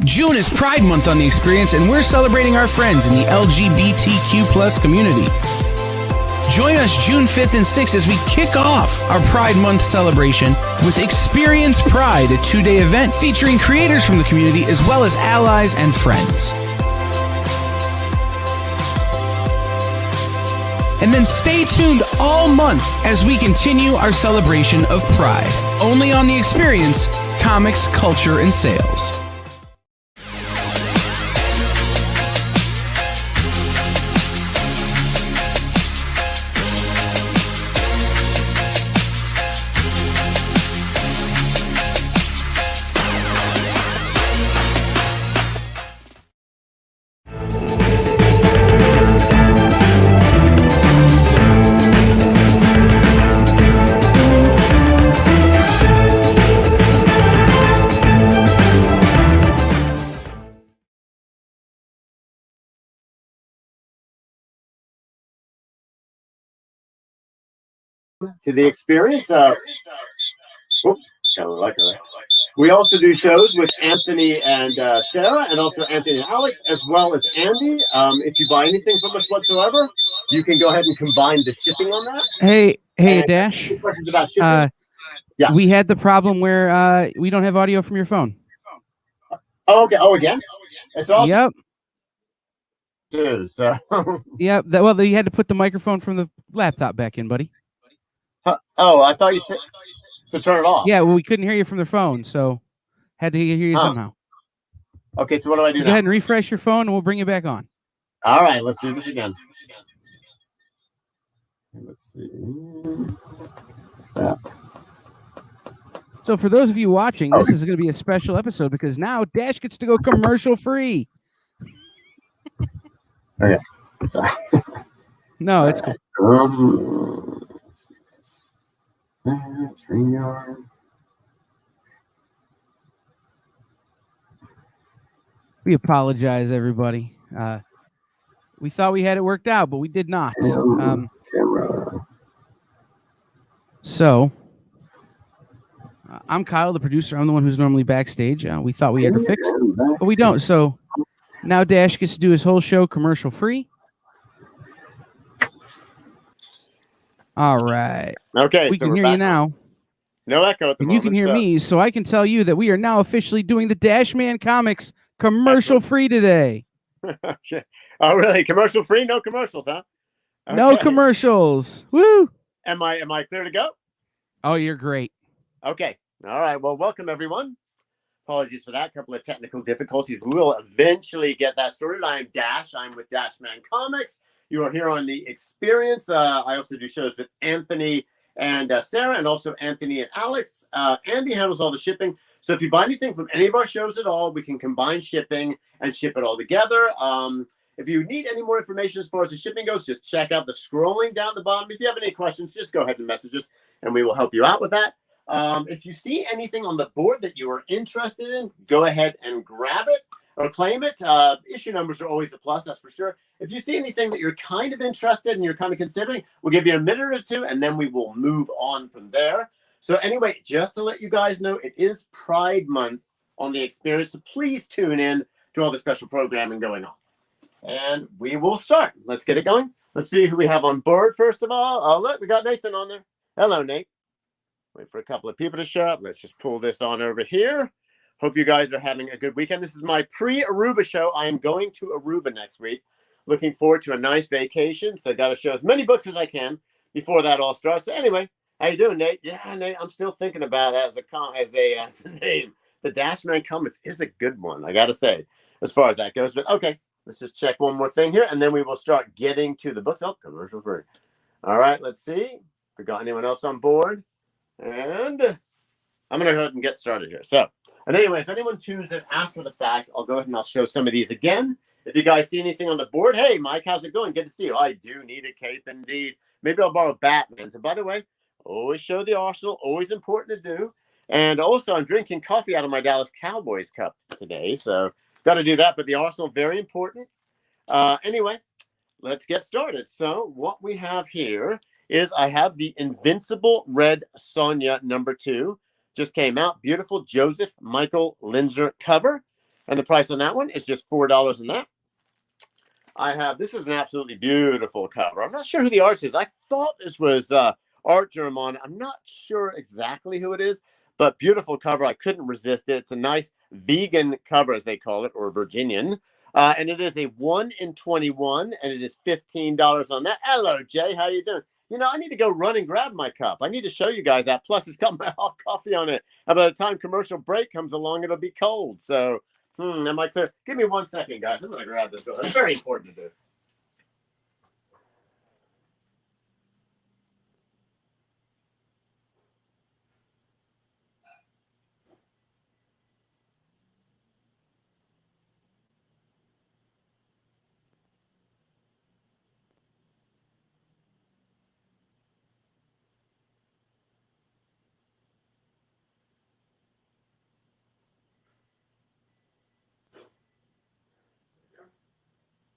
June is Pride Month on The Experience, and we're celebrating our friends in the LGBTQ plus community. Join us June 5th and 6th as we kick off our Pride Month celebration with Experience Pride, a 2-day event featuring creators from the community as well as allies and friends. And then stay tuned all month as we continue our celebration of Pride. Only on The Experience, comics, culture, and sales. To The Experience. We also do shows with Anthony and Sarah, and also Anthony and Alex, as well as Andy. If you buy anything from us whatsoever, you can go ahead and combine the shipping on that. Hey, and Dash. Questions about shipping? Yeah. We had the problem where we don't have audio from your phone. Oh, okay. Oh, again? It's awesome. Yep. Too, so. Yep. Well, you had to put the microphone from the laptop back in, buddy. Oh, I thought you said to turn it off. Yeah, well, we couldn't hear you from the phone, so had to hear you somehow. Okay, so what do I do now? Go ahead and refresh your phone, and we'll bring you back on. All right, let's do this again. Let's see. So for those of you watching, this is going to be a special episode because now Dash gets to go commercial free. Okay. Sorry. No, it's cool. We apologize, everybody. We thought we had it worked out, but we did not. I'm Kyle, the producer. I'm the one who's normally backstage. We thought we had it fixed, but we don't. So now Dash gets to do his whole show commercial free. All right. Okay, we can hear you now. No echo at the moment. You can hear me, so I can tell you that we are now officially doing the Dashman Comics commercial free today. Oh, really? Commercial free? No commercials, huh? Okay. No commercials. Woo! Am I clear to go? Oh, you're great. Okay. All right. Well, welcome everyone. Apologies for that. Couple of technical difficulties. We will eventually get that sorted. I am Dash. I'm with Dashman Comics. You are here on The Experience. I also do shows with Anthony and Sarah, and also Anthony and Alex. Andy handles all the shipping. So if you buy anything from any of our shows at all, we can combine shipping and ship it all together. If you need any more information as far as the shipping goes, just check out the scrolling down the bottom. If you have any questions, just go ahead and message us, and we will help you out with that. If you see anything on the board that you are interested in, go ahead and grab it or claim it. Issue numbers are always a plus, that's for sure. If you see anything that you're kind of interested in, you're kind of considering, we'll give you a minute or two, and then we will move on from there. So anyway, just to let you guys know, it is Pride Month on The Experience, so please tune in to all the special programming going on. And we will start. Let's get it going. Let's see who we have on board, first of all. Oh, look, we got Nathan on there. Hello, Nate. Wait for a couple of people to show up. Let's just pull this on over here. Hope you guys are having a good weekend. This is my pre-Aruba show. I am going to Aruba next week. Looking forward to a nice vacation. So I got to show as many books as I can before that all starts. So anyway, how you doing, Nate? Yeah, Nate, I'm still thinking about it as a name. The Dashman Comics is a good one, I got to say, as far as that goes. But okay, let's just check one more thing here, and then we will start getting to the books. Oh, commercial free. All right, let's see. If we got anyone else on board. And I'm going to go ahead and get started here. So, and anyway, if anyone tunes in after the fact, I'll go ahead and I'll show some of these again. If you guys see anything on the board, hey, Mike, how's it going? Good to see you. I do need a cape indeed. Maybe I'll borrow Batman's. And by the way, always show the arsenal. Always important to do. And also, I'm drinking coffee out of my Dallas Cowboys cup today. So, got to do that. But the arsenal, very important. Anyway, let's get started. So, what we have here is I have the Invincible Red Sonja #2. Just came out. Beautiful Joseph Michael Linzer cover. And the price on that one is just $4 on that. I have, this is an absolutely beautiful cover. I'm not sure who the artist is. I thought this was Art German. I'm not sure exactly who it is, but beautiful cover. I couldn't resist it. It's a nice vegan cover, as they call it, or Virginian. And it is a 1 in 21, and it is $15 on that. Hello, Jay. How you doing? You know, I need to go run and grab my cup. I need to show you guys that. Plus, it's got my hot coffee on it. And by the time commercial break comes along, it'll be cold. So, am I clear? Give me 1 second, guys. I'm going to grab this. It's very important to do.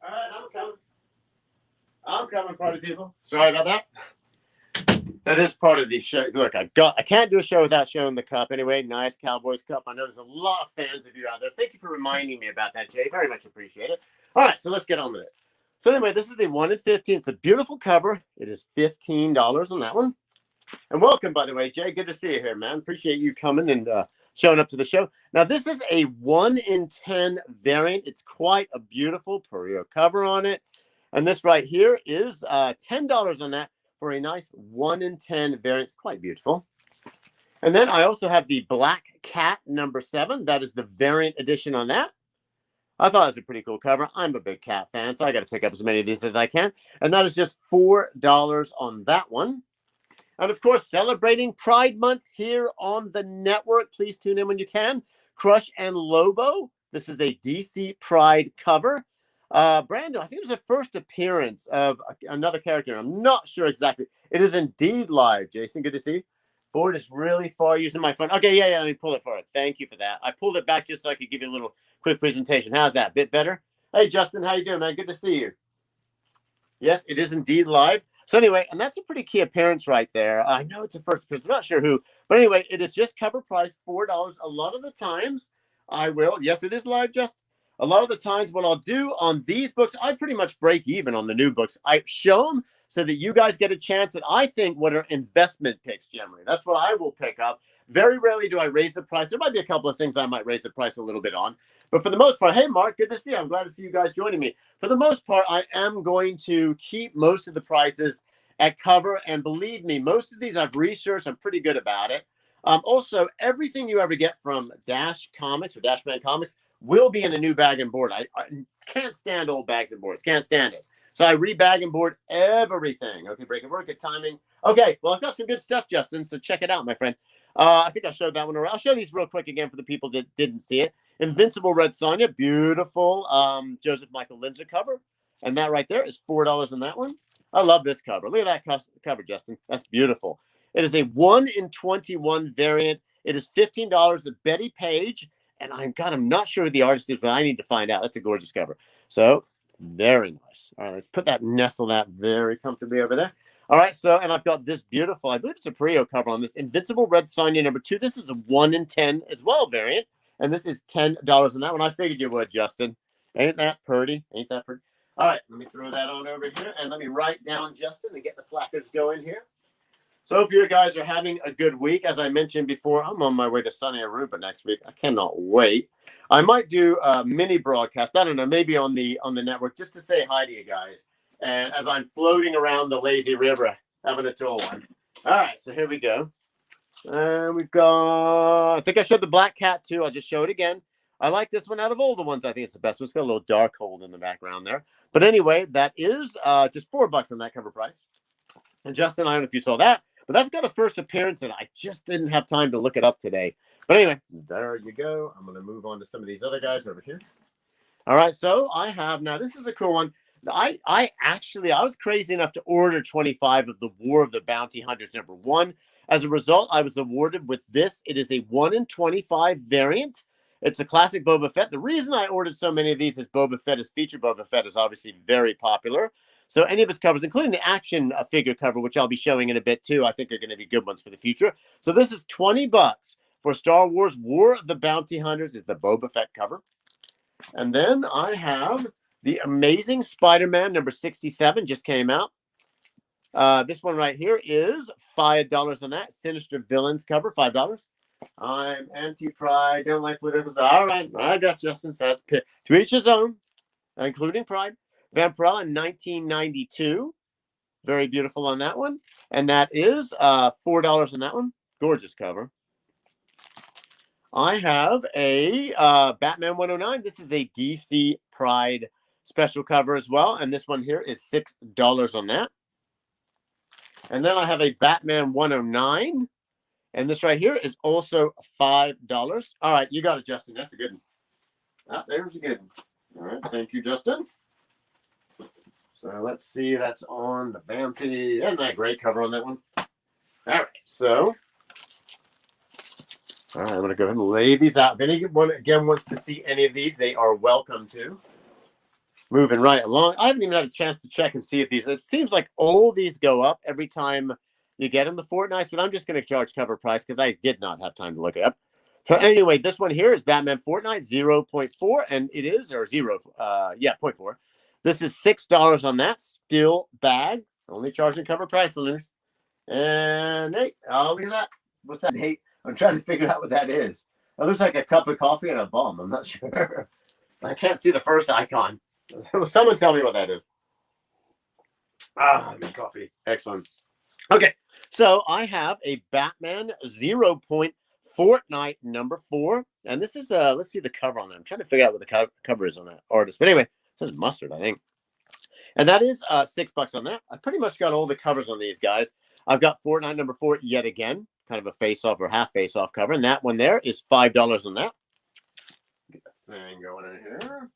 All right, I'm coming. I'm coming, party people. Sorry about that. That is part of the show. Look, I can't do a show without showing the cup. Anyway, nice Cowboys cup. I know there's a lot of fans of you out there. Thank you for reminding me about that, Jay. Very much appreciate it. All right, so let's get on with it. So anyway, this is the 1 in 15. It's a beautiful cover. It is $15 on that one. And welcome, by the way, Jay. Good to see you here, man. Appreciate you coming and showing up to the show. Now, this is a 1 in 10 variant. It's quite a beautiful Perio cover on it. And this right here is $10 on that for a nice 1 in 10 variant. It's quite beautiful. And then I also have the Black Cat number 7. That is the variant edition on that. I thought it was a pretty cool cover. I'm a big cat fan, so I got to pick up as many of these as I can. And that is just $4 on that one. And of course, celebrating Pride Month here on the network. Please tune in when you can. Crush and Lobo. This is a DC Pride cover. Brando, I think it was the first appearance of another character. I'm not sure exactly. It is indeed live. Jason, good to see you. Board is really far using my phone. Okay, yeah, let me pull it forward. Thank you for that. I pulled it back just so I could give you a little quick presentation. How's that? Bit better? Hey, Justin, how you doing, man? Good to see you. Yes, it is indeed live. So anyway, and that's a pretty key appearance right there. I know it's a first appearance. I'm not sure who. But anyway, it is just cover price, $4. A lot of the times I will. Yes, it is live, Justin. A lot of the times what I'll do on these books, I pretty much break even on the new books. I show them so that you guys get a chance at, I think, what are investment picks generally. That's what I will pick up. Very rarely do I raise the price. There might be a couple of things I might raise the price a little bit on. But for the most part, hey, Mark, good to see you. I'm glad to see you guys joining me. For the most part, I am going to keep most of the prices at cover. And believe me, most of these I've researched. I'm pretty good about it. Also, everything you ever get from Dash Comics or Dashman Comics will be in a new bag and board. I can't stand old bags and boards. Can't stand it. So I rebag and board everything. Okay, break and work, good timing. Okay, well, I've got some good stuff, Justin, so check it out, my friend. I think I showed that one around. I'll show these real quick again for the people that didn't see it. Invincible Red Sonja, beautiful Joseph Michael Lindsay cover. And that right there is $4 on that one. I love this cover. Look at that cover, Justin. That's beautiful. It is a 1 in 21 variant. It is $15 of Betty Page. And I'm not sure who the artist is, but I need to find out. That's a gorgeous cover. So, very nice. All right, let's put that, nestle that very comfortably over there. All right, so, and I've got this beautiful, I believe it's a Perio cover on this, Invincible Red Sonja number 2. This is a 1 in 10 as well variant. And this is $10 on that one. I figured you would, Justin. Ain't that pretty? Ain't that pretty? All right, let me throw that on over here. And let me write down Justin and get the placards going here. So hope you guys are having a good week. As I mentioned before, I'm on my way to sunny Aruba next week. I cannot wait. I might do a mini broadcast. I don't know, maybe on the network, just to say hi to you guys. And as I'm floating around the lazy river, having a tour one. All right, so here we go. And we've got, I think I showed the Black Cat too. I'll just show it again. I like this one out of all the ones. I think it's the best one. It's got a little dark hold in the background there. But anyway, that is just $4 on that cover price. And Justin, I don't know if you saw that, but that's got a first appearance, and I just didn't have time to look it up today. But anyway, there you go. I'm going to move on to some of these other guys over here. All right, so I have, now this is a cool one. I was crazy enough to order 25 of the War of the Bounty Hunters number 1. As a result, I was awarded with this. It is a 1 in 25 variant. It's a classic Boba Fett. The reason I ordered so many of these is Boba Fett is featured. Boba Fett is obviously very popular. So any of his covers, including the action figure cover, which I'll be showing in a bit too, I think are going to be good ones for the future. So this is $20 for Star Wars War of the Bounty Hunters. Is the Boba Fett cover. And then I have the Amazing Spider-Man number 67 just came out. This one right here is $5 on that. Sinister Villains cover, $5. I'm anti-Pride, don't like political. All right, I got Justin. So that's to each his own, including Pride. Vampirella, 1992. Very beautiful on that one. And that is $4 on that one. Gorgeous cover. I have a Batman 109. This is a DC Pride special cover as well. And this one here is $6 on that. And then I have a Batman 109. And this right here is also $5. All right, you got it, Justin. That's a good one. Ah, there's a good one. All right, thank you, Justin. So let's see. That's on the Vampy. Isn't that a great cover on that one? All right, so... All right, I'm going to go ahead and lay these out. If anyone, again, wants to see any of these, they are welcome to. Moving right along. I haven't even had a chance to check and see if these... It seems like all these go up every time you get them, the Fortnite, but I'm just going to charge cover price because I did not have time to look it up. So anyway, this one here is Batman Fortnite 0.4, and it is, or 0.4. This is $6 on that. Still bad. Only charging cover price, listeners. And hey, oh, look at that. What's that, Nate? I'm trying to figure out what that is. It looks like a cup of coffee and a bomb. I'm not sure. I can't see the first icon. Someone tell me what that is. Ah, good coffee. Excellent. Okay, so I have a Batman 0. Fortnite number 4. And this is, let's see the cover on that. I'm trying to figure out what the cover is on that artist. But anyway, it says mustard, I think. And that is $6 on that. I pretty much got all the covers on these guys. I've got Fortnite number 4 yet again. Kind of a face-off or half face-off cover. And that one there is $5 on that. Get that thing going in here.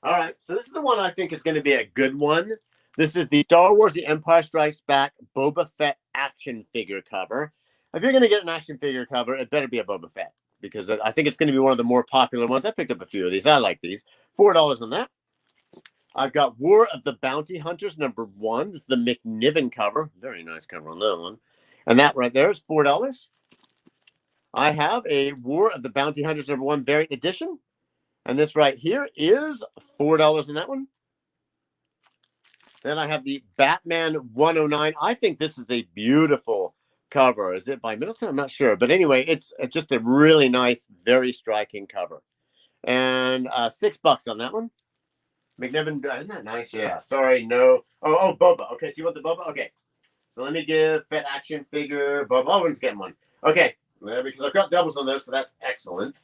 All right, so this is the one I think is going to be a good one. This is the Star Wars The Empire Strikes Back Boba Fett action figure cover. If you're going to get an action figure cover, it better be a Boba Fett because I think it's going to be one of the more popular ones. I picked up a few of these. I like these. $4 on that. I've got War of the Bounty Hunters number 1. This is the McNiven cover. Very nice cover on that one. And that right there is $4. I have a War of the Bounty Hunters number 1 variant edition. And this right here is $4 on that one. Then I have the Batman 109. I think this is a beautiful cover. Is it by Middleton? I'm not sure. But anyway, it's just a really nice, very striking cover. And $6 on that one. McNiven, isn't that nice? Yeah. Sorry, no. Oh, Boba. Okay, so you want the Boba? Okay. So let me give Fett action figure Boba. Oh, we're getting one. Okay. Because I've got doubles on those, so that's excellent.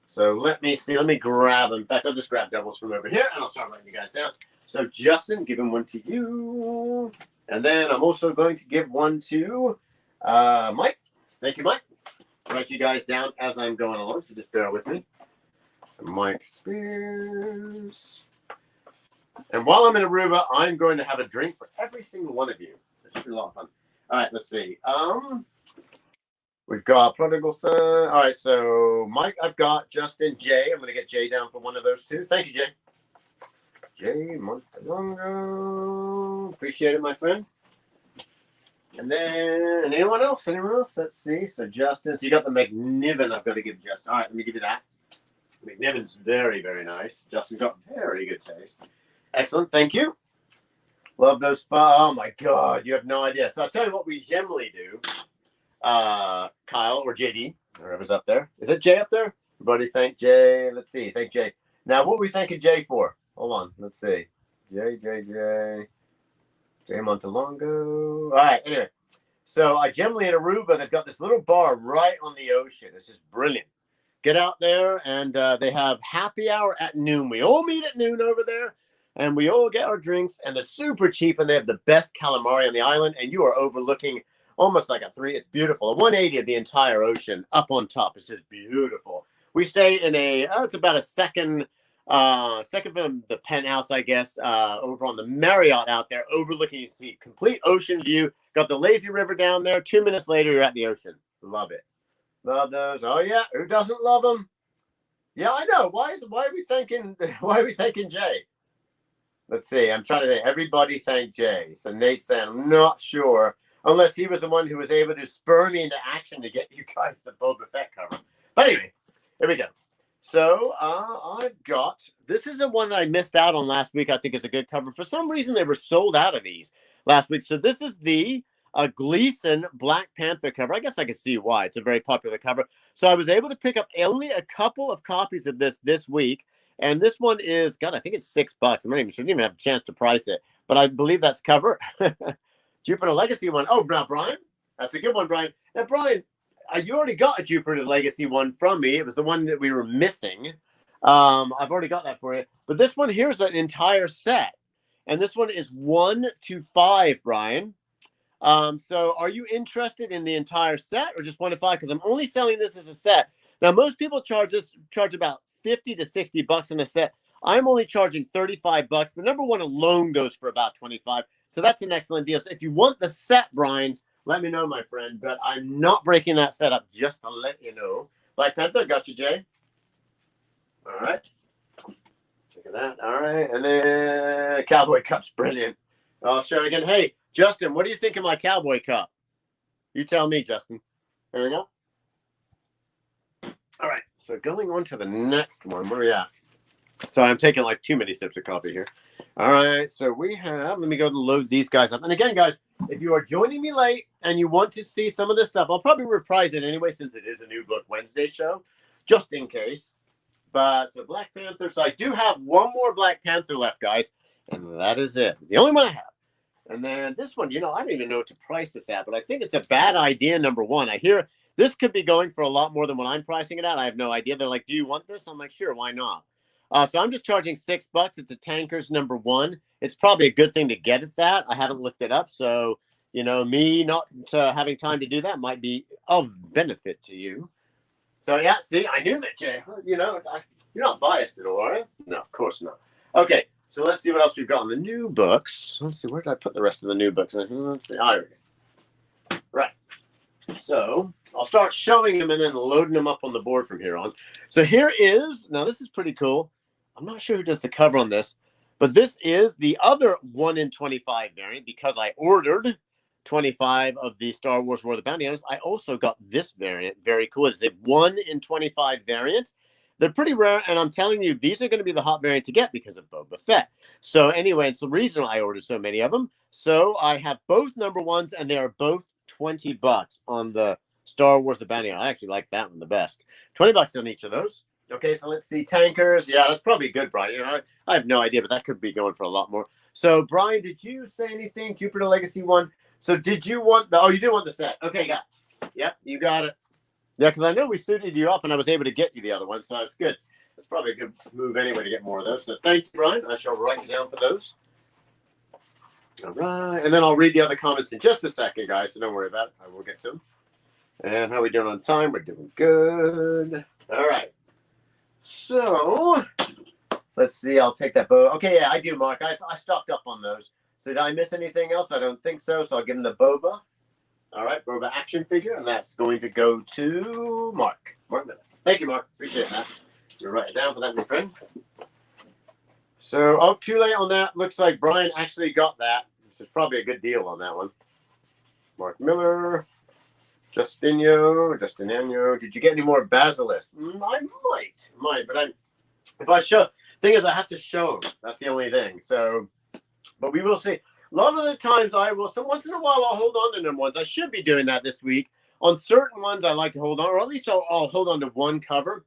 So let me see. Let me grab them. In fact, I'll just grab doubles from over here, and I'll start writing you guys down. So Justin, giving one to you. And then I'm also going to give one to Mike. Thank you, Mike. Write you guys down as I'm going along, so just bear with me. So Mike Spears. And while I'm in Aruba, I'm going to have a drink for every single one of you. So it should be a lot of fun. All right, let's see. We've got Prodigal Son. All right, so Mike, I've got Justin, Jay. I'm going to get Jay down for one of those two. Thank you, Jay. Jay Montalongo. Appreciate it, my friend. And then anyone else? Anyone else? Let's see. So Justin, so you got the McNiven I've got to give Justin. All right, let me give you that. McNiven's very, very nice. Justin's got very good taste. Excellent. Thank you. Love those. Oh, my God. You have no idea. So I'll tell you what we generally do. Kyle or JD, whoever's up there. Is it Jay up there? Everybody thank Jay. Let's see. Thank Jay. Now, what are we thanking Jay for? Hold on. Let's see. Jay Montalongo. All right. Anyway. So I generally in Aruba, they've got this little bar right on the ocean. It's just brilliant. Get out there, and they have happy hour at noon. We all meet at noon over there, and we all get our drinks, and they're super cheap, and they have the best calamari on the island, and you are overlooking almost like it's beautiful. A 180 of the entire ocean up on top. It's just beautiful. We stay in it's about a second from the penthouse, I guess, over on the Marriott out there, overlooking. You see complete ocean view. Got the lazy river down there. 2 minutes later, you're at the ocean. Love it. Love those. Oh yeah, who doesn't love them? Yeah, I know. Why are we thanking Jay? Let's see. I'm trying to think. Everybody thank Jay. So Nate said, I'm not sure, unless he was the one who was able to spur me into action to get you guys the Boba Fett cover. But anyway, here we go. So I've got, this is the one that I missed out on last week. I think is a good cover. For some reason, they were sold out of these last week. So this is the Gleason Black Panther cover. I guess I could see why. It's a very popular cover. So I was able to pick up only a couple of copies of this week. And this one is, God, I think it's $6. I'm not even sure. I didn't even have a chance to price it. But I believe that's cover. Jupiter Legacy one. Oh, now, Brian. That's a good one, Brian. Now, Brian, you already got a Jupiter Legacy one from me. It was the one that we were missing. I've already got that for you. But this one here is an entire set. And this one is 1 to 5, Brian. So are you interested in the entire set or just 1 to 5? Because I'm only selling this as a set. Now, most people charge about $50 to $60 in a set. I'm only charging $35. The number one alone goes for about $25. So that's an excellent deal. So if you want the set, Brian, let me know, my friend. But I'm not breaking that set up, just to let you know. Black Panther, got you, Jay. All right. Look at that. All right. And then Cowboy Cup's brilliant. I'll show it again. Hey, Justin, what do you think of my Cowboy Cup? You tell me, Justin. There we go. All right. So going on to the next one. Where are we at? So I'm taking like too many sips of coffee here. All right. So we have, let me go to load these guys up. And again, guys, if you are joining me late and you want to see some of this stuff, I'll probably reprise it anyway, since it is a New Book Wednesday show, just in case. But so Black Panther. So I do have one more Black Panther left, guys. And that is it. It's the only one I have. And then this one, I don't even know what to price this at, but I think it's a bad idea, number one. I hear this could be going for a lot more than what I'm pricing it at. I have no idea. They're like, do you want this? I'm like, sure, why not? So I'm just charging $6. It's a Tankers number one. It's probably a good thing to get at that. I haven't looked it up. So, me not having time to do that might be of benefit to you. So, yeah, see, I knew that, Jay. You're not biased at all, are you? No, of course not. Okay. So let's see what else we've got in the new books. Let's see, where did I put the rest of the new books? Let's see. Right. So I'll start showing them and then loading them up on the board from here on. So here is, now this is pretty cool. I'm not sure who does the cover on this, but this is the other 1 in 25 variant because I ordered 25 of the Star Wars War of the Bounty Hunters. I also got this variant. Very cool. It's a 1 in 25 variant. They're pretty rare, and I'm telling you, these are going to be the hot variant to get because of Boba Fett. So anyway, it's the reason I ordered so many of them. So I have both number ones, and they are both $20 on the Star Wars The Bounty Hunter. I actually like that one the best. $20 on each of those. Okay, so let's see. Tankers. Yeah, that's probably good, Brian. I have no idea, but that could be going for a lot more. So, Brian, did you say anything? Jupiter Legacy one. So did you want the... Oh, you do want the set. Okay, got it. Yep, you got it. Yeah, because I know we suited you up and I was able to get you the other one, so it's good. It's probably a good move anyway to get more of those. So thank you, Brian. I shall write you down for those. All right. And then I'll read the other comments in just a second, guys, so don't worry about it. I will get to them. And how are we doing on time? We're doing good. All right. So let's see. I'll take that bow. Okay, yeah, I do, Mark. I stocked up on those. So did I miss anything else? I don't think so. So I'll give him the Boba. All right, Boba action figure, and that's going to go to Mark. Mark Miller. Thank you, Mark. Appreciate that. You'll write it down for that, my friend. So, too late on that. Looks like Brian actually got that, which is probably a good deal on that one. Mark Miller. Justiniano. Did you get any more Basilisk? I might, but if I show, thing is, I have to show them. That's the only thing. So, but we will see. A lot of the times I will, so once in a while I'll hold on to them ones. I should be doing that this week. On certain ones I like to hold on, or at least I'll hold on to one cover.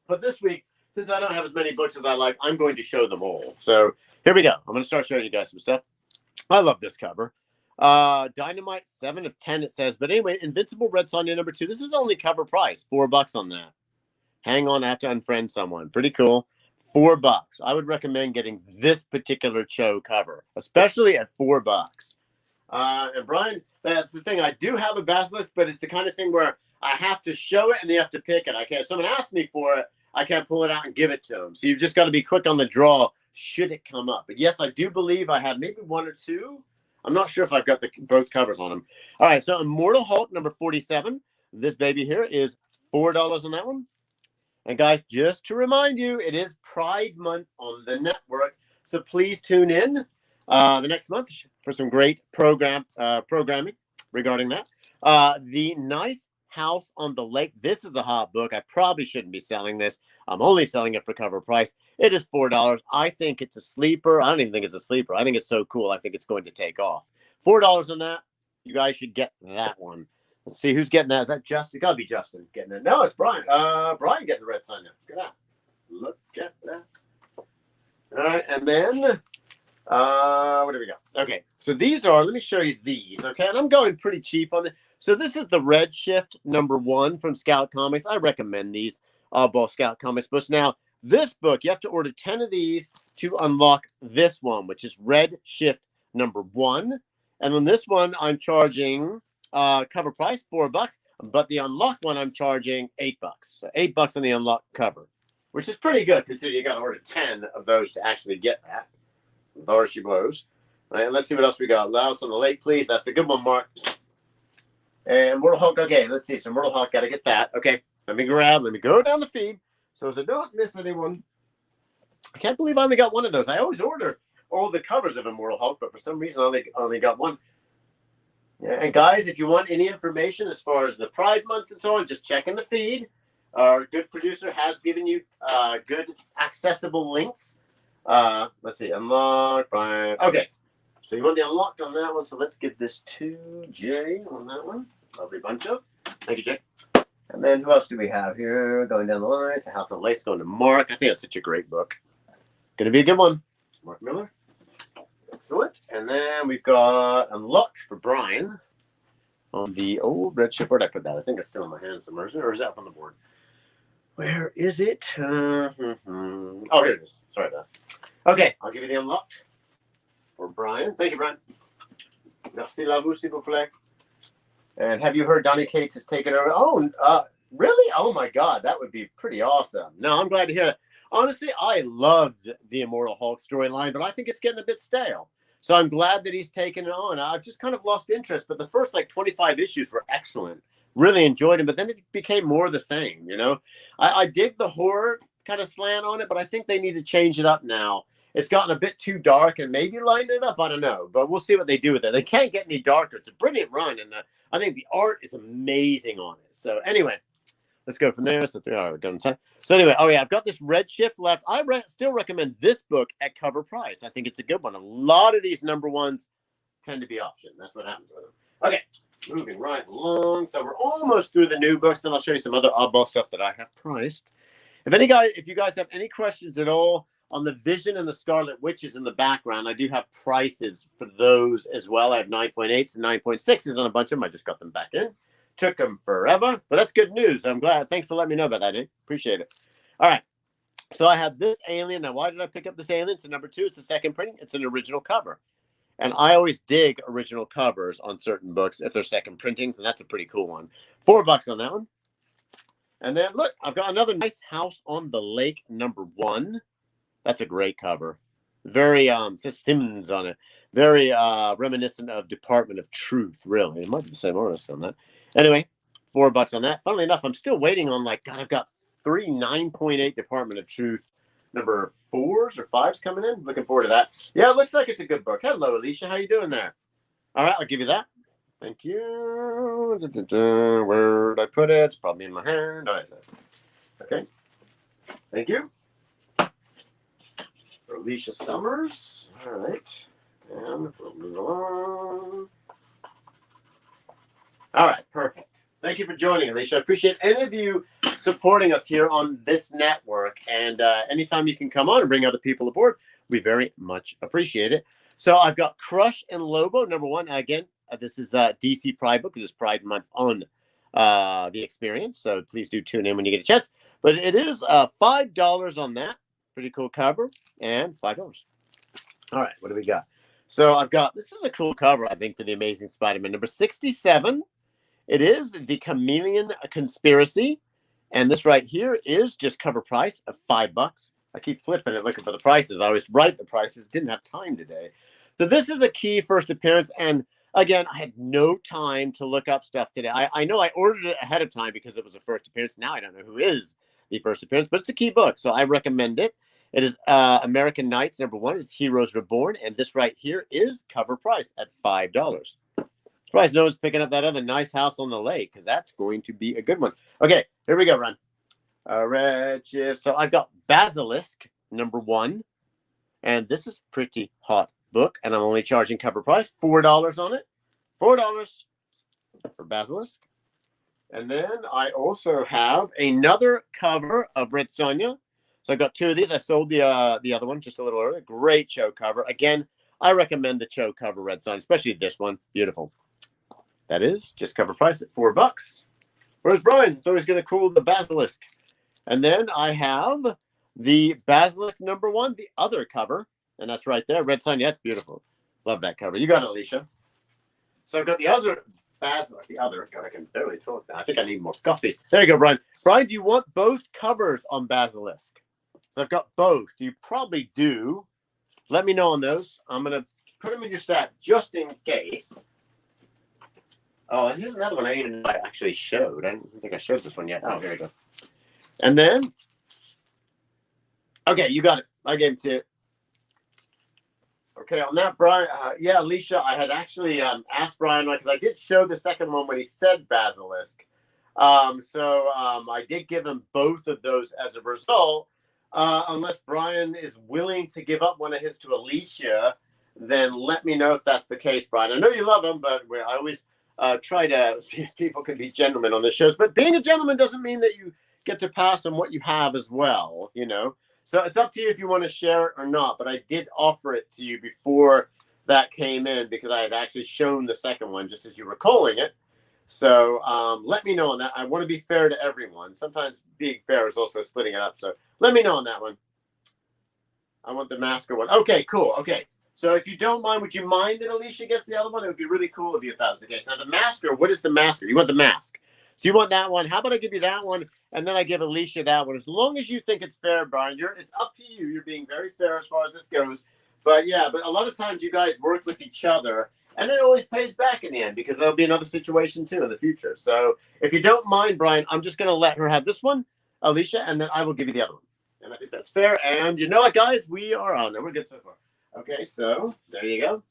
But this week, since I don't have as many books as I like, I'm going to show them all. So here we go. I'm going to start showing you guys some stuff. I love this cover. Dynamite 7 of 10 it says. But anyway, Invincible Red Sonja number 2. This is only cover price. $4 on that. Hang on, I have to unfriend someone. Pretty cool. $4. I would recommend getting this particular Cho cover, especially at $4. And Brian, that's the thing. I do have a Basilisk, but it's the kind of thing where I have to show it and they have to pick it. I can't. If someone asks me for it, I can't pull it out and give it to them. So you've just got to be quick on the draw should it come up. But yes, I do believe I have maybe one or two. I'm not sure if I've got both covers on them. All right, so Immortal Hulk number 47. This baby here is $4 on that one. And guys, just to remind you, it is Pride Month on the network. So please tune in the next month for some great programming regarding that. The nice House on the Lake. This is a hot book. I probably shouldn't be selling this. I'm only selling it for cover price. It is $4. I think it's a sleeper. I don't even think it's a sleeper. I think it's so cool. I think it's going to take off. $4 on that. You guys should get that one. Let's see who's getting that. Is that Justin? It's got to be Justin getting it. No, it's Brian. Brian getting the red sign now. Look at that. Look at that. All right, and then what do we got? Okay, so these are, let me show you these, okay? And I'm going pretty cheap on it. So this is the Red Shift #1 from Scout Comics. I recommend these oddball Scout Comics books. Now, this book, you have to order 10 of these to unlock this one, which is Red Shift #1. And on this one, I'm charging cover price $4, but the unlock one I'm charging $8. So $8 on the unlock cover, which is pretty good considering you got to order 10 of those to actually get that. There she blows. All right, and let's see what else we got. House on the Lake, please. That's a good one, Mark. And Immortal Hulk. Okay, let's see. So Immortal Hulk, got to get that. Okay, let me go down the feed so as I don't miss anyone. I can't believe I only got one of those. I always order all the covers of Immortal Hulk, but for some reason I only got one. Yeah, and guys, if you want any information as far as the Pride Month and so on, just check in the feed. Our good producer has given you good accessible links. Let's see, unlock, Brian. Okay, so you want the unlocked on that one, so let's give this to Jay on that one. Lovely bunch of. Thank you, Jay. And then who else do we have here? Going down the line, it's a House of Lace going to Mark. I think that's such a great book. Going to be a good one. Mark Miller. Excellent. And then we've got unlocked for Brian on the old red shift. Where'd I put that? I think it's still in my hand somewhere, or is that up on the board? Where is it? Oh, here it is. Sorry about that. Okay, I'll give you the unlocked for Brian. Thank you, Brian. Merci la vous, s'il vous plaît. And have you heard Donny Cates has taken over? Oh, really? Oh, my God. That would be pretty awesome. No, I'm glad to hear that. Honestly, I loved the Immortal Hulk storyline, but I think it's getting a bit stale. So I'm glad that he's taken it on. I've just kind of lost interest, but the first, 25 issues were excellent. Really enjoyed him, but then it became more the same, you know? I dig the horror kind of slant on it, but I think they need to change it up now. It's gotten a bit too dark and maybe lighten it up. I don't know, but we'll see what they do with it. They can't get any darker. It's a brilliant run, and I think the art is amazing on it. So anyway, let's go from there. So 3 hours done time. So anyway, oh yeah, I've got this Red Shift left. I still recommend this book at cover price. I think it's a good one. A lot of these number 1s tend to be option. That's what happens with them. Okay, moving right along. So we're almost through the new books. Then I'll show you some other oddball stuff that I have priced. If you guys have any questions at all on the Vision and the Scarlet Witches in the background, I do have prices for those as well. I have 9.8s and 9.6s on a bunch of them. I just got them back in. Took them forever, but that's good news. I'm glad. Thanks for letting me know about that, Nick. Appreciate it. All right. So I have this alien. Now, why did I pick up this alien? It's a #2. It's the second printing. It's an original cover. And I always dig original covers on certain books if they're second printings, and that's a pretty cool one. $4 on that one. And then, look, I've got another nice House on the Lake #1. That's a great cover. Very, it says Simmons on it. Very reminiscent of Department of Truth, really. It might be the same artist on that. Anyway, $4 on that. Funnily enough, I'm still waiting on, God, I've got 3 9.8 Department of Truth #4s or 5s coming in. Looking forward to that. Yeah, it looks like it's a good book. Hello, Alicia. How you doing there? All right, I'll give you that. Thank you. Where'd I put it? It's probably in my hand. All right. Okay. Thank you. Alicia Summers. All right. And we'll move along. All right. Perfect. Thank you for joining, Alicia. I appreciate any of you supporting us here on this network. And anytime you can come on and bring other people aboard, we very much appreciate it. So I've got Crush and Lobo, #1. Again, this is DC Pride Book. It is Pride Month on the Experience. So please do tune in when you get a chance. But it is $5 on that. Pretty cool cover. And $5. All right. What do we got? So I've got, this is a cool cover, I think, for the Amazing Spider-Man. #67. It is the Chameleon Conspiracy. And this right here is just cover price of $5. I keep flipping it looking for the prices. I always write the prices. Didn't have time today. So this is a key first appearance. And again, I had no time to look up stuff today. I know I ordered it ahead of time because it was a first appearance. Now I don't know who is the first appearance, but it's a key book. So I recommend it. It is American Knights #1 is Heroes Reborn. And this right here is cover price at $5. Surprised no one's picking up that other Nice House on the Lake, because that's going to be a good one. Okay, here we go, Ron. Redshift. So I've got Basilisk, #1. And this is a pretty hot book, and I'm only charging cover price, $4 on it. $4 for Basilisk. And then I also have another cover of Red Sonja. So I've got 2 of these. I sold the other one just a little earlier. Great show cover. Again, I recommend the show cover Red Sonja, especially this one. Beautiful. That is just cover price at $4. Where's Brian? Thought he was going to cool the Basilisk. And then I have the Basilisk #1, the other cover. And that's right there. Red Sonja. That's beautiful. Love that cover. You got it, Alicia. So I've got the other Basilisk. The other. God, I can barely talk now. I think I need more coffee. There you go, Brian. Brian, do you want both covers on Basilisk? So I've got both. You probably do. Let me know on those. I'm going to put them in your stack just in case. Oh, and here's another one I didn't know I actually showed. I don't think I showed this one yet. Oh, here we go. And then, okay, you got it. I gave it to you. Okay, on that, Brian, yeah, Alicia, I had actually asked Brian, because I did show the second one when he said Basilisk. So I did give him both of those as a result. Unless Brian is willing to give up one of his to Alicia, then let me know if that's the case, Brian. I know you love him, but I always try to see if people can be gentlemen on the shows. But being a gentleman doesn't mean that you get to pass on what you have as well, you know. So it's up to you if you want to share it or not. But I did offer it to you before that came in because I had actually shown the second one just as you were calling it. So let me know on that. I want to be fair to everyone. Sometimes being fair is also splitting it up. So let me know on that one. I want the Masker one. Okay, cool. Okay. So if you don't mind, would you mind that Alicia gets the other one? It would be really cool if that was the case. Now the Masker, what is the Masker? You want the mask. So you want that one. How about I give you that one, and then I give Alicia that one. As long as you think it's fair, Brian, it's up to you. You're being very fair as far as this goes. But yeah, but a lot of times you guys work with each other, and it always pays back in the end because there'll be another situation too in the future. So if you don't mind, Brian, I'm just going to let her have this one, Alicia, and then I will give you the other one. And I think that's fair. And you know what, guys? We are on there. We're good so far. Okay, so there you go.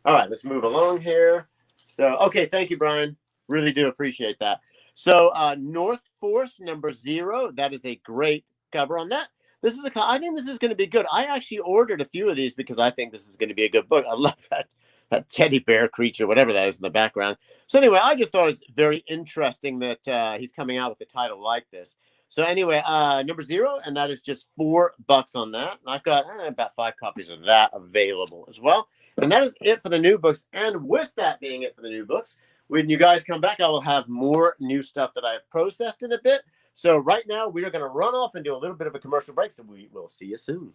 All right, let's move along here. So, okay, thank you, Brian. Really do appreciate that. So, North Force #0. That is a great cover on that. I think this is going to be good. I actually ordered a few of these because I think this is going to be a good book. I love that teddy bear creature, whatever that is in the background. So anyway, I just thought it was very interesting that he's coming out with a title like this. So anyway, #0, and that is just $4 on that. And I've got about 5 copies of that available as well. And that is it for the new books. And with that being it for the new books, when you guys come back, I will have more new stuff that I've processed in a bit. So right now, we are going to run off and do a little bit of a commercial break. So we will see you soon.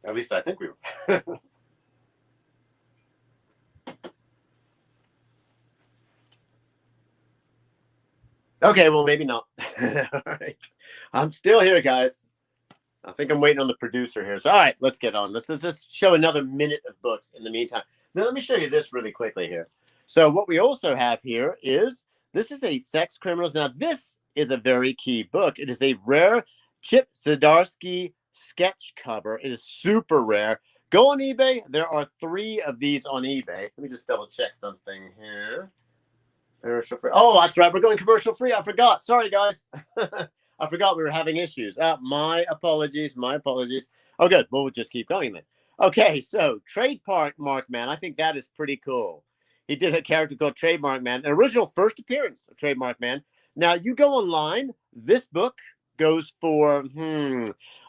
At least I think we will. Okay, well, maybe not. All right. I'm still here, guys. I think I'm waiting on the producer here. So, all right, let's get on. Let's just show another minute of books in the meantime. Now, let me show you this really quickly here. So what we also have here is, this is a Sex Criminals. Now, this is a very key book. It is a rare Chip Zdarsky sketch cover. It is super rare. Go on eBay. There are 3 of these on eBay. Let me just double check something here. Commercial free. Oh, that's right. We're going commercial free. I forgot. Sorry, guys. I forgot we were having issues. My apologies. My apologies. Oh, good. Well, we'll just keep going then. Okay, so Trademark Man. I think that is pretty cool. He did a character called Trademark Man, an original first appearance of Trademark Man. Now, you go online. This book goes for,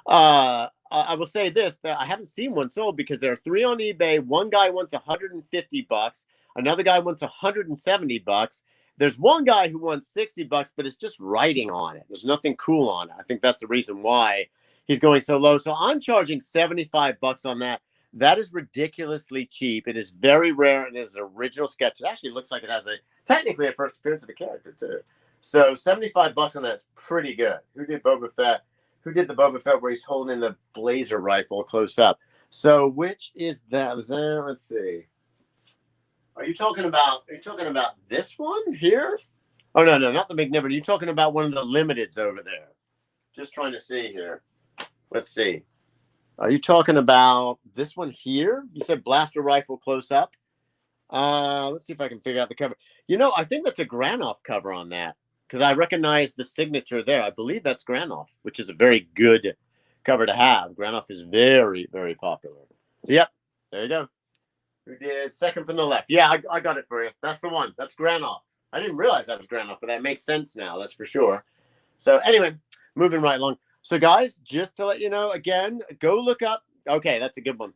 I will say this, that I haven't seen one sold because there are 3 on eBay. One guy wants $150. Another guy wants $170. There's one guy who wants $60, but it's just writing on it. There's nothing cool on it. I think that's the reason why he's going so low. So I'm charging $75 on that. That is ridiculously cheap. It is very rare, and it is an original sketch. It actually looks like it has technically a first appearance of a character too. So $75 on that is pretty good. Who did Boba Fett? Who did the Boba Fett where he's holding the blazer rifle close up? So which is that? Let's see. Are you talking about this one here? Oh, no, not the McNiver. Are you talking about one of the limiteds over there? Just trying to see here. Let's see. Are you talking about this one here? You said blaster rifle close up. Let's see if I can figure out the cover. You know, I think that's a Granoff cover on that because I recognize the signature there. I believe that's Granoff, which is a very good cover to have. Granoff is very, very popular. So, yep, there you go. Who did second from the left? Yeah, I got it for you. That's the one. That's Granoff. I didn't realize that was Granoff, but that makes sense now. That's for sure. So anyway, moving right along. So guys, just to let you know, again, go look up. Okay, that's a good one.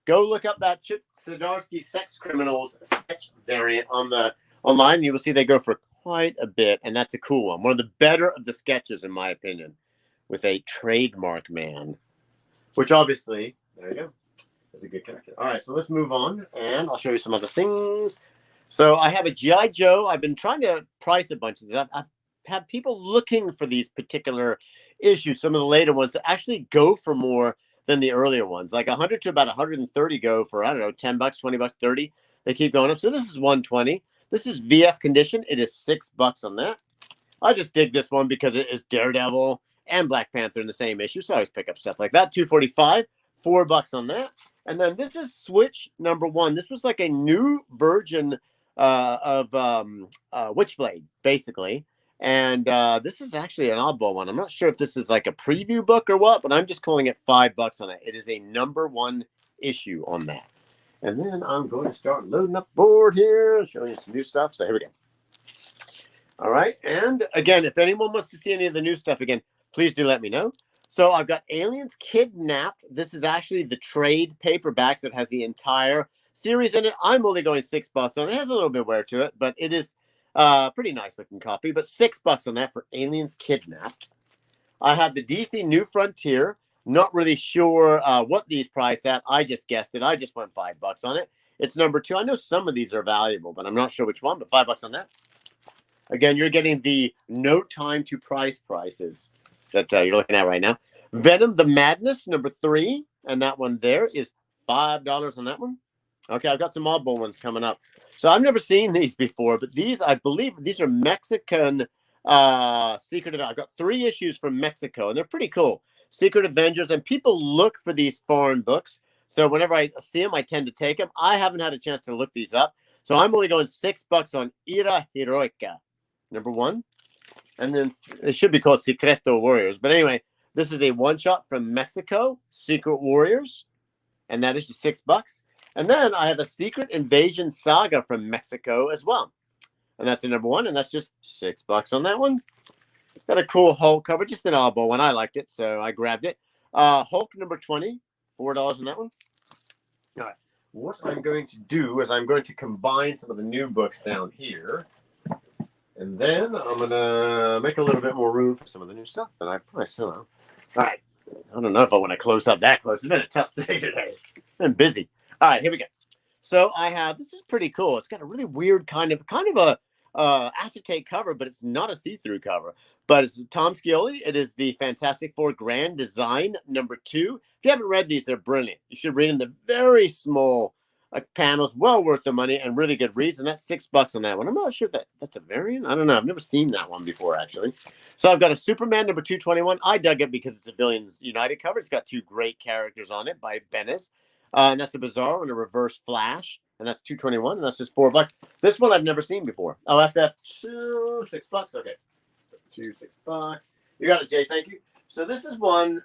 Go look up that Chip Zdarsky Sex Criminals sketch variant on the online. You will see they go for quite a bit, and that's a cool one. One of the better of the sketches, in my opinion, with a trademark man, which obviously, there you go, is a good character. All right, so let's move on, and I'll show you some other things. So I have a G.I. Joe. I've been trying to price a bunch of these. I've had people looking for these particular issues, some of the later ones that actually go for more than the earlier ones. Like 100 to about 130 go for, I don't know, 10 bucks, 20 bucks, 30. They keep going up. So this is 120. This is VF condition. It is $6 on that. I just dig this one because it is Daredevil and Black Panther in the same issue. So I always pick up stuff like that. 245, $4 on that. And then this is Switch #1. This was like a new version of Witchblade, basically. And this is actually an oddball one. I'm not sure if this is like a preview book or what, but I'm just calling it $5 on it. It is a #1 issue on that. And then I'm going to start loading up board here, showing you some new stuff. So here we go. All right. And again, if anyone wants to see any of the new stuff again, please do let me know. So I've got Aliens Kidnapped. This is actually the trade paperback that has the entire series in it. I'm only going $6 on it. It has a little bit of wear to it, but it is pretty nice looking copy. But $6 on that for Aliens Kidnapped. I have the DC New Frontier. Not really sure what these price at. I just guessed it. I just went $5 on it. It's #2. I know some of these are valuable, but I'm not sure which one. But $5 on that. Again, you're getting the no time to price prices that you're looking at right now. Venom, the Madness, #3. And that one there is $5 on that one. Okay, I've got some oddball ones coming up. So I've never seen these before, but these, I believe, these are Mexican Secret Avengers. I've got 3 issues from Mexico, and they're pretty cool. Secret Avengers, and people look for these foreign books. So whenever I see them, I tend to take them. I haven't had a chance to look these up. So I'm only going $6 on Ira Heroica, #1. And then it should be called Secreto Warriors. But anyway, this is a one-shot from Mexico, Secret Warriors. And that is just $6. And then I have a Secret Invasion Saga from Mexico as well. And that's a #1, and that's just $6 on that one. Got a cool Hulk cover, just an oddball one. I liked it, so I grabbed it. Hulk #20, $4 on that one. All right. What I'm going to do is I'm going to combine some of the new books down here. And then I'm going to make a little bit more room for some of the new stuff that I probably still have. All right. I don't know if I want to close up that close. It's been a tough day today. Been busy. All right, here we go. So I have, this is pretty cool. It's got a really weird kind of a acetate cover, but it's not a see-through cover. But it's Tom Scioli. It is the Fantastic Four Grand Design #2. If you haven't read these, they're brilliant. You should read them. They're very small panels, well worth the money, and really good reason. That's $6 on that one. I'm not sure if that's a variant. I don't know. I've never seen that one before, actually. So I've got a Superman #221. I dug it because it's a Villains United cover. It's got 2 great characters on it by Bendis. And that's a Bizarro and a Reverse Flash. And that's $221, and that's just $4. This one I've never seen before. Oh, FF2, $6. Okay. $6. You got it, Jay. Thank you. So this is one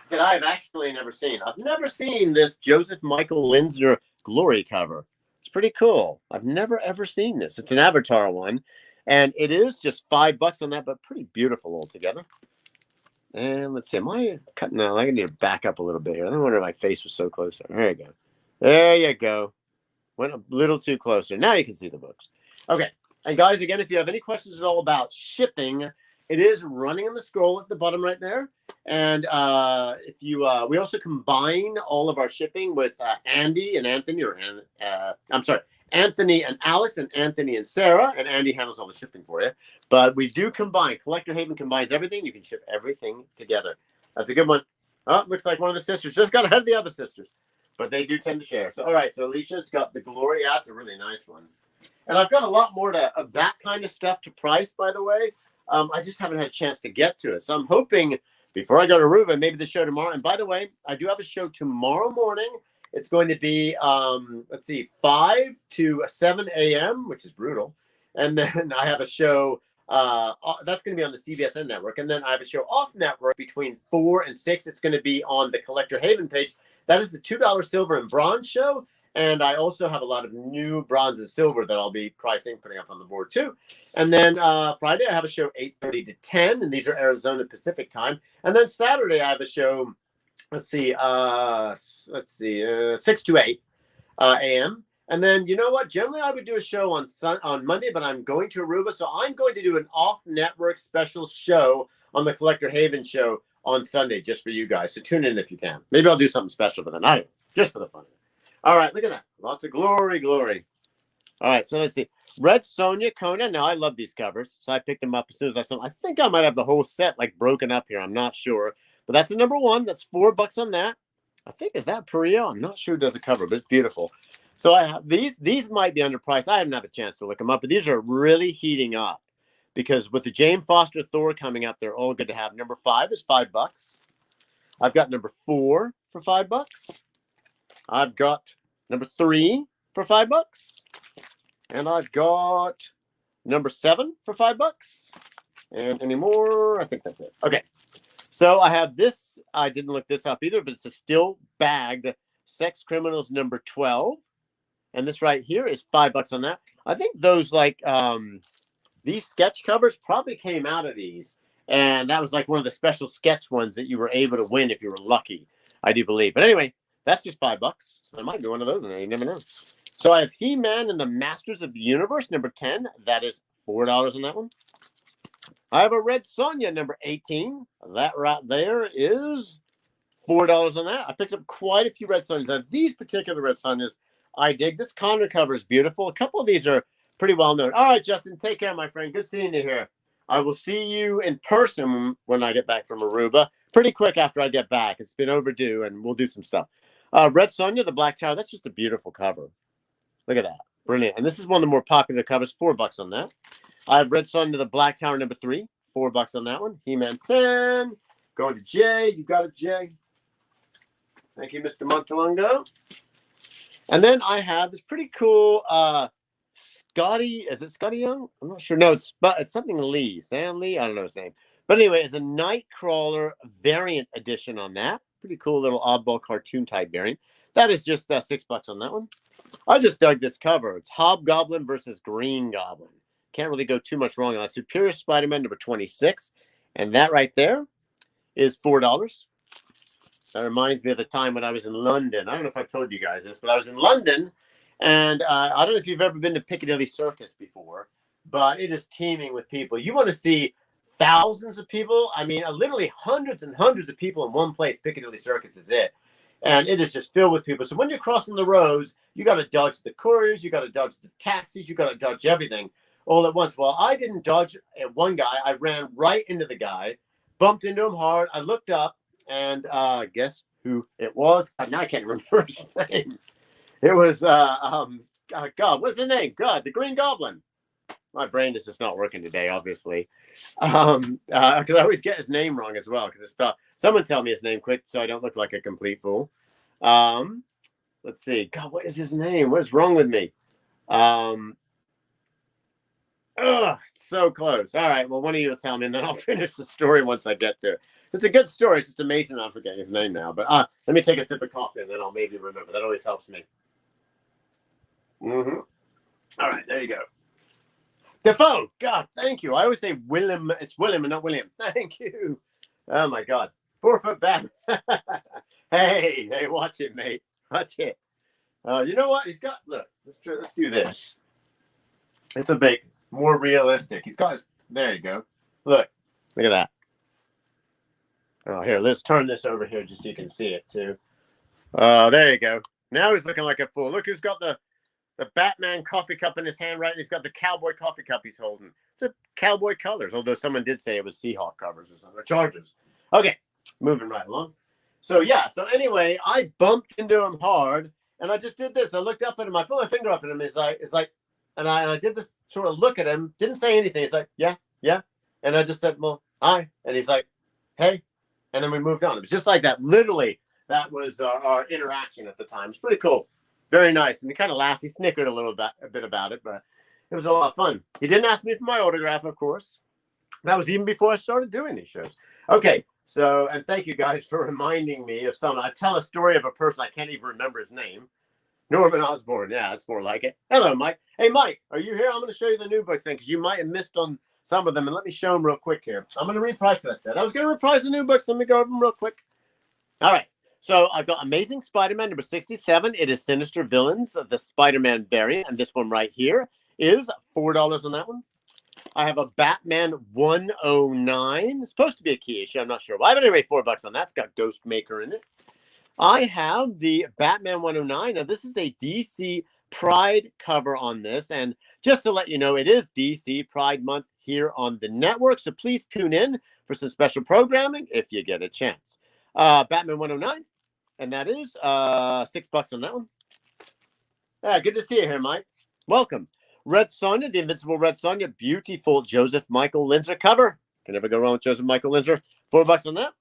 that I've actually never seen. I've never seen this Joseph Michael Linsner Glory cover. It's pretty cool. I've never, ever seen this. It's an Avatar one, and it is just $5 on that, but pretty beautiful altogether. And let's see. Am I cutting? No, I need to back up a little bit here. I don't wonder if my face was so close. There you go. There you go. Went a little too closer. Now you can see the books. Okay. And guys, again, if you have any questions at all about shipping, it is running on the scroll at the bottom right there. And if you, we also combine all of our shipping with Andy and Anthony, or I'm sorry, Anthony and Alex, and Anthony and Sarah, and Andy handles all the shipping for you. But we do combine. Collector Haven combines everything. You can ship everything together. That's a good one. Oh, looks like one of the sisters just got ahead of the other sisters. But they do tend to share. So, all right. So, Alicia's got the Glory. Yeah, it's a really nice one. And I've got a lot more of that kind of stuff to price, by the way. I just haven't had a chance to get to it. So, I'm hoping before I go to Aruba, maybe the show tomorrow. And by the way, I do have a show tomorrow morning. It's going to be, let's see, 5 to 7 a.m., which is brutal. And then I have a show that's going to be on the CBSN network. And then I have a show off network between 4 and 6. It's going to be on the Collector Haven page. That is the $2 silver and bronze show. And I also have a lot of new bronze and silver that I'll be pricing, putting up on the board too. And then Friday, I have a show 8:30 to 10, and these are Arizona Pacific time. And then Saturday, I have a show, 6 to 8 a.m. And then, you know what? Generally, I would do a show on Monday, but I'm going to Aruba, so I'm going to do an off-network special show on the Collector Haven show on Sunday, just for you guys. So tune in if you can. Maybe I'll do something special for the night, just for the fun of it. All right, look at that. Lots of glory. All right, so let's see. Red Sonja Conan. Now, I love these covers, so I picked them up as soon as I saw them. I think I might have the whole set, like, broken up here. I'm not sure. But that's the number one. That's $4 on that. I think, is that Perio? I'm not sure who does the cover, but it's beautiful. So I have these. These might be underpriced. I haven't had a chance to look them up, but these are really heating up. Because with the Jane Foster Thor coming up, they're all good to have. Number 5 is $5. I've got number 4 for $5. I've got number 3 for $5. And I've got number 7 for $5. And any more? I think that's it. Okay. So I have this. I didn't look this up either, but it's a still bagged Sex Criminals number 12. And this right here is $5 on that. I think those these sketch covers probably came out of these. And that was like one of the special sketch ones that you were able to win if you were lucky, I do believe. But anyway, that's just $5. So there might be one of those, and you never know. So I have He-Man and the Masters of the Universe, number 10. That is $4 on that one. I have a Red Sonja, number 18. That right there is $4 on that. I picked up quite a few Red Sonjas. Now, these particular Red Sonjas, I dig. This Connor cover is beautiful. A couple of these are pretty well known. All right, Justin, take care, my friend. Good seeing you here. I will see you in person when I get back from Aruba. Pretty quick after I get back. It's been overdue, and we'll do some stuff. Red Sonja, the Black Tower. That's just a beautiful cover. Look at that. Brilliant. And this is one of the more popular covers. $4 on that. I have Red Sonja, the Black Tower, number 3. $4 on that one. He-Man 10. Going to Jay. You got it, Jay. Thank you, Mr. Montalongo. And then I have this pretty cool Scotty. Is it Scotty Young? I'm not sure. No, it's something Lee. Sam Lee? I don't know his name. But anyway, it's a Nightcrawler variant edition on that. Pretty cool little oddball cartoon type variant. That is just $6 on that one. I just dug this cover. It's Hobgoblin versus Green Goblin. Can't really go too much wrong on that. Superior Spider-Man number 26. And that right there is $4. That reminds me of the time when I was in London. I don't know if I've told you guys this, but I was in London. And I don't know if you've ever been to Piccadilly Circus before, but it is teeming with people. You want to see thousands of people? I mean, literally hundreds and hundreds of people in one place. Piccadilly Circus is it. And it is just filled with people. So when you're crossing the roads, you got to dodge the couriers, you got to dodge the taxis, you got to dodge everything all at once. Well, I didn't dodge one guy. I ran right into the guy, bumped into him hard. I looked up, and guess who it was? Now I can't remember his name. It was, God, what's the name? God, the Green Goblin. My brain is just not working today, obviously. Because I always get his name wrong as well, because it's spelled. Someone tell me his name quick so I don't look like a complete fool. Let's see. God, what is his name? What is wrong with me? So close. All right. Well, one of you will tell me, and then I'll finish the story once I get to it. It's a good story. It's just amazing I'm forgetting his name now. But let me take a sip of coffee, and then I'll maybe remember. That always helps me. All right. There you go. Defoe. God, thank you. I always say Willem. It's Willem and not William. Thank you. Oh, my God. 4 foot back. hey, watch it, mate. Watch it. You know what? He's got, look, let's do this. It's a bit more realistic. He's got his, there you go. Look at that. Oh, here, let's turn this over here just so you can see it too. There you go. Now he's looking like a fool. Look who's got the Batman coffee cup in his hand, right? And he's got the cowboy coffee cup he's holding. It's a cowboy colors, although someone did say it was Seahawk covers or something, or Chargers. Okay, moving right along. So yeah, so anyway, I bumped into him hard, and I just did this. I looked up at him, I put my finger up at him, it's like, and I did this sort of look at him, didn't say anything. He's like, yeah. And I just said, well, hi. And he's like, hey. And then we moved on. It was just like that. Literally, that was our interaction at the time. It's pretty cool. Very nice. And he kind of laughed. He snickered a bit about it, but it was a lot of fun. He didn't ask me for my autograph, of course. That was even before I started doing these shows. Okay, so, and thank you guys for reminding me of someone. I tell a story of a person, I can't even remember his name. Norman Osborn. Yeah, that's more like it. Hello, Mike. Hey, Mike, are you here? I'm going to show you the new books thing because you might have missed on some of them. And let me show them real quick here. I'm going to reprise what I said. I was going to reprise the new books. Let me go over them real quick. All right. So I've got Amazing Spider-Man number 67. It is Sinister Villains of the Spider-Man variant. And this one right here is $4 on that one. I have a Batman 109. It's supposed to be a key issue. I'm not sure why, but anyway, $4 on that. It's got Ghost Maker in it. I have the Batman 109. Now, this is a DC Pride cover on this. And just to let you know, it is DC Pride Month here on the network. So please tune in for some special programming if you get a chance. Batman 109. And that is $6 on that one. Yeah, good to see you here, Mike. Welcome. Red Sonja, the Invincible Red Sonja. Beautiful Joseph Michael Linzer cover. Can never go wrong with Joseph Michael Linzer. $4 on that.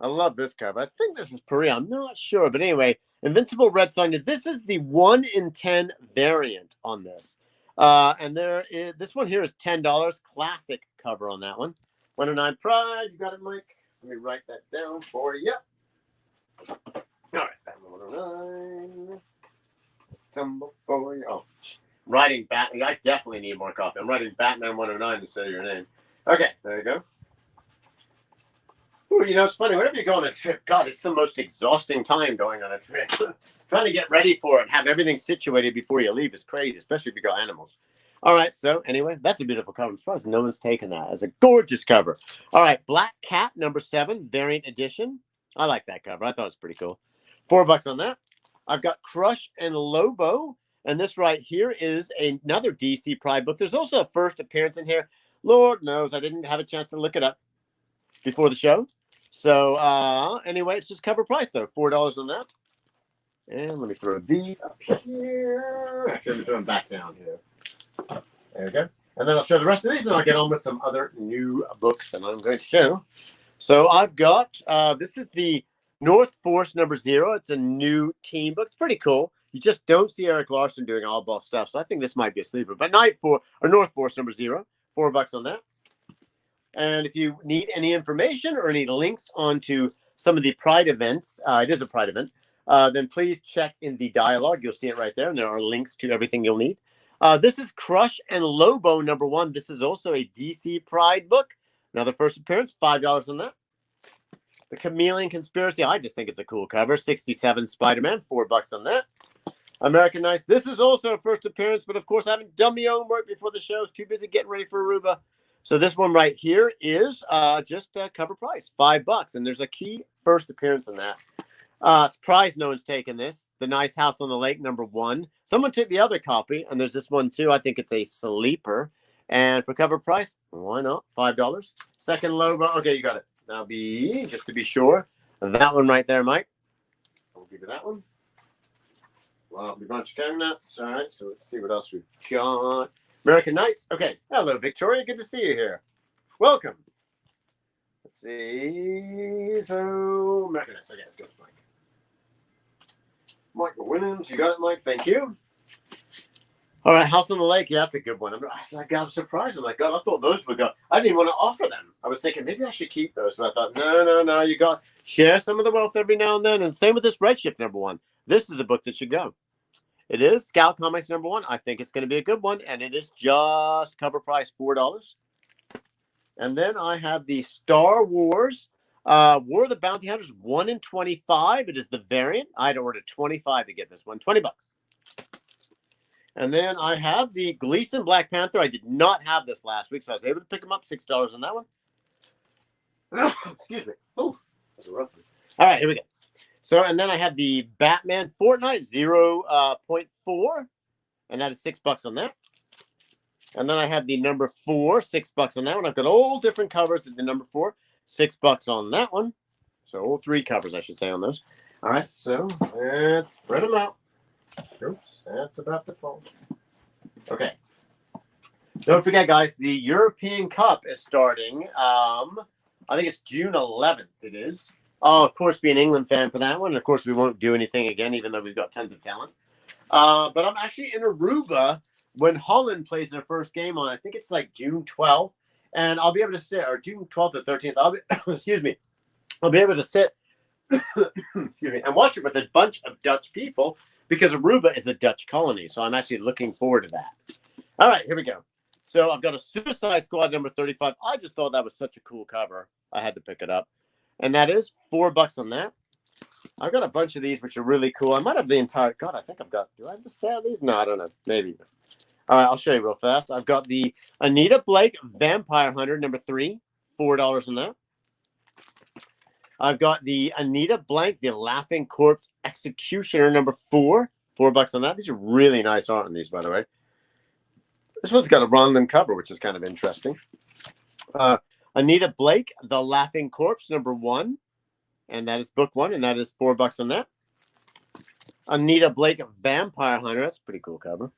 I love this cover. I think this is Perea. I'm not sure. But anyway, Invincible Red Sonja. This is the 1 in 10 variant on this. And this one here is $10. Classic cover on that one. 109 Pride. You got it, Mike? Let me write that down for you. All right. Batman 109. Tumble for you. Oh, writing Batman. I definitely need more coffee. I'm writing Batman 109 instead of your name. Okay. There you go. Ooh, you know, it's funny. Whenever you go on a trip, God, it's the most exhausting time going on a trip. Trying to get ready for it, have everything situated before you leave is crazy, especially if you got animals. All right, so anyway, that's a beautiful cover. I'm surprised no one's taken that. It's a gorgeous cover. All right, Black Cat, number 7, variant edition. I like that cover. I thought it was pretty cool. $4 on that. I've got Crush and Lobo, and this right here is another DC Pride book. There's also a first appearance in here. Lord knows I didn't have a chance to look it up before the show. So anyway, it's just cover price though, $4 on that. And let me throw these up here. Actually, let me throw them back down here. There we go. And then I'll show the rest of these, and I'll get on with some other new books that I'm going to show. So I've got this is the North Force number 0. It's a new team book. It's pretty cool. You just don't see Eric Larson doing all ball stuff, so I think this might be a sleeper. But North Force number 0, $4 on that. And if you need any information or any links onto some of the Pride events, it is a Pride event, then please check in the dialogue. You'll see it right there, and there are links to everything you'll need. This is Crush and Lobo number 1. This is also a DC Pride book. Another first appearance, $5 on that. The Chameleon Conspiracy, I just think it's a cool cover. 67 Spider-Man, $4 on that. American Nights, this is also a first appearance, but of course I haven't done my own work before the show. I was too busy getting ready for Aruba. So this one right here is just cover price, $5. And there's a key first appearance in that. Surprised no one's taken this. The Nice House on the Lake, number 1. Someone took the other copy, and there's this one too. I think it's a sleeper. And for cover price, why not? $5. Second Lobo. Okay, you got it. Now just to be sure, that one right there, Mike. I'll give you that one. Well, a bunch of nuts. All right, so let's see what else we've got. American Nights. Okay. Hello, Victoria. Good to see you here. Welcome. Let's see. So, American Nights. Okay, let's go with Mike. Michael Williams. You got it, Mike. Thank you. All right. House on the Lake. Yeah, that's a good one. I'm surprised. I'm like, God, I thought those would go. I didn't even want to offer them. I was thinking maybe I should keep those. But I thought, no. You got share some of the wealth every now and then. And same with this Redshift number 1. This is a book that should go. It is Scout Comics number 1. I think it's going to be a good one, and it is just cover price, $4. And then I have the Star Wars War of the Bounty Hunters 1 in 25. It is the variant. I had ordered 25 to get this one, $20. And then I have the Gleason Black Panther. I did not have this last week, so I was able to pick them up, $6 on that one. Excuse me. Oh, that's a rough one. All right, here we go. So, and then I have the Batman Fortnite 0.4, and that is $6 on that. And then I have the number 4, $6 on that one. I've got all different covers with the number 4, $6 on that one. So all 3 covers, I should say, on those. All right, so let's spread them out. Oops, that's about to fall. Okay. Don't forget, guys, the European Cup is starting I think it's June 11th. It is. I'll, of course, be an England fan for that one. Of course, we won't do anything again, even though we've got tons of talent. But I'm actually in Aruba when Holland plays their first game on, I think it's like June 12th. And I'll be able to sit, or June 12th or 13th, excuse me, I'll be able to sit and watch it with a bunch of Dutch people because Aruba is a Dutch colony. So I'm actually looking forward to that. All right, here we go. So I've got a Suicide Squad number 35. I just thought that was such a cool cover. I had to pick it up. And that is $4 on that. I've got a bunch of these, which are really cool. I might have the entire, God, I think I've got, do I have the set of these? No, I don't know. Maybe. All right, I'll show you real fast. I've got the Anita Blake Vampire Hunter number 3, $4 on that. I've got the Anita Blank, the Laughing Corpse Executioner number 4, $4 on that. These are really nice art on these, by the way. This one's got a random cover, which is kind of interesting. Anita Blake, the Laughing Corpse number 1, and that is book 1, and that is $4 on that. Anita Blake Vampire Hunter, that's a pretty cool cover,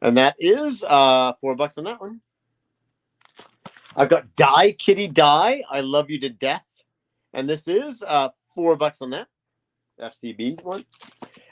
and that is $4 on that one. I've got Die Kitty Die, I Love You to Death. And this is $4 on that. FCB one.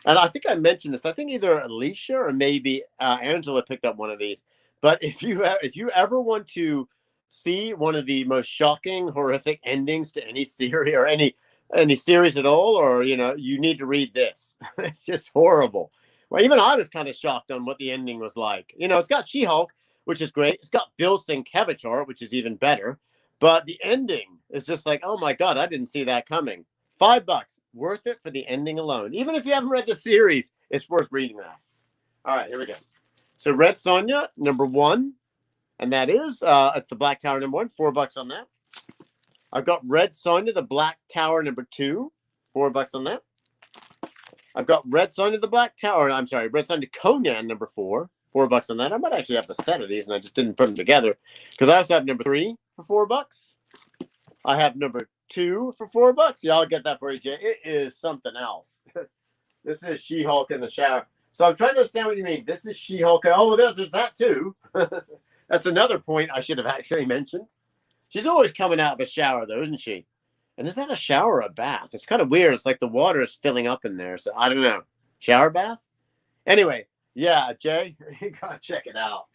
And I think I mentioned this. I think either Alicia or maybe Angela picked up one of these. But if you ever want to see one of the most shocking, horrific endings to any series or any series at all, or you need to read this. It's just horrible. Well, even I was kind of shocked on what the ending was like. It's got She-Hulk, which is great. It's got Bill Sienkiewicz art, which is even better. But the ending is just like, oh my God, I didn't see that coming. $5, worth it for the ending alone. Even if you haven't read the series, it's worth reading that. All right, here we go. So Red Sonja, number 1, and that is, it's the Black Tower number 1, $4 on that. I've got Red Sonja, the Black Tower number 2, $4 on that. I've got Red Sonja, the Black Tower, I'm sorry, Red Sonja Conan number 4, $4 on that. I might actually have the set of these, and I just didn't put them together because I also have number 3 for $4. I have number 2 for $4. Yeah, I'll get that for you, Jay. It is something else. This is She-Hulk in the shower. So I'm trying to understand what you mean. This is She-Hulk. Oh, there's that too. That's another point I should have actually mentioned. She's always coming out of a shower, though, isn't she? And is that a shower or a bath? It's kind of weird. It's like the water is filling up in there. So I don't know. Shower bath? Anyway, yeah, Jay, you gotta check it out.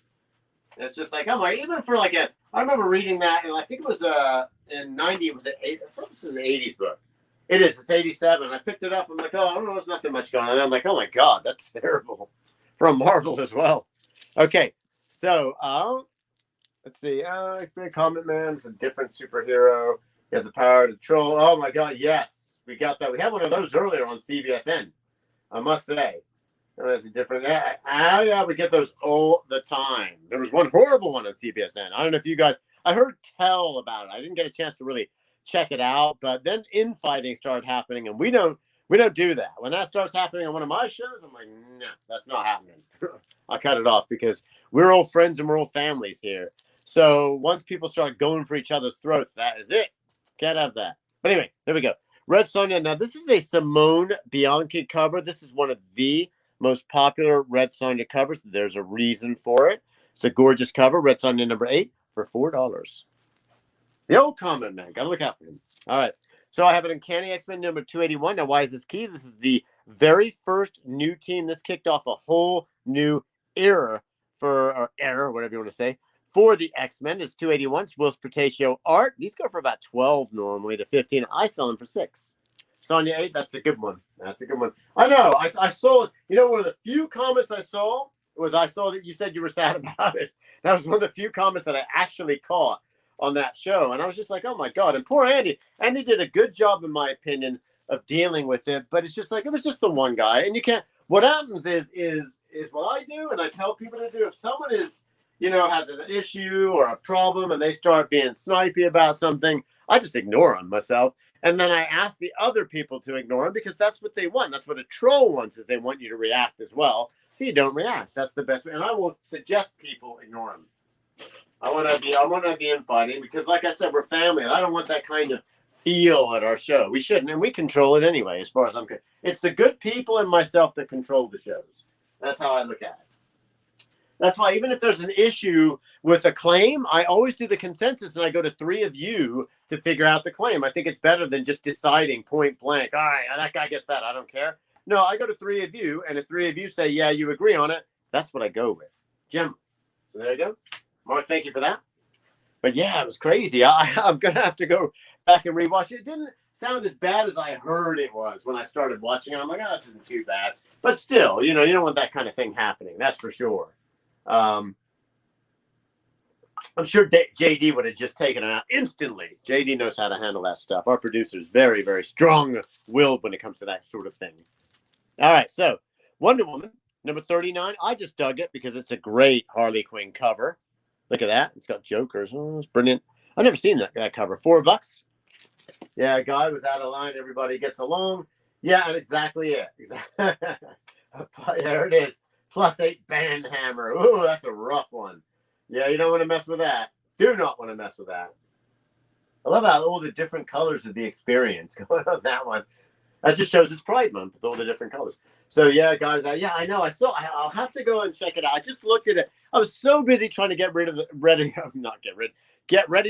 It's just like, oh my, even for like I remember reading that, and I think it was in 90, it was an 8, I thought this was an 80s book. It is, it's 87. I picked it up, I'm like, oh, I don't know, there's nothing much going on. And I'm like, oh my God, that's terrible. From Marvel as well. Okay, so let's see. Comet Man is a different superhero. He has the power to troll. Oh my God, yes, we got that. We had one of those earlier on CBSN, I must say. That's a different. Yeah, we get those all the time. There was one horrible one on CBSN. I don't know if you guys. I heard tell about it. I didn't get a chance to really check it out. But then infighting started happening, and we don't do that. When that starts happening on one of my shows, I'm like, no, that's not happening. I cut it off because we're all friends and we're all families here. So once people start going for each other's throats, that is it. Can't have that. But anyway, there we go. Red Sonja. Now this is a Simone Bianchi cover. This is one of the most popular Red Sonja covers. There's a reason for it. It's a gorgeous cover. Red Sonja number 8 for $4. The old Comet Man. Gotta look out for him. All right. So I have an Uncanny X-Men number 281. Now, why is this key? This is the very first new team. This kicked off a whole new era or whatever you want to say, for the X-Men. It's 281. It's Will Sprataccio art. These go for about 12 normally to 15. I sell them for 6. Sonja 8, that's a good one. That's a good one. I know. I saw, one of the few comments I saw that you said you were sad about it. That was one of the few comments that I actually caught on that show. And I was just like, oh my God. And poor Andy. Andy did a good job, in my opinion, of dealing with it. But it's just like, it was just the one guy. And you can't, what happens is what I do, and I tell people to do. If someone is, has an issue or a problem and they start being snipey about something, I just ignore them myself. And then I ask the other people to ignore them because that's what they want. That's what a troll wants, is they want you to react as well. So you don't react. That's the best way. And I will suggest people ignore them. I want to be infighting because, like I said, we're family. And I don't want that kind of feel at our show. We shouldn't. And we control it anyway, as far as I'm concerned. It's the good people and myself that control the shows. That's how I look at it. That's why even if there's an issue with a claim, I always do the consensus and I go to 3 of you to figure out the claim. I think it's better than just deciding point blank. All right, that guy gets that. I don't care. No, I go to 3 of you, and if 3 of you say, yeah, you agree on it, that's what I go with. Jim. So there you go. Mark, thank you for that. But yeah, it was crazy. I'm going to have to go back and rewatch it. It didn't sound as bad as I heard it was when I started watching it. I'm like, oh, this isn't too bad. But still, you don't want that kind of thing happening. That's for sure. I'm sure JD would have just taken it out instantly. JD knows how to handle that stuff. Our producer's very, very strong-willed when it comes to that sort of thing. All right, so Wonder Woman, number 39. I just dug it because it's a great Harley Quinn cover. Look at that. It's got Jokers. Oh, it's brilliant. I've never seen that cover. $4. Yeah, guy was out of line. Everybody gets along. Yeah, and exactly it. Exactly. There it is. +8 band hammer. Ooh, that's a rough one. Yeah, you don't want to mess with that. Do not want to mess with that. I love how all the different colors of the experience going on that one. That just shows it's Pride Month with all the different colors. So yeah, guys, yeah, I know. I'll have to go and check it out. I just looked at it. I was so busy trying to get ready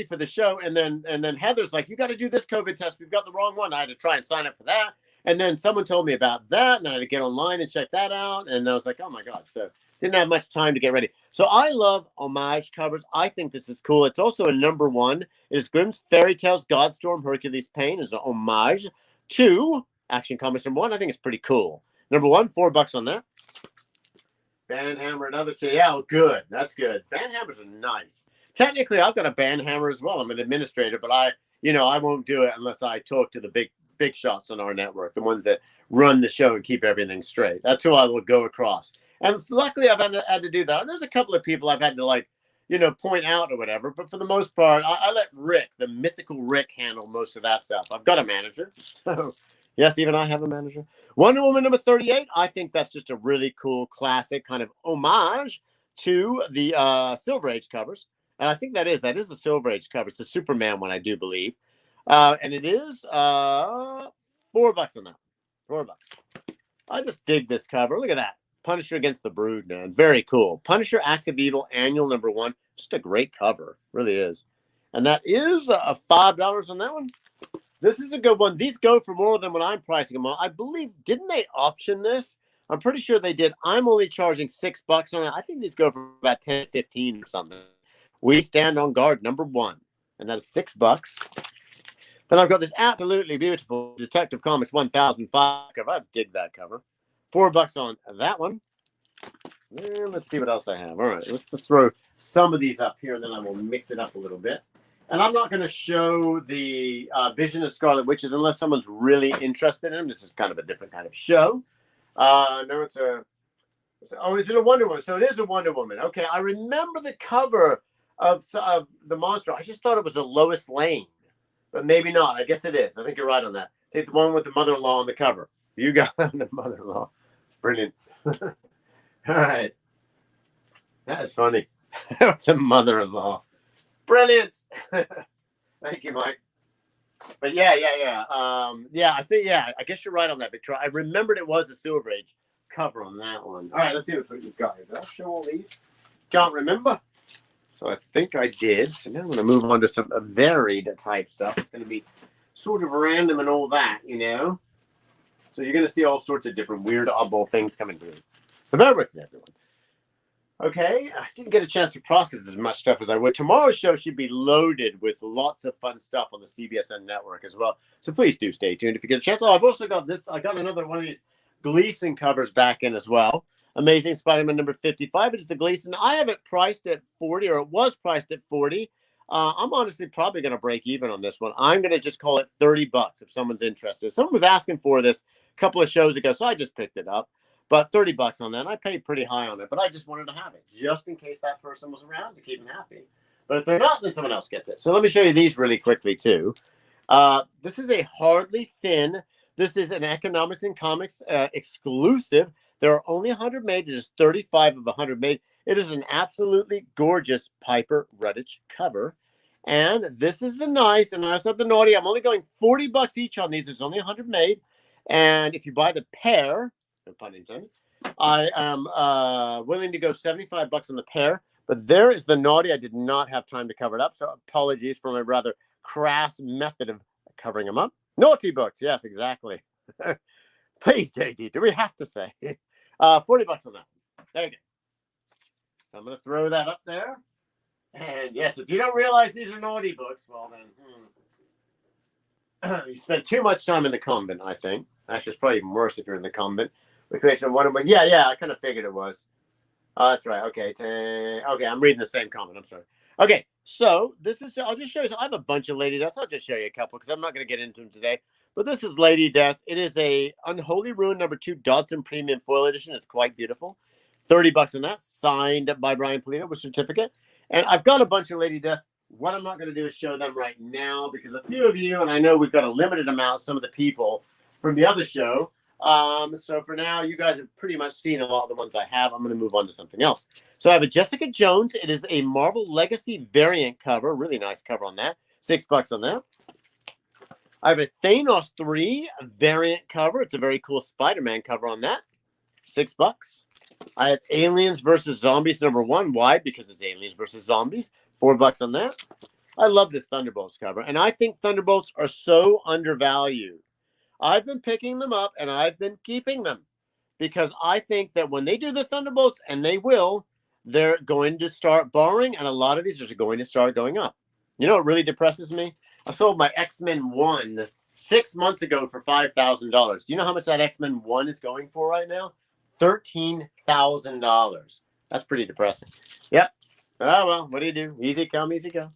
for the show, and then Heather's like, you got to do this COVID test. We've got the wrong one. I had to try and sign up for that, and then someone told me about that, and I had to get online and check that out, and I was like, oh my god. So didn't have much time to get ready. So I love homage covers. I think this is cool. It's also a number 1. It is Grimm's Fairy Tales Godstorm Hercules Pain is an homage to Action Comics number 1. I think it's pretty cool. Number 1, $4 on that. Band hammer, another 2. Yeah, well, good. That's good. Band hammers are nice. Technically, I've got a band hammer as well. I'm an administrator, but I won't do it unless I talk to the big shots on our network, the ones that run the show and keep everything straight. That's who I will go across. And luckily, I've had to do that. And there's a couple of people I've had to point out or whatever. But for the most part, I let Rick, the mythical Rick, handle most of that stuff. I've got a manager, so. Yes, even I have a manager. Wonder Woman number 38. I think that's just a really cool classic kind of homage to the Silver Age covers. And I think that is a Silver Age cover. It's the Superman one, I do believe. And it is $4 on that. $4. I just dig this cover. Look at that. Punisher against the Brood, man. Very cool. Punisher Acts of Evil Annual number 1. Just a great cover. Really is. And that is $5 on that one. This is a good one. These go for more than what I'm pricing them on. I believe, didn't they option this? I'm pretty sure they did. I'm only charging $6 on it. I think these go for about 10, 15 or something. We Stand on Guard number 1. And that is $6. Then I've got this absolutely beautiful Detective Comics 1005 cover. I dig that cover. $4 on that one. And let's see what else I have. All right, let's throw some of these up here, and then I will mix it up a little bit. And I'm not going to show the Vision of Scarlet Witches unless someone's really interested in them. This is kind of a different kind of show. No, is it a Wonder Woman? So it is a Wonder Woman. Okay, I remember the cover of the monster. I just thought it was a Lois Lane, but maybe not. I guess it is. I think you're right on that. Take the one with the mother-in-law on the cover. You got the mother-in-law. It's brilliant. All right. That is funny. The mother-in-law. Brilliant. Thank you, Mike. But yeah. I guess you're right on that, Victoria. I remembered it was a Silver Age cover on that one. All right, let's see what we've got here. Did I show all these? Can't remember. So I think I did. So now I'm going to move on to some varied type stuff. It's going to be sort of random and all that, So you're going to see all sorts of different weird, oddball things coming through. So bear with me, everyone. Okay, I didn't get a chance to process as much stuff as I would. Tomorrow's show should be loaded with lots of fun stuff on the CBSN network as well. So please do stay tuned if you get a chance. Oh, I've also got this. I got another one of these Gleason covers back in as well. Amazing Spider-Man number 55. It's the Gleason. I have it priced at 40, or it was priced at 40. I'm honestly probably going to break even on this one. I'm going to just call it $30 if someone's interested. Someone was asking for this a couple of shows ago, so I just picked it up. But $30 on that. I paid pretty high on it, but I just wanted to have it just in case that person was around to keep them happy. But if they're not, then someone else gets it. So let me show you these really quickly too. This is a hardly thin. This is an Economics and Comics exclusive. There are only 100 made. It is 35 of 100 made. It is an absolutely gorgeous Piper Rudditch cover. And this is the nice, and I also have the naughty. I'm only going $40 each on these. There's only 100 made. And if you buy the pair, no pun intended, I am willing to go $75 on the pair, but there is the naughty. I did not have time to cover it up, so apologies for my rather crass method of covering them up. Naughty books, yes, exactly. Please, JD, do we have to say? $40 on that. There you go. So I'm going to throw that up there. And yes, if you don't realize these are naughty books, well then, you spent too much time in the convent, I think. Actually, it's probably even worse if you're in the convent. The creation of Wonder Woman. Yeah, I kind of figured it was. That's right. Okay, okay, I'm reading the same comment. I'm sorry. Okay, so this is. I'll just show you. I have a bunch of Lady Deaths. I'll just show you a couple because I'm not going to get into them today. But this is Lady Death. It is a Unholy Ruin #2 Dodson Premium Foil Edition. It's quite beautiful. $30 on that, signed by Brian Polino with certificate. And I've got a bunch of Lady Death. What I'm not going to do is show them right now because a few of you, and I know we've got a limited amount, some of the people from the other show. So for now, you guys have pretty much seen a lot of the ones I have. I'm going to move on to something else. So I have a Jessica Jones. It is a Marvel Legacy variant cover. Really nice cover on that. $6 on that. I have a Thanos 3 variant cover. It's a very cool Spider-Man cover on that. $6. I have Aliens versus Zombies #1. Why? Because it's Aliens versus Zombies. $4 on that. I love this Thunderbolts cover. And I think Thunderbolts are so undervalued. I've been picking them up and I've been keeping them because I think that when they do the Thunderbolts, and they will, they're going to start borrowing, and a lot of these are going to start going up. You know what really depresses me? I sold my X-Men 1 6 months ago for $5,000. Do you know how much that X-Men 1 is going for right now? $13,000. That's pretty depressing. Yep. Oh, well, what do you do? Easy come, easy go.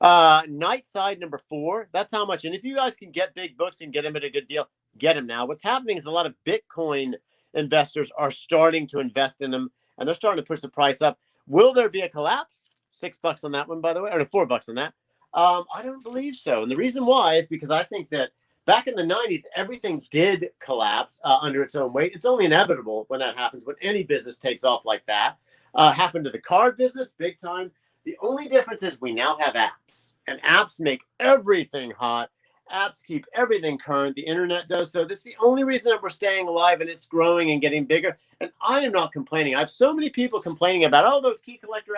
Nightside #4. That's how much. And if you guys can get big books and get them at a good deal, get them now. What's happening is a lot of Bitcoin investors are starting to invest in them, and they're starting to push the price up. Will there be a collapse? $6 on that one, by the way, or $4 on that. I don't believe so. And the reason why is because I think that back in the 90s, everything did collapse under its own weight. It's only inevitable when that happens, when any business takes off like that. Happened to the card business big time. The only difference is we now have apps, and apps make everything hot. Apps keep everything current. The internet does. So this is the only reason that we're staying alive, and it's growing and getting bigger. And I am not complaining. I have so many people complaining about, oh, those key collector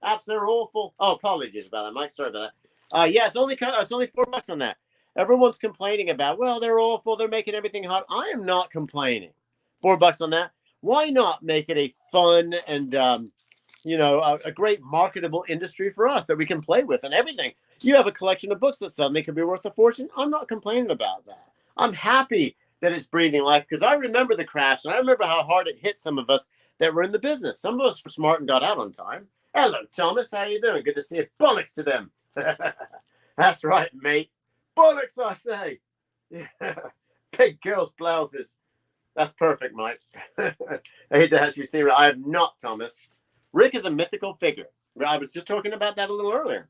apps, they're awful. Oh, apologies about that, Mike. Sorry about that. Yeah, it's only $4 on that. Everyone's complaining about, well, they're awful. They're making everything hot. I am not complaining. $4 on that. Why not make it a fun and a great marketable industry for us that we can play with and everything? You have a collection of books that suddenly could be worth a fortune. I'm not complaining about that. I'm happy that it's breathing life because I remember the crash and I remember how hard it hit some of us that were in the business. Some of us were smart and got out on time. Hello, Thomas. How you doing? Good to see you. Bollocks to them. That's right, mate. Bollocks, I say. Yeah. Big girls' blouses. That's perfect, Mike. Hey, Dash, you see, I have not, Thomas. Rick is a mythical figure. I was just talking about that a little earlier.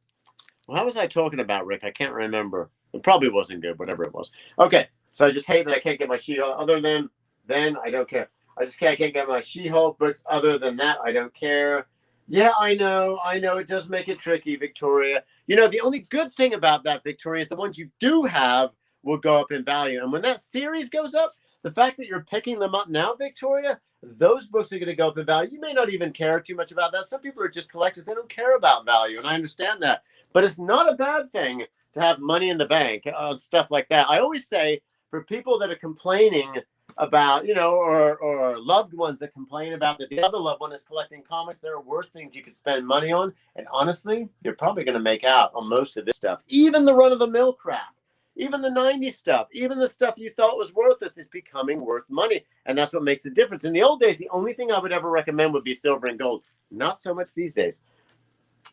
Well, how was I talking about Rick? I can't remember. It probably wasn't good, whatever it was. Okay, so I just hate that I can't get my She-Hulk. Other than then, I don't care. I can't get my She-Hulk books. Other than that, I don't care. Yeah, I know. It does make it tricky, Victoria. You know, the only good thing about that, Victoria, is the ones you do have will go up in value. And when that series goes up, the fact that you're picking them up now, Victoria, those books are going to go up in value. You may not even care too much about that. Some people are just collectors. They don't care about value, and I understand that. But it's not a bad thing to have money in the bank on stuff like that. I always say for people that are complaining about, or loved ones that complain about that the other loved one is collecting comics, there are worse things you could spend money on. And honestly, you're probably going to make out on most of this stuff. Even the run-of-the-mill crap. Even the 90s stuff, even the stuff you thought was worthless is becoming worth money. And that's what makes the difference. In the old days, the only thing I would ever recommend would be silver and gold. Not so much these days.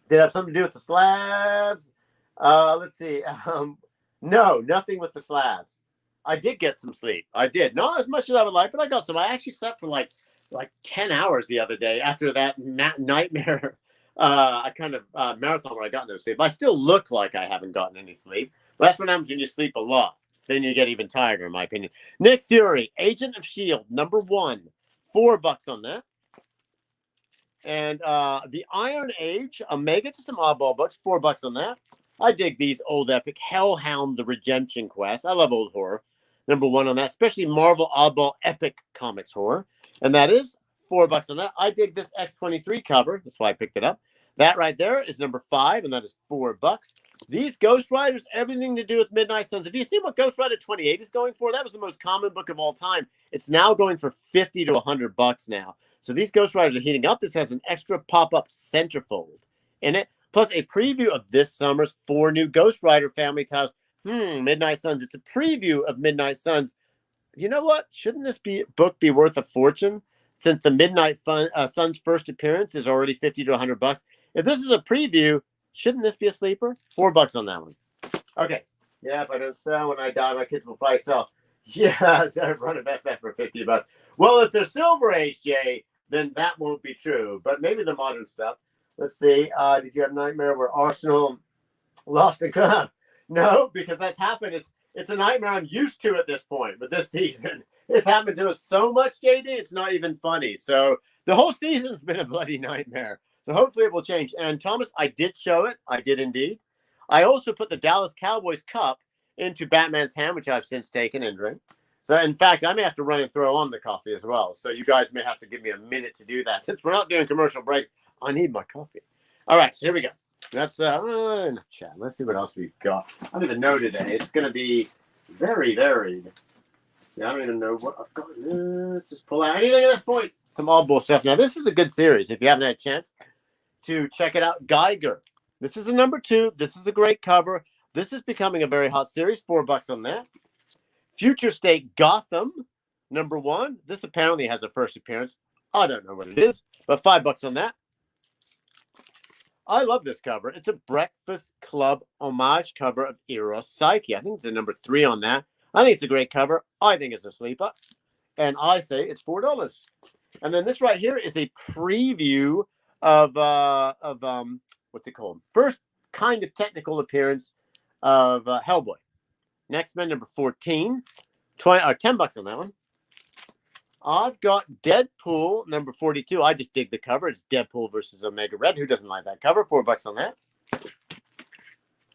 Did it have something to do with the slabs? Let's see. No, nothing with the slabs. I did get some sleep. I did. Not as much as I would like, but I got some. I actually slept for like 10 hours the other day after that nightmare marathon where I got no sleep. I still look like I haven't gotten any sleep. But that's what happens when you sleep a lot. Then you get even tireder, in my opinion. Nick Fury, Agent of S.H.I.E.L.D., #1. $4 on that. And the Iron Age, Omega, to some oddball books. $4 on that. I dig these old epic. Hellhound, The Redemption Quest. I love old horror. #1 on that, especially Marvel Oddball Epic Comics Horror. And that is $4 on that. I dig this X-23 cover. That's why I picked it up. That right there is #5, and that is $4. These Ghost Riders, everything to do with Midnight Suns. If you see what Ghost Rider 28 is going for, that was the most common book of all time. It's now going for $50 to $100 now. So these Ghost Riders are heating up. This has an extra pop-up centerfold in it, plus a preview of this summer's 4 new Ghost Rider family titles. Midnight Suns. It's a preview of Midnight Suns. You know what? Shouldn't this book be worth a fortune? Since the Midnight Suns first appearance is already $50 to $100. If this is a preview, shouldn't this be a sleeper? $4 on that one. Okay. Yeah, if I don't sell when I die, my kids will probably sell. Yeah, so run a FF for $50. Well, if they're Silver Age, Jay, then that won't be true. But maybe the modern stuff. Let's see. Did you have Nightmare where Arsenal lost a cup? No, because that's happened. It's a nightmare I'm used to at this point. But this season, it's happened to us so much, JD, it's not even funny. So the whole season's been a bloody nightmare. So hopefully it will change. And Thomas, I did show it. I did indeed. I also put the Dallas Cowboys cup into Batman's hand, which I've since taken and drank. So in fact, I may have to run and throw on the coffee as well. So you guys may have to give me a minute to do that. Since we're not doing commercial breaks, I need my coffee. All right, so here we go. That's chat. Let's see what else we've got. I don't even know today. It's going to be very varied. See, I don't even know what I've got. Let's just pull out anything at this point. Some oddball stuff. Now, this is a good series. If you haven't had a chance to check it out, Geiger. This is the #2. This is a great cover. This is becoming a very hot series. $4 on that. Future State Gotham, #1. This apparently has a first appearance. I don't know what it is, but $5 on that. I love this cover. It's a Breakfast Club homage cover of Eros Psyche. I think it's a #3 on that. I think it's a great cover. I think it's a sleeper. And I say it's $4. And then this right here is a preview of what's it called? First kind of technical appearance of Hellboy. Next man, #14. $10 on that one. I've got Deadpool, #42. I just dig the cover. It's Deadpool versus Omega Red. Who doesn't like that cover? $4 on that.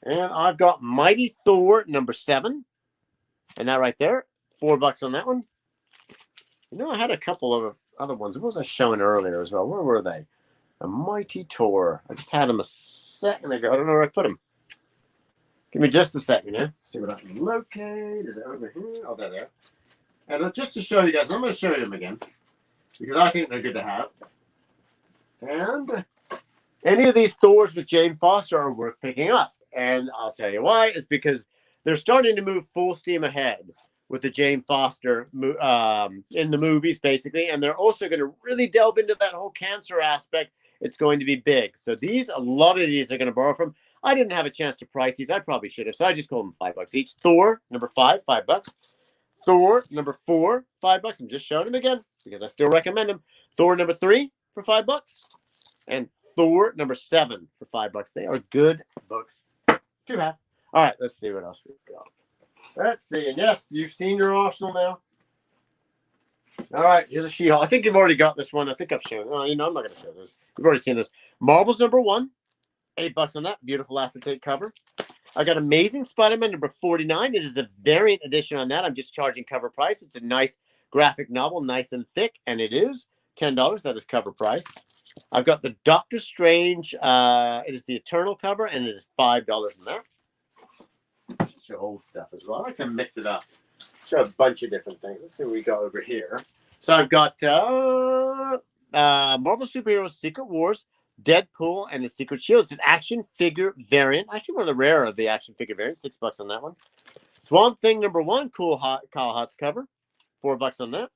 And I've got Mighty Thor, #7. And that right there, $4 on that one. You know, I had a couple of other ones. What was I showing earlier as well? Where were they? A Mighty Thor. I just had them a second ago. I don't know where I put them. Give me just a second, yeah? See what I can locate. Is it over here? Oh, there. And just to show you guys, I'm going to show you them again because I think they're good to have. And any of these Thors with Jane Foster are worth picking up. And I'll tell you why. It's because they're starting to move full steam ahead with the Jane Foster in the movies, basically. And they're also going to really delve into that whole cancer aspect. It's going to be big. So a lot of these are going to borrow from. I didn't have a chance to price these. I probably should have. So I just called them $5 each. Thor, #5, $5. Thor, #4, $5. I'm just showing them again because I still recommend them. Thor, #3 for $5. And Thor, #7 for $5. They are good books to have. All right, let's see what else we've got. Let's see. And yes, you've seen your Arsenal now. All right, here's a She-Hulk. I think you've already got this one. I think I've shown. Oh, I'm not going to show this. You've already seen this. Marvel's #1. $8 on that. Beautiful acetate cover. I got Amazing Spider-Man #49. It is a variant edition on that. I'm just charging cover price. It's a nice graphic novel, nice and thick, and it is $10. That is cover price. I've got the Doctor Strange. It is the Eternal cover, and it is $5 on that. Show old stuff as well. I like to mix it up. Show a bunch of different things. Let's see what we got over here. So I've got Marvel Superheroes Secret Wars, Deadpool, and the Secret Shield. It's an action figure variant. Actually, one of the rarer of the action figure variants. $6 on that one. Swamp Thing #1, cool Kyle Hotz cover. $4 on that.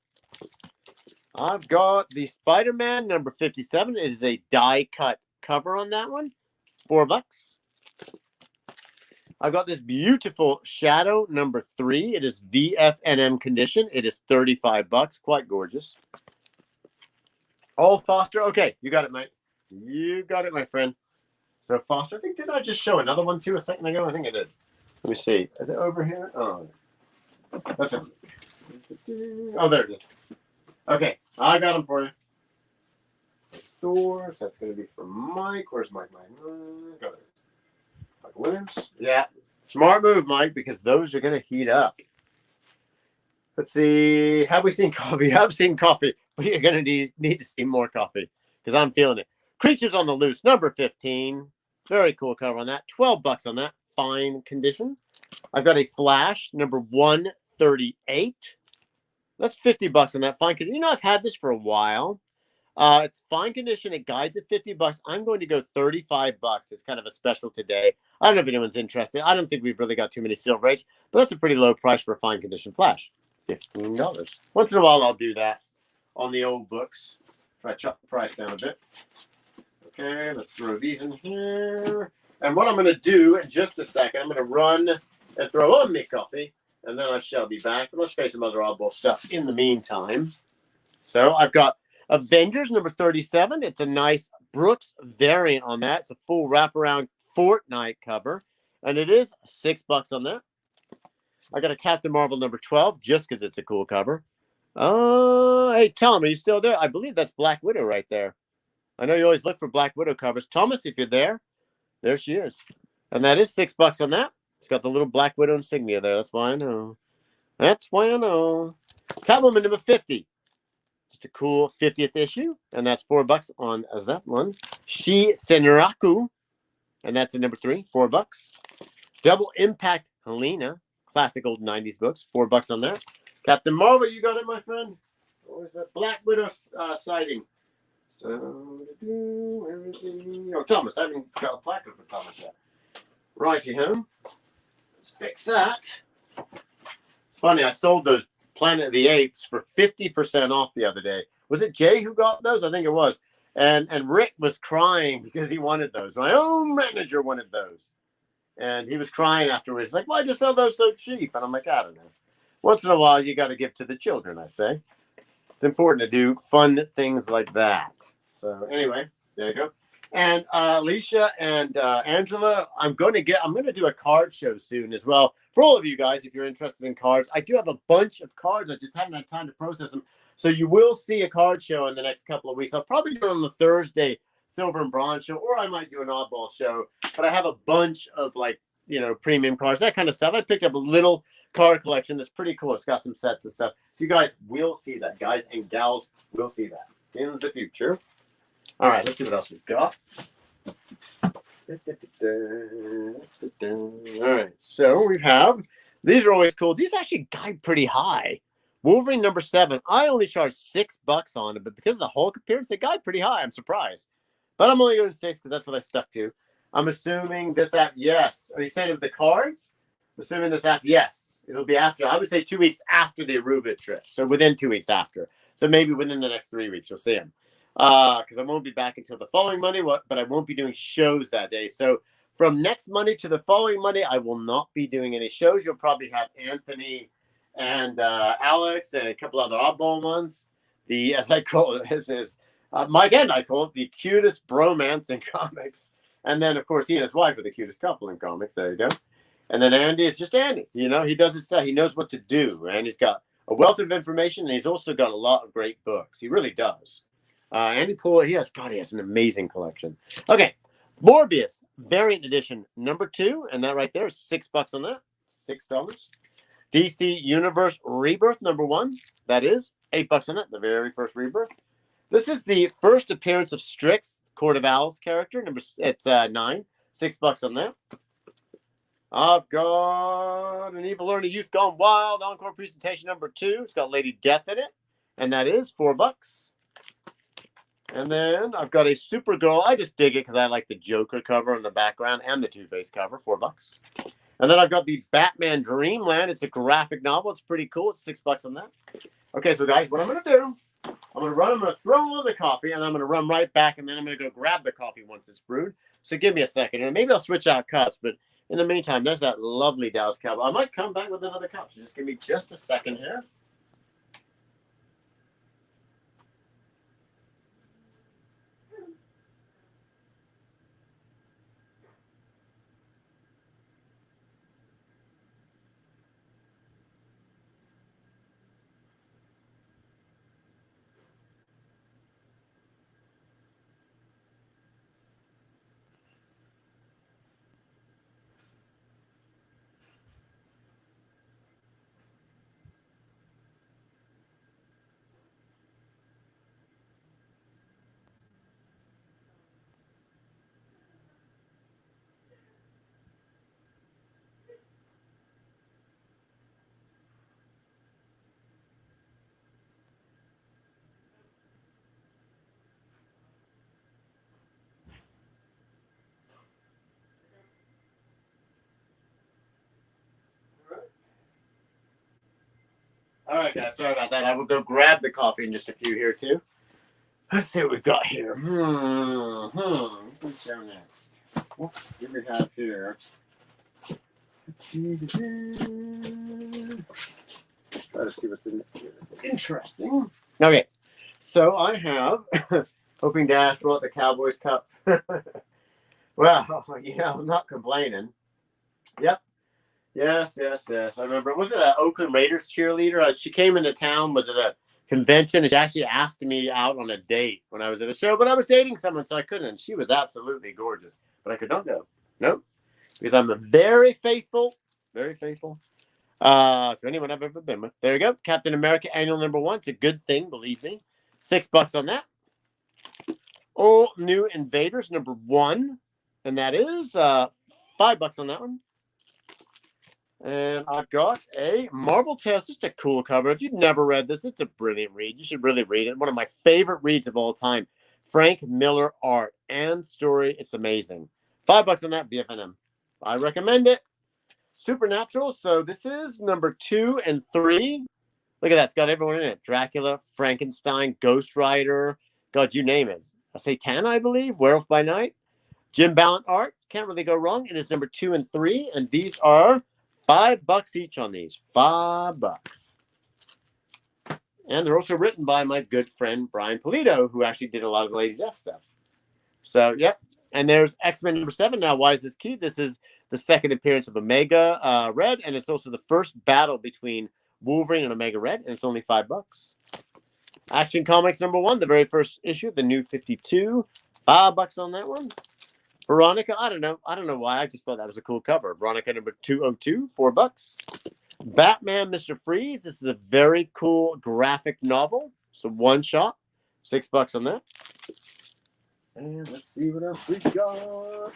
I've got the Spider-Man #57. It is a die cut cover on that one. $4. I've got this beautiful Shadow #3. It is VFNM condition. It is $35. Quite gorgeous. All Foster. Okay, you got it, mate. You got it, my friend. So Foster, I think, did I just show another one too a second ago? I think I did. Let me see. Is it over here? Oh, that's it. Oh, there it is. Okay, I got them for you. Thor. So that's going to be for Mike. Where's Mike? Got it. Mike Williams. Yeah, smart move, Mike, because those are going to heat up. Let's see. Have we seen coffee? I've seen coffee, but you're going to need to see more coffee because I'm feeling it. Creatures on the Loose, number 15. Very cool cover on that. $12 on that. Fine condition. I've got a Flash, number 138. That's $50 on that. Fine condition. You know, I've had this for a while. It's fine condition. It guides at $50. I'm going to go $35. It's kind of a special today. I don't know if anyone's interested. I don't think we've really got too many Silver Age, but that's a pretty low price for a fine condition Flash. $15. Once in a while, I'll do that on the old books. Try to chop the price down a bit. Okay, let's throw these in here. And what I'm going to do in just a second, I'm going to run and throw on me coffee, and then I shall be back. And I'll show you some other oddball stuff in the meantime. So I've got Avengers number 37. It's a nice Brooks variant on that. It's a full wraparound Fortnite cover, and it is $6 on that. I got a Captain Marvel number 12 just because it's a cool cover. Hey, Tom, are you still there? I believe that's Black Widow right there. I know you always look for Black Widow covers. Thomas, if you're there she is. And that is $6 on that. It's got the little Black Widow insignia there. That's why I know. That's why I know. Catwoman number 50. Just a cool 50th issue. And that's $4 on that one. Shi Senraku. And that's a number 3. $4. Double Impact Helena. Classic old 90s books. $4 on that. Captain Marvel, you got it, my friend? Or is that Black Widow sighting? So, where is he? Oh, Thomas. I haven't got a placard for Thomas yet. Righty home. Let's fix that. It's funny, I sold those Planet of the Apes for 50% off the other day. Was it Jay who got those? I think it was. And Rick was crying because he wanted those. My own manager wanted those. And he was crying afterwards. Like, why'd you sell those so cheap? And I'm like, I don't know. Once in a while, you got to give to the children, I say. It's important to do fun things like that. So anyway, there you go. And Alicia and Angela, I'm going to do a card show soon as well. For all of you guys, if you're interested in cards, I do have a bunch of cards. I just haven't had time to process them. So you will see a card show in the next couple of weeks. I'll probably do it on the Thursday Silver and Bronze show, or I might do an oddball show. But I have a bunch of premium cards, that kind of stuff. I picked up a little card collection that's pretty cool. It's got some sets and stuff. So you guys will see that. Guys and gals will see that in the future. All right, let's see what else we've got. All right, so we have, these are always cool. These actually guide pretty high. Wolverine number 7. I only charged $6 on it, but because of the Hulk appearance, they guide pretty high. I'm surprised. But I'm only going to 6 because that's what I stuck to. I'm assuming this app, yes. Are you saying with the cards? I'm assuming this app, yes. It'll be after, I would say 2 weeks after the Aruba trip. So within 2 weeks after. So maybe within the next 3 weeks, you'll see him. Because I won't be back until the following Monday, but I won't be doing shows that day. So from next Monday to the following Monday, I will not be doing any shows. You'll probably have Anthony and Alex and a couple other oddball ones. As I call it, Mike and I call it the cutest bromance in comics. And then, of course, he and his wife are the cutest couple in comics. There you go. And then Andy is just Andy. You know, he does his stuff. He knows what to do. And he's got a wealth of information. And he's also got a lot of great books. He really does. Andy Poole, he has an amazing collection. Okay, Morbius variant edition number 2, and that right there is $6 on that. $6. DC Universe Rebirth number 1, that is $8 on that. The very first Rebirth. This is the first appearance of Strix, Court of Owls character. It's 9, $6 on that. I've got an Evil Learning Youth Gone Wild encore presentation number 2. It's got Lady Death in it, and that is $4. And then I've got a Supergirl. I just dig it because I like the Joker cover in the background and the Two-Face cover, $4. And then I've got the Batman Dreamland. It's a graphic novel. It's pretty cool. It's $6 on that. Okay, so guys, what I'm going to do, I'm going to throw on the coffee, and I'm going to run right back, and then I'm going to go grab the coffee once it's brewed. So give me a second, and maybe I'll switch out cups, but in the meantime, there's that lovely Dallas Cowboy. I might come back with another cup, so just give me just a second here. right, guys. Sorry about that. I will go grab the coffee in just a few here, too. Let's see what we've got here. What's down next? What do we have here? Let's see. Try to see what's in here. It's interesting. Okay. So I have hoping Dash brought the Cowboys Cup. Well, yeah, I'm not complaining. Yep. Yes. I remember. Was it an Oakland Raiders cheerleader? She came into town. Was it a convention? And she actually asked me out on a date when I was at a show, but I was dating someone, so I couldn't. She was absolutely gorgeous, but I could not go. Nope. Because I'm a very faithful to anyone I've ever been with. There you go. Captain America Annual #1. It's a good thing, believe me. $6 on that. All new Invaders #1. And that is $5 on that one. And I've got a Marvel Tales. Just a cool cover. If you've never read this, it's a brilliant read. You should really read it. One of my favorite reads of all time. Frank Miller art and story. It's amazing. $5 on that, VFNM. I recommend it. Supernatural. So this is #2 and 3. Look at that. It's got everyone in it. Dracula, Frankenstein, Ghost Rider. God, you name it. A Satan, I believe. Werewolf by Night. Jim Ballant art. Can't really go wrong. It is #2 and 3. And these are $5 each on these. $5. And they're also written by my good friend Brian Pulido, who actually did a lot of the Lady Death stuff. So, yep. And there's X-Men #7. Now, why is this key? This is the second appearance of Omega Red, and it's also the first battle between Wolverine and Omega Red, and it's only $5. Action Comics #1, the very first issue, the new 52. $5 on that one. Veronica, I don't know why. I just thought that was a cool cover. Veronica #202, $4. Batman, Mr. Freeze. This is a very cool graphic novel. So one shot, $6 on that. And let's see what else we got.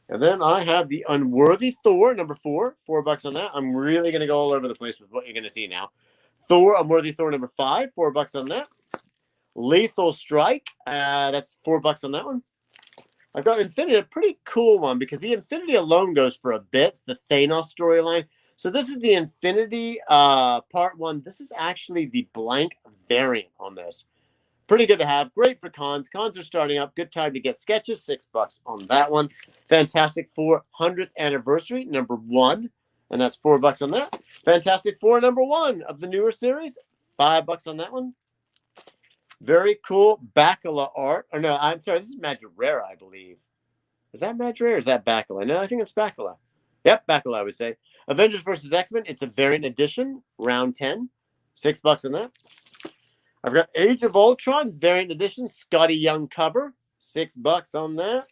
And then I have the Unworthy Thor #4, $4 on that. I'm really going to go all over the place with what you're going to see now. Thor, Unworthy Thor #5, $4 on that. Lethal Strike, that's $4 on that one. I've got Infinity, a pretty cool one because the Infinity alone goes for a bit. It's the Thanos storyline. So this is the Infinity part 1. This is actually the blank variant on this. Pretty good to have. Great for cons. Cons are starting up. Good time to get sketches. $6 on that one. Fantastic Four 100th anniversary #1. And that's $4 on that. Fantastic Four #1 of the newer series. $5 on that one. Very cool Bacala art. Or no, I'm sorry. This is Madrera, I believe. Is that Madrera or is that Bacala? No, I think it's Bacala. Yep, Bacala, I would say. Avengers vs. X-Men. It's a variant edition. Round 10. $6 on that. I've got Age of Ultron variant edition. Scotty Young cover. $6 on that.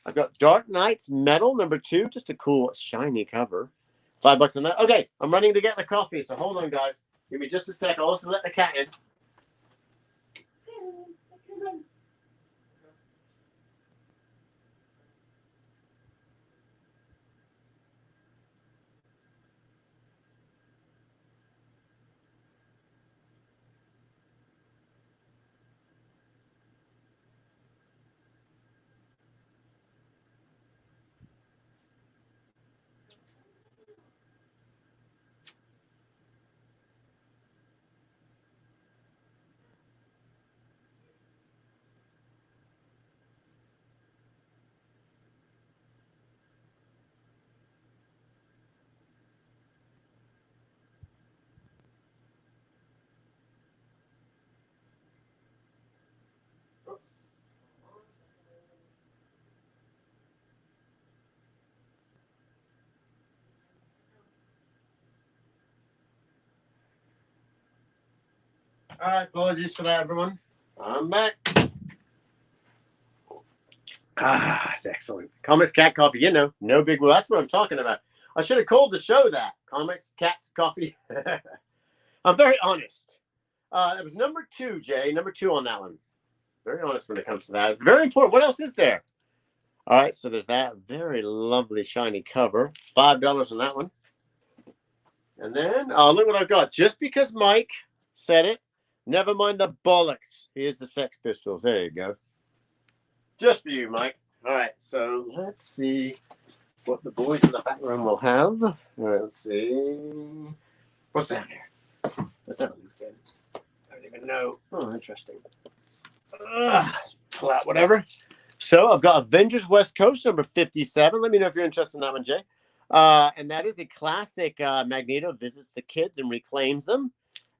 I've got Dark Knight's Metal #2. Just a cool shiny cover. $5 on that. Okay, I'm running to get my coffee, so hold on, guys. Give me just a sec. I'll also let the cat in. All right, apologies for that, everyone. I'm back. It's excellent. Comics, cat, coffee. No big deal. That's what I'm talking about. I should have called the show that. Comics, cats, coffee. I'm very honest. It was #2, Jay. #2 on that one. Very honest when it comes to that. Very important. What else is there? All right, so there's that very lovely shiny cover. $5 on that one. And then, look what I've got. Just because Mike said it, never mind the bollocks. Here's the Sex Pistols. There you go. Just for you, Mike. All right, so let's see what the boys in the back room will have. All right, let's see. What's down here? What's that? I don't even know. Oh, interesting. Pull out whatever. So I've got Avengers West Coast number 57. Let me know if you're interested in that one, Jay. And that is a classic. Magneto visits the kids and reclaims them.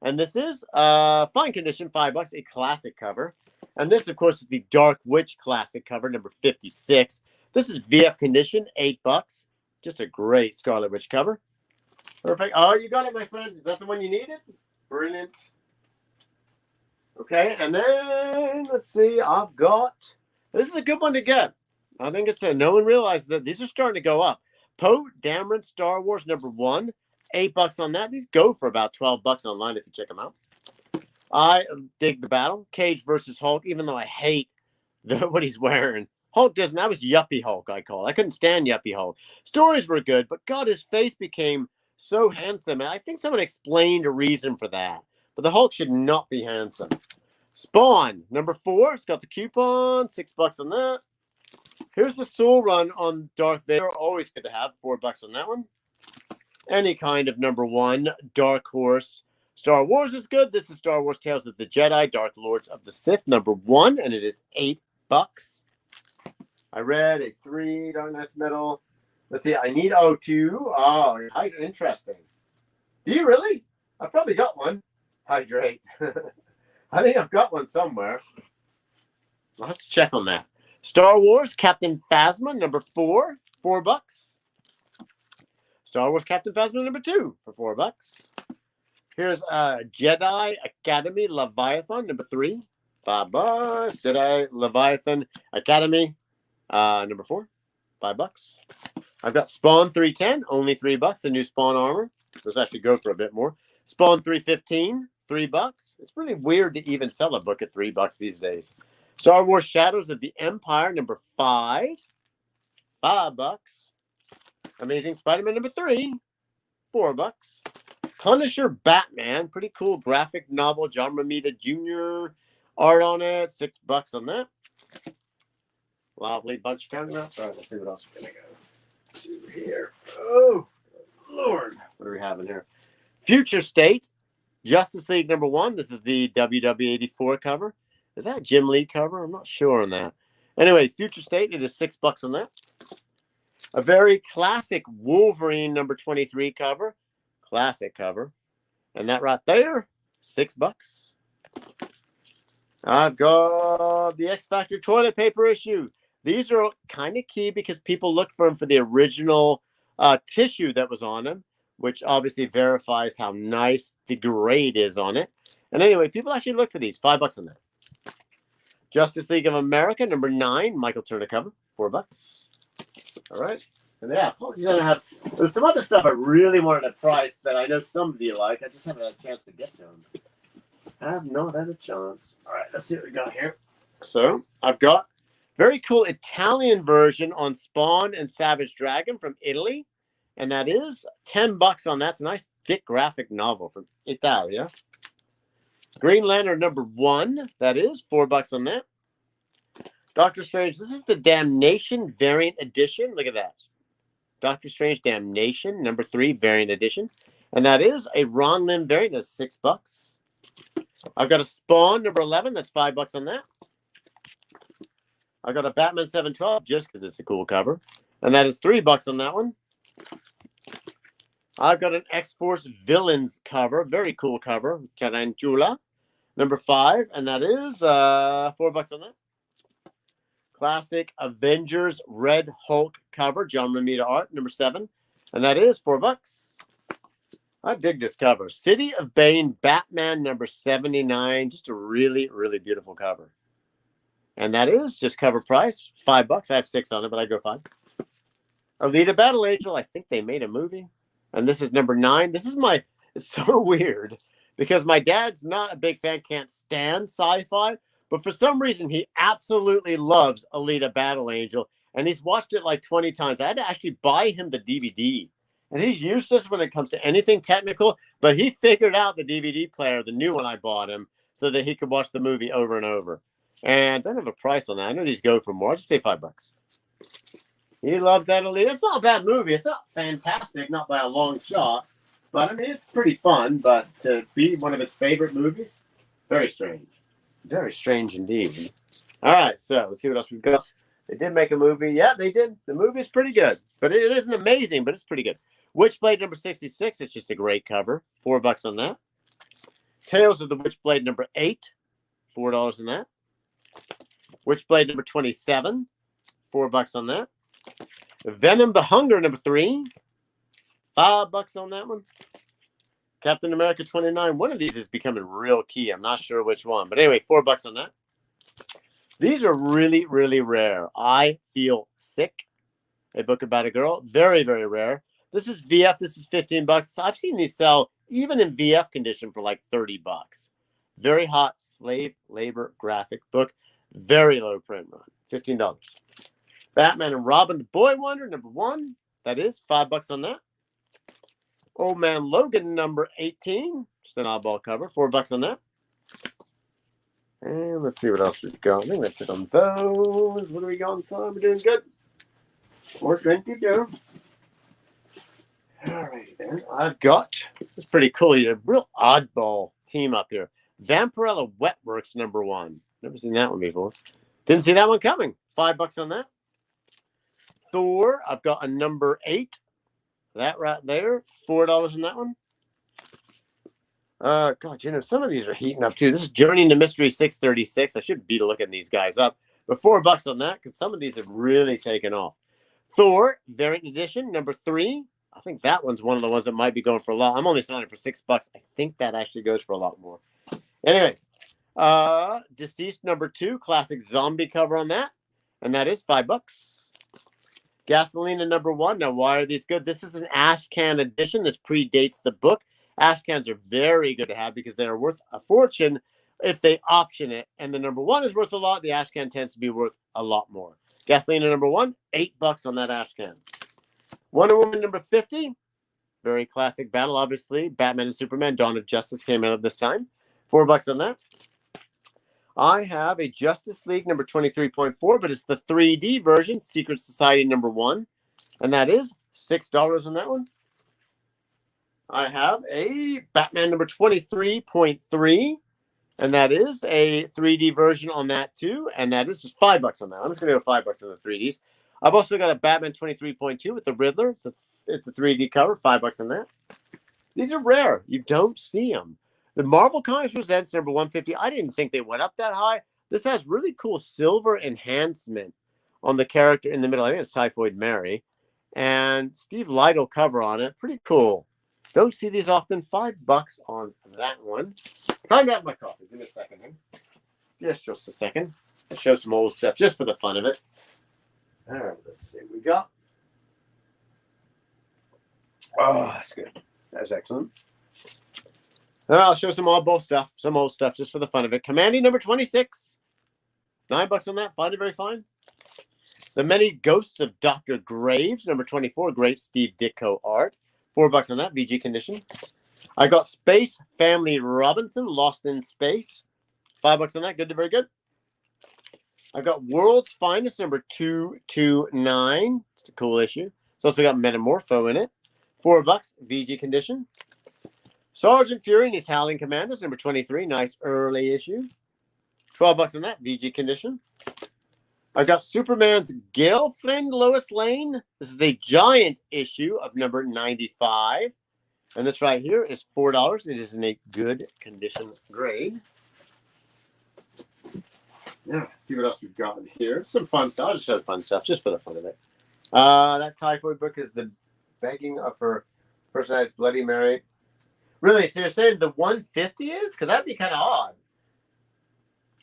And this is fine condition, $5, a classic cover. And this, of course, is the Dark Witch classic cover number 56. This is VF condition, $8. Just a great Scarlet Witch cover. Perfect. Oh, you got it, my friend. Is that the one you needed? Brilliant. Okay, and then let's see. I've got. This is a good one to get. I think it's no one realizes that these are starting to go up. Poe Dameron Star Wars number 1, $8 on that. These go for about $12 online if you check them out. I dig the battle. Cage versus Hulk, even though I hate what he's wearing. Hulk doesn't. That was Yuppie Hulk, I call it. I couldn't stand Yuppie Hulk. Stories were good, but God, his face became so handsome. And I think someone explained a reason for that. But the Hulk should not be handsome. Spawn, number 4. It's got the coupon. $6 on that. Here's the Soul Run on Darth Vader. Always good to have. $4 on that one. Any kind of number 1 Dark Horse Star Wars is good. This is Star Wars Tales of the Jedi, Dark Lords of the Sith, number 1, and it is $8. I read a 3, darn nice middle. Let's see, I need O2. Oh, interesting. Do you really? I've probably got one. Hydrate. I think I've got one somewhere. I'll have to check on that. Star Wars Captain Phasma, number 4, $4. Star Wars Captain Phasma, number 2, for $4. Here's Jedi Academy Leviathan, number 3, $5. Jedi Leviathan Academy, number 4, $5. I've got Spawn 310, only $3. The new Spawn armor. Those actually go for a bit more. Spawn 315, $3. It's really weird to even sell a book at $3 these days. Star Wars Shadows of the Empire, number 5, $5. Amazing Spider-Man, number 3, $4. Punisher Batman, pretty cool graphic novel. John Romita Jr. art on it, $6 on that. Lovely bunch of counting out. All right, let's see what else we're gonna go to here. Oh, Lord, what are we having here? Future State, Justice League number 1. This is the WW84 cover. Is that Jim Lee cover? I'm not sure on that. Anyway, Future State, it is $6 on that. A very classic Wolverine number 23 cover. Classic cover. And that right there, $6. I've got the X Factor toilet paper issue. These are kind of key because people look for them for the original tissue that was on them, which obviously verifies how nice the grade is on it. And anyway, people actually look for these. $5 on that. Justice League of America, number 9, Michael Turner cover, $4. All right. And yeah, there's some other stuff I really wanted to price that I know some of you like. I just haven't had a chance to get to them. I have not had a chance. All right, let's see what we got here. So I've got very cool Italian version on Spawn and Savage Dragon from Italy. And that is $10 on that. It's a nice thick graphic novel from Italia. Green Lantern number 1. That is $4 on that. Doctor Strange. This is the Damnation variant edition. Look at that. Doctor Strange Damnation number 3 variant edition. And that is a Ron Lim variant. That's $6. I've got a Spawn number 11. That's $5 on that. I got a Batman 712 just because it's a cool cover. And that is $3 on that one. I've got an X-Force Villains cover. Very cool cover. Tarantula. Number 5. And that is $4 on that. Classic Avengers Red Hulk cover. John Romita art. Number 7. And that is $4. I dig this cover. City of Bane Batman number 79. Just a really, really beautiful cover. And that is just cover price. $5. I have 6 on it, but I go 5. Alita Battle Angel. I think they made a movie. And this is number 9. This is it's so weird because my dad's not a big fan, can't stand sci-fi, but for some reason he absolutely loves Alita Battle Angel. And he's watched it like 20 times. I had to actually buy him the DVD. And he's useless when it comes to anything technical, but he figured out the DVD player, the new one I bought him, so that he could watch the movie over and over. And I don't have a price on that. I know these go for more. I'll just say $5. He loves that Alita. It's not a bad movie. It's not fantastic, not by a long shot. But I mean, it's pretty fun. But to be one of its favorite movies, very strange. Very strange indeed. All right, so let's see what else we've got. They did make a movie. Yeah, they did. The movie's pretty good, but it isn't amazing, but it's pretty good. Witchblade number 66. It's just a great cover. $4 on that. Tales of the Witchblade number 8. $4 on that. Witchblade number 27. $4 on that. Venom the Hunger number 3. $5 on that one. Captain America 29. One of these is becoming real key. I'm not sure which one, but anyway, $4 on that. These are really, really rare. I Feel Sick, a book about a girl. Very, very rare. This is VF. This is $15. I've seen these sell even in VF condition for like $30. Very hot slave labor graphic book. Very low print run. $15. Batman and Robin, the Boy Wonder, number 1. That is $5 on that. Old Man Logan, number 18. Just an oddball cover. $4 on that. And let's see what else we've got. I think that's it on those. What are we got inside? We're doing good. 4:20 to go. All right, then. I've got, it's pretty cool. You have a real oddball team up here. Vampirella Wetworks, number 1. Never seen that one before. Didn't see that one coming. $5 on that. Thor, I've got a number 8. That right there. $4 on that one. God, you know, some of these are heating up too. This is Journey into Mystery 636. I should be looking these guys up. But $4 on that because some of these have really taken off. Thor, Variant Edition, number 3. I think that one's one of the ones that might be going for a lot. I'm only selling it for $6. I think that actually goes for a lot more. Anyway, Deceased number 2, classic zombie cover on that. And that is $5. Gasolina number 1. Now, why are these good? This is an ash can edition. This predates the book. Ash cans are very good to have because they are worth a fortune if they option it. And the number 1 is worth a lot. The ash can tends to be worth a lot more. Gasolina number 1, $8 on that ash can. Wonder Woman number 50. Very classic battle, obviously. Batman and Superman, Dawn of Justice came out of this time. $4 on that. I have a Justice League number 23.4, but it's the 3D version, Secret Society number 1. And that is $6 on that one. I have a Batman number 23.3, and that is a 3D version on that too, and that is just $5 on that. I'm just going to go $5 on the 3Ds. I've also got a Batman 23.2 with the Riddler. It's a 3D cover, $5 on that. These are rare. You don't see them. The Marvel Comics Presents number 150. I didn't think they went up that high. This has really cool silver enhancement on the character in the middle. I think it's Typhoid Mary. And Steve Lytle cover on it. Pretty cool. Don't see these often. $5 on that one. Time to have my coffee. Give me a second here. Just a second. I'll show some old stuff just for the fun of it. All right, let's see what we got. Oh, that's good. That's excellent. I'll show some oddball stuff, some old stuff just for the fun of it. Commandy number 26. $9 on that. Find it very fine. The Many Ghosts of Dr. Graves, number 24. Great Steve Ditko art. $4 on that. VG condition. I got Space Family Robinson, Lost in Space. $5 on that. Good to very good. I got World's Finest, number 229. It's a cool issue. It's also got Metamorpho in it. $4. VG condition. Sergeant Fury and his Howling Commandos, number 23. Nice early issue. $12 on that. VG condition. I got Superman's Girlfriend, Lois Lane. This is a giant issue of number 95. And this right here is $4. It is in a good condition grade. Yeah, let's see what else we've got in here. Some fun stuff. I'll just show fun stuff just for the fun of it. That Typhoid book is the begging of her personalized Bloody Mary. Really? So you're saying the 150 is? Because that'd be kind of odd.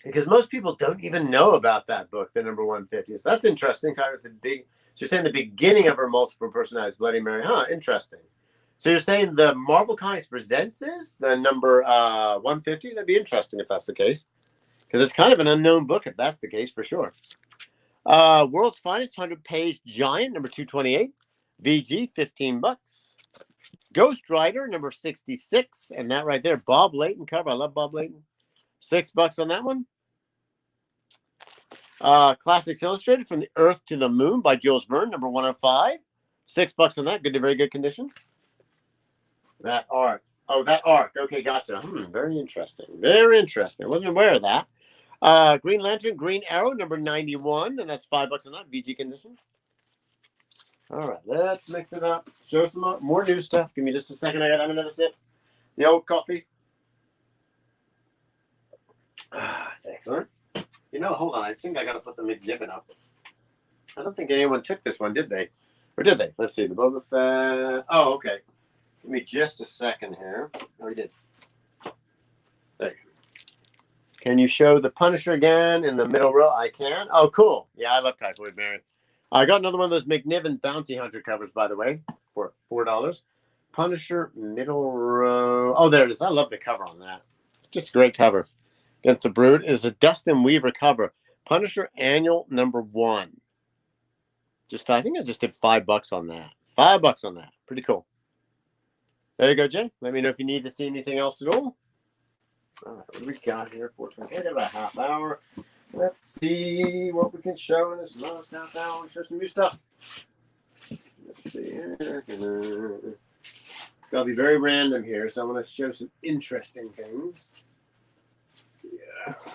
Because most people don't even know about that book, the number 150. So that's interesting. You're saying the beginning of her multiple personalized Bloody Mary. Huh, interesting. So you're saying the Marvel Comics Presents is the number 150? That'd be interesting if that's the case. Because it's kind of an unknown book if that's the case, for sure. World's Finest 100-page giant, number 228. VG, $15. Ghost Rider, number 66. And that right there, Bob Layton cover. I love Bob Layton. $6 on that one. Classics Illustrated, From the Earth to the Moon by Jules Verne, number 105. $6 on that. Good to very good condition. That art. Oh, that art. Okay, gotcha. Very interesting. Very interesting. I wasn't aware of that. Green Lantern, Green Arrow, number 91, and that's $5 on that. VG condition. All right, let's mix it up. Show some more new stuff. Give me just a second. I got another sip. The old coffee. That's excellent. You know, hold on. I think I got to put the McNibbin up. I don't think anyone took this one, did they? Or did they? Let's see. The Boba Fett. Oh, okay. Give me just a second here. Oh, we did. There you go. Can you show the Punisher again in the middle row? I can. Oh, cool. Yeah, I love Typhoid Mary. I got another one of those McNibbin Bounty Hunter covers, by the way, for $4. Punisher, middle row. Oh, there it is. I love the cover on that. Just a great cover. Against the Brood is a Dustin Weaver cover. Punisher Annual number 1. I think I just did $5 on that. $5 on that. Pretty cool. There you go, Jay. Let me know if you need to see anything else at all. All right, what do we got here? About a half hour. Let's see what we can show in this last half hour. Show some new stuff. Let's see here. It's got to be very random here, so I'm going to show some interesting things.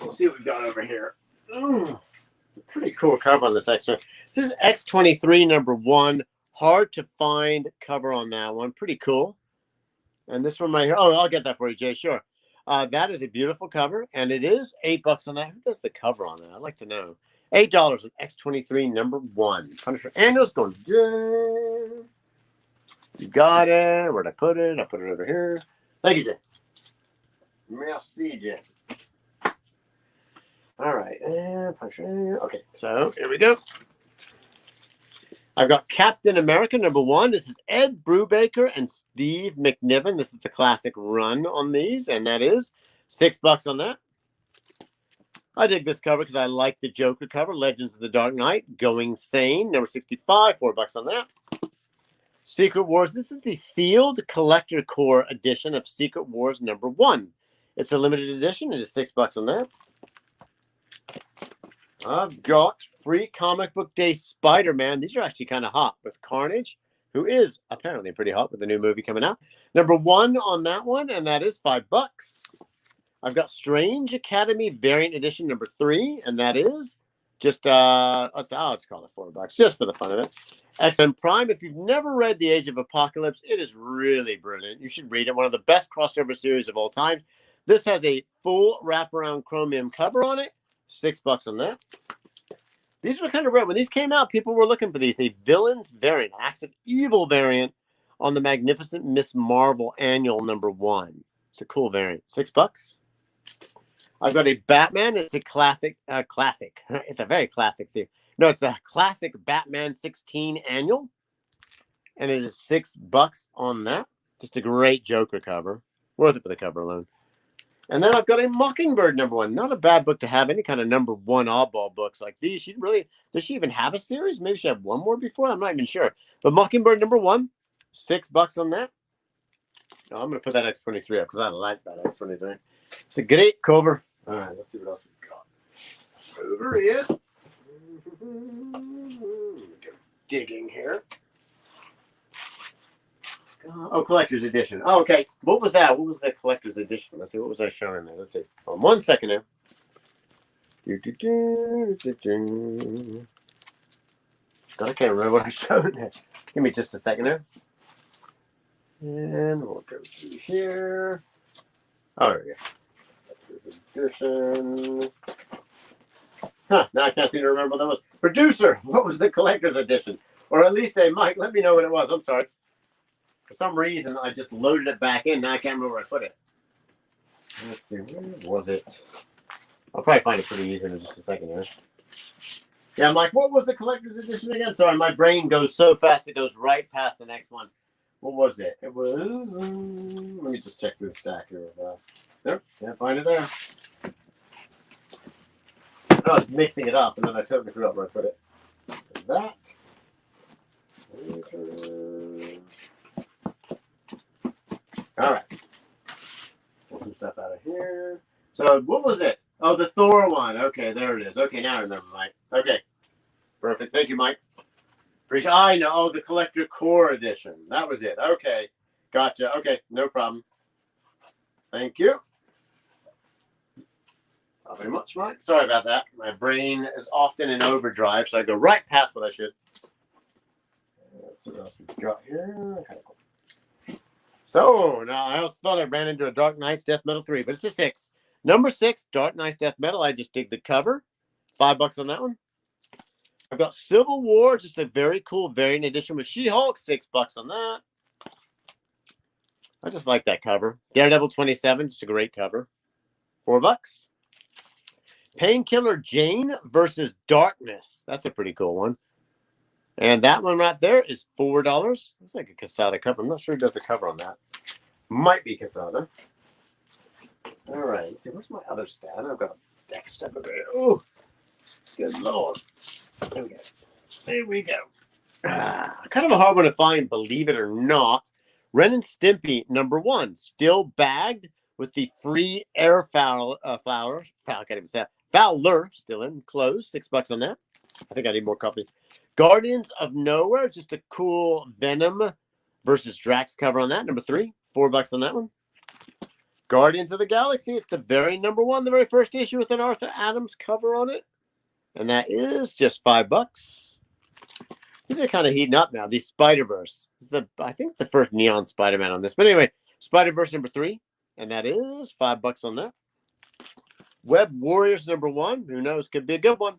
We'll see what we've got over here. It's a pretty cool cover on this extra. This is X23 number 1. Hard to find cover on that one. Pretty cool. And this one right here. Oh, I'll get that for you, Jay. Sure. That is a beautiful cover, and it is $8 on that. Who does the cover on that? I'd like to know. $8 on X23 number 1. Punisher Annuals going. You got it. Where'd I put it? I put it over here. Thank you, Jay. Merci, Jay. All right. And Punisher. Okay, so here we go. I've got Captain America number 1. This is Ed Brubaker and Steve McNiven. This is the classic run on these, and that is $6 on that. I dig this cover because I like the Joker cover, Legends of the Dark Knight, Going Sane, number 65, $4 on that. Secret Wars. This is the sealed collector core edition of Secret Wars number 1. It's a limited edition. It is $6 on that. I've got Free Comic Book Day Spider-Man. These are actually kind of hot with Carnage, who is apparently pretty hot with the new movie coming out. Number 1 on that one, and that is $5. I've got Strange Academy Variant Edition number 3, and that is just let's call it $4 just for the fun of it. X-Men Prime. If you've never read The Age of Apocalypse, it is really brilliant. You should read it. One of the best crossover series of all time. This has a full wraparound chromium cover on it. $6 on that. These were kind of rare. When these came out, people were looking for these. A Villains variant, Acts of Evil variant on the Magnificent Miss Marvel Annual number 1. It's a cool variant. $6. I've got a Batman. It's a classic. It's a very classic thing. No, it's a classic Batman 16 Annual. And it is $6 on that. Just a great Joker cover. Worth it for the cover alone. And then I've got a Mockingbird number 1. Not a bad book to have. Any kind of number 1 oddball books like these. Does she even have a series? Maybe she had one more before. I'm not even sure. But Mockingbird number 1, $6 on that. No, I'm going to put that X23 up because I like that X23. It's a great cover. All right, let's see what else we've got. Over here. Go digging here. Oh, collector's edition. Oh, okay. What was that? What was the collector's edition? Let's see. What was I showing there? Let's see. Hold on 1 second here. God, I can't remember what I showed there. Give me just a second there. And we'll go through here. Oh, there we go. Edition. Now I can't seem to remember what that was. Producer, what was the collector's edition? Or at least say, Mike, let me know what it was. I'm sorry. For some reason, I just loaded it back in. Now I can't remember where I put it. Let's see. Where was it? I'll probably find it pretty easy in just a second here. Yeah, I'm like, what was the collector's edition again? Sorry, my brain goes so fast it goes right past the next one. What was it? It was... let me just check through the stack here real fast. Nope, can't find it there. I was mixing it up, and then I totally forgot where I put it. That. All right. Pull some stuff out of here. So what was it? Oh, the Thor one. Okay, there it is. Okay, now I remember, Mike. Okay. Perfect. Thank you, Mike. Appreciate. I know. Oh, the Collector Core Edition. That was it. Okay. Gotcha. Okay, no problem. Thank you. Not very much, Mike. Sorry about that. My brain is often in overdrive, so I go right past what I should. Let's see what else we've got here. Okay. So, now I also thought I ran into a Dark Knight's Death Metal 3, but it's a 6. Number 6, Dark Knight's Death Metal. I just dig the cover. $5 on that one. I've got Civil War, just a very cool variant edition with She-Hulk. $6 on that. I just like that cover. Daredevil 27, just a great cover. $4. Painkiller Jane versus Darkness. That's a pretty cool one. And that one right there is $4. Looks like a Quesada cover. I'm not sure who does the cover on that. Might be Quesada. All right. Let's see, where's my other stat? I've got a stack of stuff over here. Oh, good Lord. There we go. There we go. Kind of a hard one to find, believe it or not. Ren and Stimpy, number 1. Still bagged with the free air Fowler, can't even say that. Fowler, still in, closed. $6 on that. I think I need more coffee. Guardians of Nowhere, just a cool Venom versus Drax cover on that. Number 3, $4 on that one. Guardians of the Galaxy, it's the very number 1, the very first issue with an Arthur Adams cover on it. And that is just $5. These are kind of heating up now. The Spider-Verse. I think it's the first Neon Spider-Man on this. But anyway, Spider-Verse number 3. And that is $5 on that. Web Warriors number 1. Who knows? Could be a good one.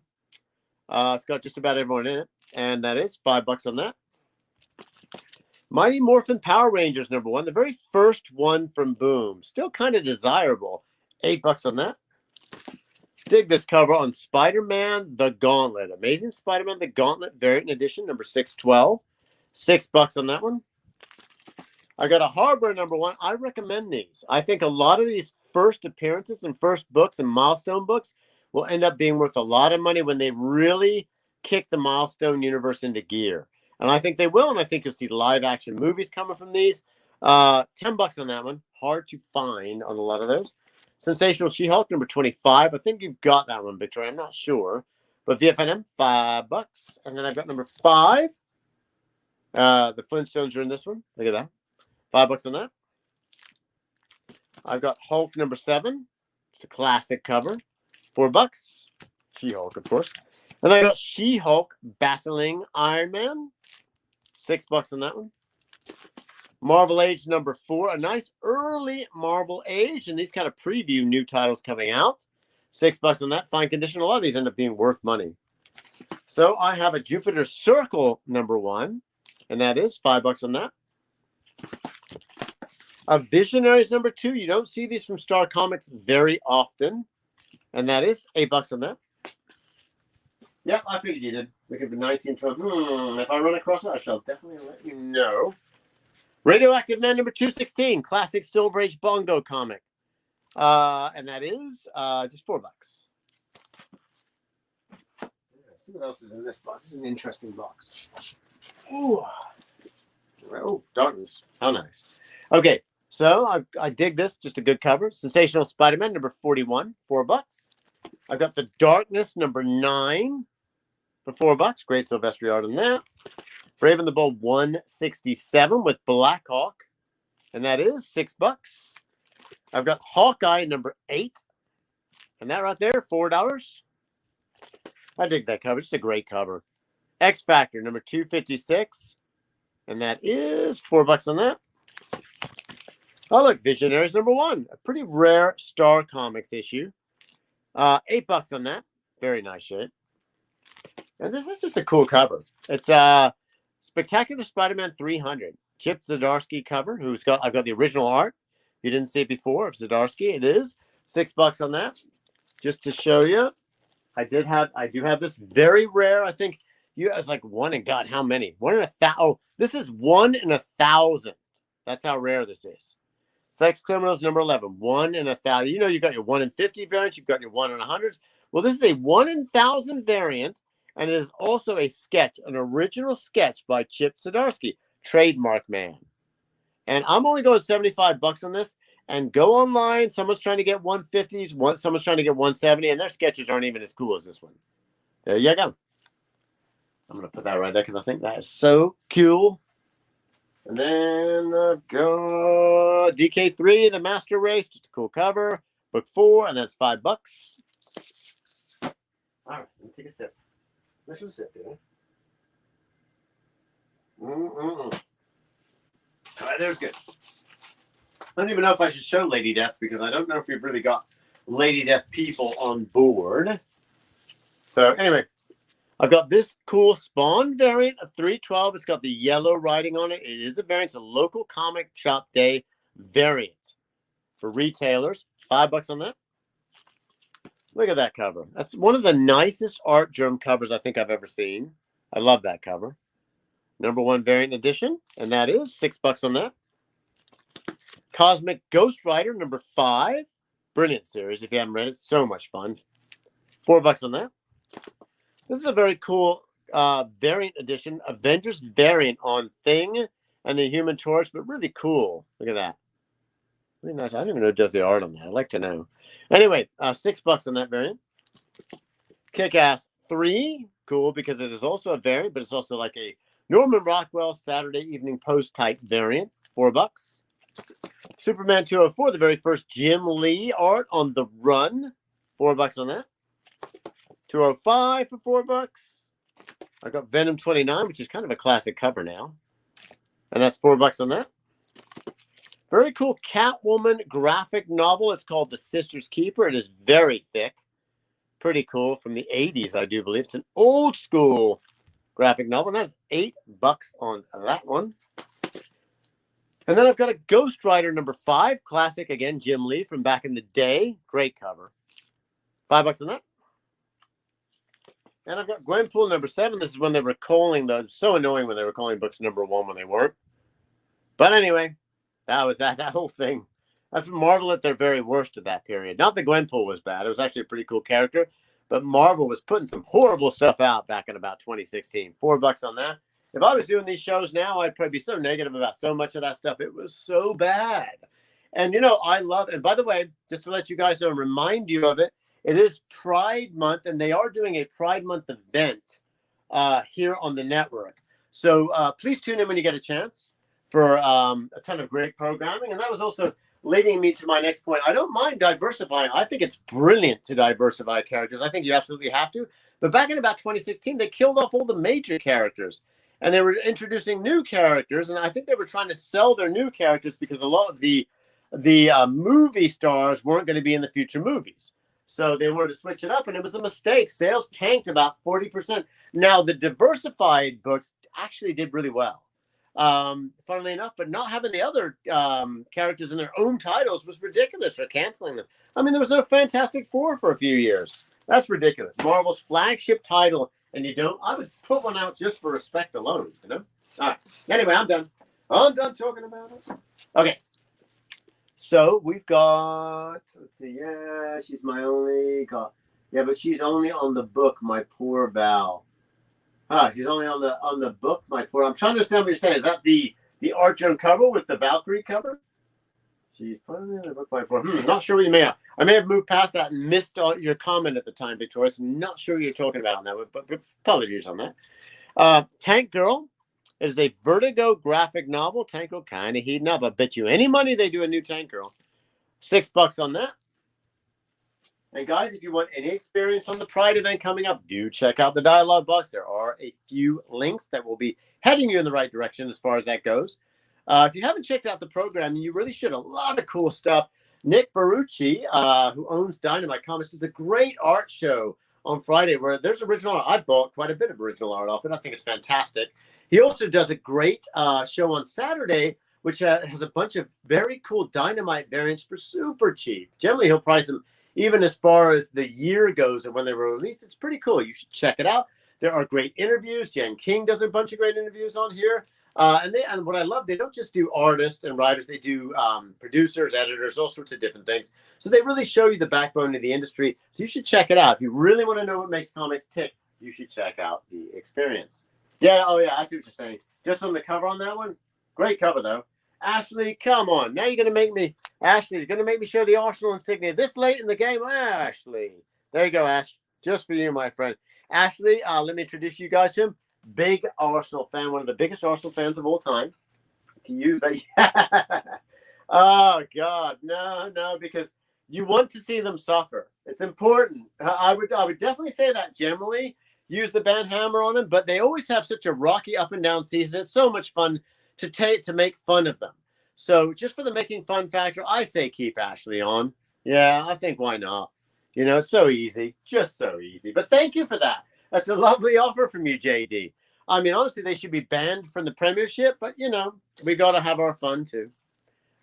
It's got just about everyone in it. And that is $5 on that. Mighty Morphin Power Rangers number 1. The very first one from Boom. Still kind of desirable. $8 on that. Dig this cover on Spider-Man The Gauntlet. Amazing Spider-Man The Gauntlet variant edition, number 612. $6 on that one. I got a Hardware number 1. I recommend these. I think a lot of these first appearances and first books and milestone books will end up being worth a lot of money when they really kick the milestone universe into gear. And I think they will, and I think you'll see live action movies coming from these. $10 on that one. Hard to find on a lot of those. Sensational She-Hulk, number 25. I think you've got that one, Victoria. I'm not sure. But VFNM, $5. And then I've got number 5. The Flintstones are in this one. Look at that. $5 on that. I've got Hulk number 7. It's a classic cover. $4. She-Hulk, of course. And I got She-Hulk battling Iron Man. $6 on that one. Marvel Age number 4. A nice early Marvel Age. And these kind of preview new titles coming out. $6 on that. Fine condition. A lot of these end up being worth money. So I have a Jupiter Circle number 1. And that is $5 on that. A Visionaries number 2. You don't see these from Star Comics very often. And that is $8 on that. Yep, I figured you did. We could be 19, 12. If I run across it, I shall definitely let you know. Radioactive Man number 216. Classic Silver Age Bongo comic. And that is just $4. Let's see what else is in this box. This is an interesting box. Ooh. Oh, darkness. How nice. Okay, so I dig this. Just a good cover. Sensational Spider-Man number 41. $4. I've got the Darkness number 9 for $4. Great Silvestri art on that. Brave and the Bold 167 with Black Hawk. And that is $6. I've got Hawkeye number 8. And that right there, $4. I dig that cover. It's a great cover. X Factor number 256. And that is $4 on that. Oh, look, Visionaries number 1. A pretty rare Star Comics issue. $8 on that. Very nice shape. And this is just a cool cover. It's Spectacular Spider-Man 300. Chip Zdarsky cover. I've got the original art. If you didn't see it before of Zdarsky, it is $6 on that. Just to show you, I do have this very rare. I think you guys like one in God, how many? 1 in 1,000. Oh, this is 1 in 1,000. That's how rare this is. Sex Criminals number 11. 1 in 1,000. You know, you got your 1 in 50 variants. You've got your 1 in 100s. Well, this is a 1 in 1,000 variant. And it is also a sketch, an original sketch by Chip Zdarsky, Trademark Man. And I'm only going $75 on this. And go online. Someone's trying to get 150s. Someone's trying to get 170. And their sketches aren't even as cool as this one. There you go. I'm going to put that right there because I think that is so cool. And then I've got DK3, The Master Race. Just a cool cover. Book 4, and that's $5. All right, let me take a sip. Let's just sip, dude. All right, there's good. I don't even know if I should show Lady Death because I don't know if we've really got Lady Death people on board. So anyway, I've got this cool Spawn variant of 312. It's got the yellow writing on it. It is a variant. It's a local comic shop day variant for retailers. $5 on that. Look at that cover. That's one of the nicest art germ covers I think I've ever seen. I love that cover. #1 variant edition, and that is $6 on that. Cosmic Ghost Rider #5. Brilliant series. If you haven't read it, so much fun. $4 on that. This is a very cool variant edition. Avengers variant on Thing and the Human Torch, but really cool. Look at that. Really nice. I don't even know who does the art on that. I'd like to know. Anyway, $6 on that variant. Kick-Ass 3. Cool because it is also a variant, but it's also like a Norman Rockwell Saturday Evening Post type variant. $4. Superman 204, the very first Jim Lee art on The Run. $4 on that. 205 for $4. I got Venom 29, which is kind of a classic cover now. And that's $4 on that. Very cool Catwoman graphic novel. It's called The Sister's Keeper. It is very thick. Pretty cool. From the 80s, I do believe. It's an old school graphic novel. And that's $8 on that one. And then I've got a Ghost Rider #5. Classic, again, Jim Lee from back in the day. Great cover. $5 on that. And I've got Gwenpool #7. This is when they were calling the... So annoying when they were calling books #1 when they weren't. But anyway, that was that whole thing. That's Marvel at their very worst at that period. Not that Gwenpool was bad. It was actually a pretty cool character. But Marvel was putting some horrible stuff out back in about 2016. $4 on that. If I was doing these shows now, I'd probably be so negative about so much of that stuff. It was so bad. And, you know, I love... And by the way, just to let you guys know and remind you of it, it is Pride Month, and they are doing a Pride Month event here on the network. So please tune in when you get a chance for a ton of great programming. And that was also leading me to my next point. I don't mind diversifying. I think it's brilliant to diversify characters. I think you absolutely have to. But back in about 2016, they killed off all the major characters. And they were introducing new characters. And I think they were trying to sell their new characters because a lot of the movie stars weren't going to be in the future movies. So they wanted to switch it up, and it was a mistake. Sales tanked about 40%. Now, the diversified books actually did really well, funnily enough, but not having the other characters in their own titles was ridiculous for canceling them. I mean, there was no Fantastic Four for a few years. That's ridiculous. Marvel's flagship title, and you don't... I would put one out just for respect alone, you know? All right. Anyway, I'm done. I'm done talking about it. Okay. So we've got, let's see, yeah, she's my only, yeah, but she's only on the book, my poor Val. She's only on the book, my poor, I'm trying to understand what you're saying. Is that the art germ cover with the Valkyrie cover? She's probably in the book, my poor, not sure what you mean. I may have moved past that and missed your comment at the time, Victoria. So I'm not sure what you're talking about on that, but apologies on that. Tank Girl. It is a Vertigo graphic novel. Tank Girl kind of heating up. I bet you any money they do a new Tank Girl. $6 on that. And guys, if you want any experience on the Pride event coming up, do check out the dialogue box. There are a few links that will be heading you in the right direction as far as that goes. If you haven't checked out the program, you really should. A lot of cool stuff. Nick Barucci, who owns Dynamite Comics, does a great art show on Friday where there's original art. I bought quite a bit of original art off it. I think it's fantastic. He also does a great show on Saturday, which has a bunch of very cool Dynamite variants for super cheap. Generally, he'll price them even as far as the year goes and when they were released. It's pretty cool. You should check it out. There are great interviews. Jen King does a bunch of great interviews on here. And what I love, they don't just do artists and writers. They do producers, editors, all sorts of different things. So they really show you the backbone of the industry. So you should check it out. If you really want to know what makes comics tick, you should check out the experience. Yeah, oh yeah, I see what you're saying. Just on the cover on that one. Great cover, though. Ashley, come on. Now you're going to make me... Ashley's going to make me show the Arsenal insignia this late in the game. Ashley. There you go, Ash. Just for you, my friend. Ashley, let me introduce you guys to him. Big Arsenal fan. One of the biggest Arsenal fans of all time. to use that. Oh God, no, because you want to see them suffer. It's important. I would definitely say that generally use the band hammer on them, but they always have such a rocky up and down season. It's so much fun to make fun of them. So just for the making fun factor, I say keep Ashley on. Yeah, I think why not? You know, it's so easy, just so easy. But thank you for that. That's a lovely offer from you, JD. I mean, honestly, they should be banned from the Premiership, but you know, we got to have our fun too.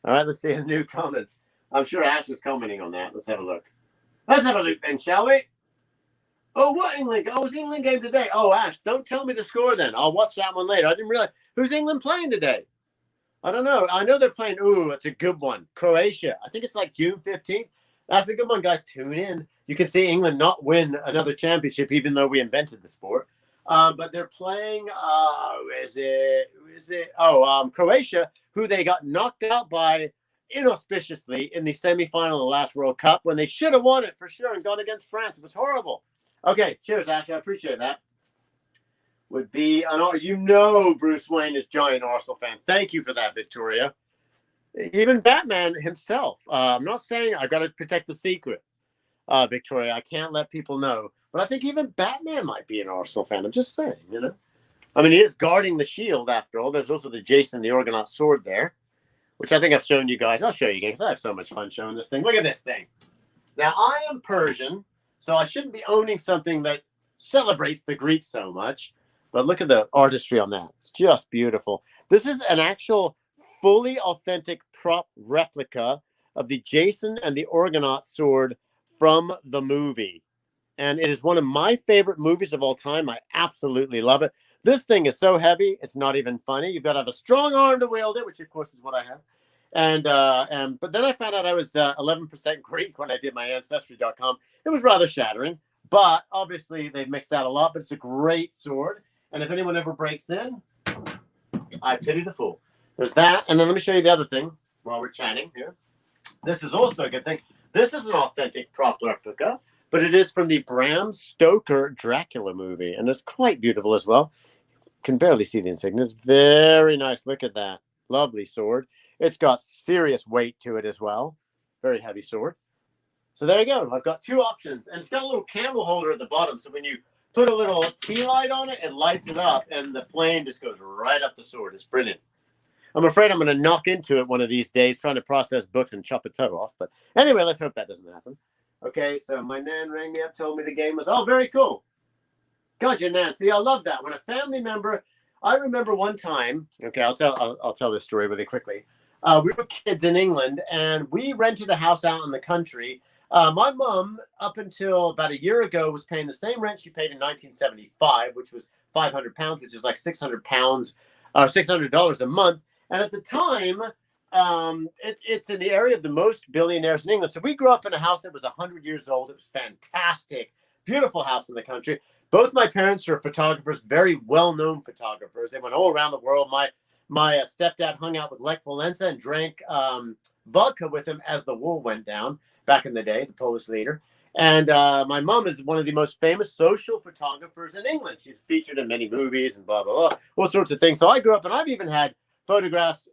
All right, let's see the new comments. I'm sure Ash was commenting on that. Let's have a look. Let's have a look then, shall we? Oh, what England? Oh, it's England game today. Oh, Ash, don't tell me the score then. I'll watch that one later. I didn't realize. Who's England playing today? I don't know. I know they're playing. Ooh, it's a good one. Croatia. I think it's like June 15th. That's a good one, guys. Tune in. You can see England not win another championship, even though we invented the sport. But they're playing, Croatia, who they got knocked out by inauspiciously in the semifinal of the last World Cup when they should have won it for sure and gone against France. It was horrible. Okay, cheers, Ash. I appreciate that. Would be, Bruce Wayne is giant Arsenal fan. Thank you for that, Victoria. Even Batman himself. I'm not saying I got to protect the secret, Victoria. I can't let people know. But I think even Batman might be an Arsenal fan. I'm just saying, you know. I mean, he is guarding the shield after all. There's also the Jason the Argonaut sword there, which I think I've shown you guys. I'll show you again because I have so much fun showing this thing. Look at this thing. Now, I am Persian, so I shouldn't be owning something that celebrates the Greeks so much. But look at the artistry on that. It's just beautiful. This is an actual fully authentic prop replica of the Jason and the Argonaut sword from the movie. And it is one of my favorite movies of all time. I absolutely love it. This thing is so heavy, it's not even funny. You've got to have a strong arm to wield it, which of course is what I have. But then I found out I was 11% Greek when I did my Ancestry.com. It was rather shattering, but obviously they've mixed out a lot, but it's a great sword. And if anyone ever breaks in, I pity the fool. There's that. And then let me show you the other thing while we're chatting here. This is also a good thing. This is an authentic prop replica, but it is from the Bram Stoker Dracula movie. And it's quite beautiful as well. Can barely see the insignia. It's very nice. Look at that. Lovely sword. It's got serious weight to it as well. Very heavy sword. So there you go. I've got two options. And it's got a little candle holder at the bottom. So when you put a little tea light on it, it lights it up. And the flame just goes right up the sword. It's brilliant. I'm afraid I'm going to knock into it one of these days trying to process books and chop a toe off. But anyway, let's hope that doesn't happen. Okay, so my Nan rang me up, told me the game was, very cool. Gotcha, Nan. See, I love that. When a family member, I remember one time, okay, I'll tell this story really quickly. We were kids in England, and we rented a house out in the country. My mom, up until about a year ago, was paying the same rent she paid in 1975, which was £500, which is like £600 $600 a month. And at the time, it's in the area of the most billionaires in England. So we grew up in a house that was 100 years old. It was fantastic, beautiful house in the country. Both my parents are photographers, very well-known photographers. They went all around the world. My stepdad hung out with Lech Walesa and drank vodka with him as the wall went down back in the day, the Polish leader. And my mom is one of the most famous social photographers in England. She's featured in many movies and blah, blah, blah, all sorts of things. So I grew up, and I've even had photographs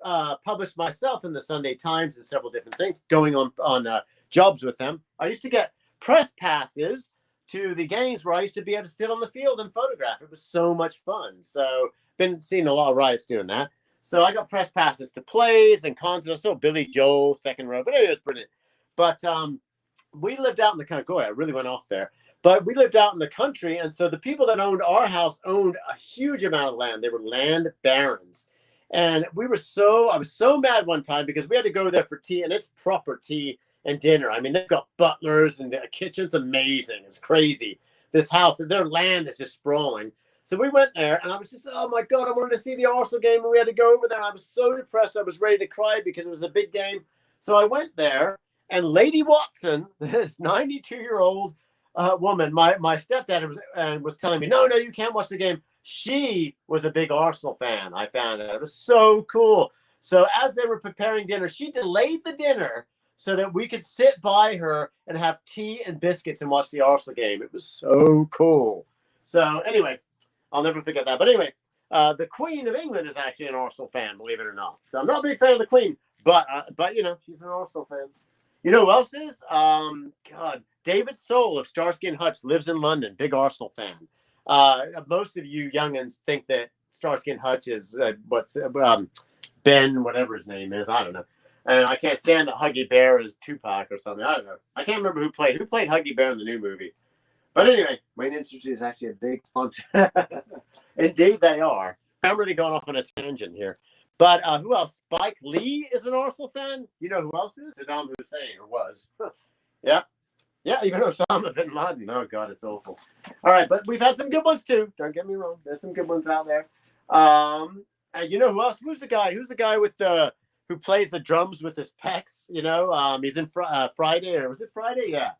published myself in the Sunday Times and several different things, going on jobs with them. I used to get press passes to the games where I used to be able to sit on the field and photograph. It was so much fun. So been seeing a lot of riots doing that. So I got press passes to plays and concerts. I saw Billy Joel, second row, but it was brilliant. But we lived out in the country. I really went off there. But we lived out in the country, and so the people that owned our house owned a huge amount of land. They were land barons. And I was so mad one time because we had to go there for tea, and it's proper tea and dinner. I mean, they've got butlers, and the kitchen's amazing. It's crazy. This house, their land is just sprawling. So we went there, and I was just, oh my God, I wanted to see the Arsenal game, and we had to go over there. I was so depressed. I was ready to cry because it was a big game. So I went there, and Lady Watson, this 92-year-old woman, my stepdad was telling me, no, you can't watch the game. She was a big Arsenal fan. I found out. It was so cool. So as they were preparing dinner, she delayed the dinner so that we could sit by her and have tea and biscuits and watch the Arsenal game. It was so cool. So anyway, I'll never forget that. But anyway, The Queen of England is actually an Arsenal fan, believe it or not. So I'm not a big fan of the Queen, but you know, she's an Arsenal fan. You know who else is? God, David Soul of Starsky and Hutch lives in London. Big Arsenal fan. Most of you youngins think that Starsky and Hutch is Ben, whatever his name is. I don't know. And I can't stand that Huggy Bear is Tupac or something. I don't know. I can't remember who played Huggy Bear in the new movie. But anyway, Wayne Industries is actually a big sponsor. Indeed, they are. I'm really going off on a tangent here. But who else? Spike Lee is an Arsenal fan. You know who else is? Saddam Hussein, or was. Yeah. Yeah, even Osama bin Laden. Oh, God, it's awful. All right, but we've had some good ones, too. Don't get me wrong. There's some good ones out there. And you know who else? Who's the guy with the who plays the drums with his pecs? You know, he's in Friday, or was it Friday? Yeah.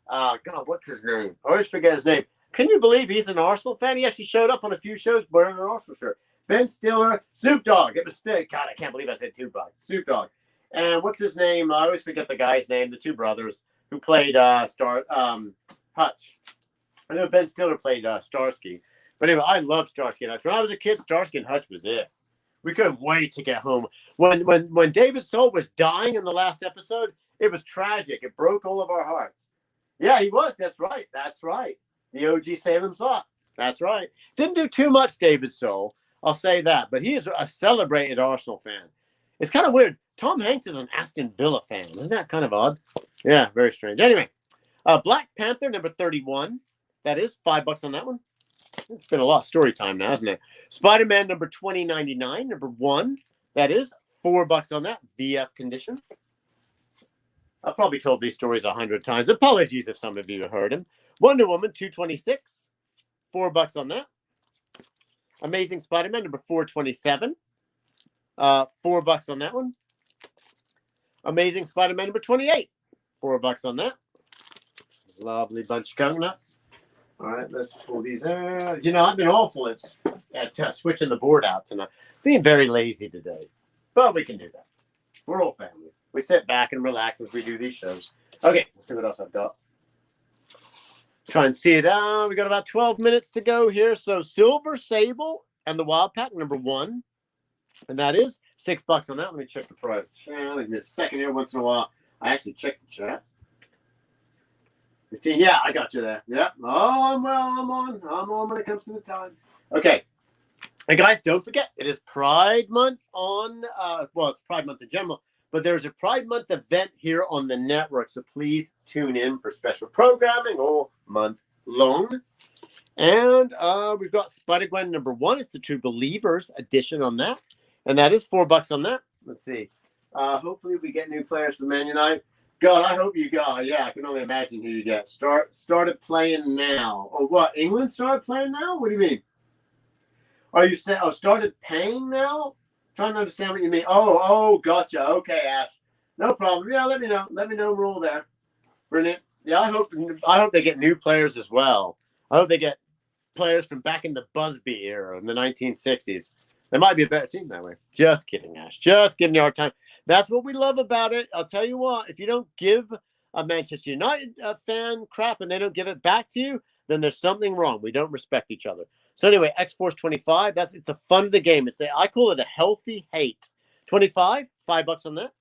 God, what's his name? I always forget his name. Can you believe he's an Arsenal fan? He actually showed up on a few shows wearing an Arsenal shirt. Ben Stiller, Snoop Dogg. It was God, I can't believe I said Tupac. Snoop Dogg. And what's his name? I always forget the guy's name. The two brothers who played Hutch. I know Ben Stiller played Starsky. But anyway, I love Starsky and Hutch. When I was a kid, Starsky and Hutch was it. We couldn't wait to get home. When David Soul was dying in the last episode, it was tragic. It broke all of our hearts. Yeah, he was. That's right. That's right. The OG Salem Slot. That's right. Didn't do too much, David Soul. I'll say that. But he is a celebrated Arsenal fan. It's kind of weird. Tom Hanks is an Aston Villa fan. Isn't that kind of odd? Yeah, very strange. Anyway, Black Panther, number 31. That is $5 on that one. It's been a lot of story time now, hasn't it? Spider-Man, number 2099, number 1. That is $4 on that. VF condition. I've probably told these stories 100 times. Apologies if some of you have heard them. Wonder Woman, 226. $4 on that. Amazing Spider-Man, number 427. $4 on that one. Amazing Spider-Man, number 28. $4 on that. Lovely bunch of coconuts. All right, let's pull these out. You know, I've been awful at switching the board out tonight. Being very lazy today. But we can do that. We're all family. We sit back and relax as we do these shows. Okay, let's see what else I've got. Try and see it out. We got about 12 minutes to go here. So Silver Sable and the Wild Pack, number 1. And that is $6 on that. Let me check the private chat. Give me a second here. Once in a while, I actually check the chat. 15. Yeah, I got you there. Yep. Oh, I'm on when it comes to the time. Okay. And guys, don't forget, it is Pride Month on, it's Pride Month in general, but there's a Pride Month event here on the network. So please tune in for special programming all month long. And we've got Spider-Gwen number 1. It's the True Believers edition on that. And that is $4 on that. Let's see. Hopefully we get new players for Man United. God, I hope you got. Yeah, I can only imagine who you get. Started playing now. Or what? England started playing now? What do you mean? Are you saying, started paying now? Trying to understand what you mean. Oh, gotcha. Okay, Ash. No problem. Yeah, let me know. Let me know we're all there. Brilliant. Yeah, I hope they get new players as well. I hope they get players from back in the Busby era in the 1960s. There might be a better team that way. Just kidding, Ash. Just giving you our time. That's what we love about it. I'll tell you what, if you don't give a Manchester United fan crap and they don't give it back to you, then there's something wrong. We don't respect each other. So anyway, X-Force 25, it's the fun of the game. I call it a healthy hate. 25, $5 on that.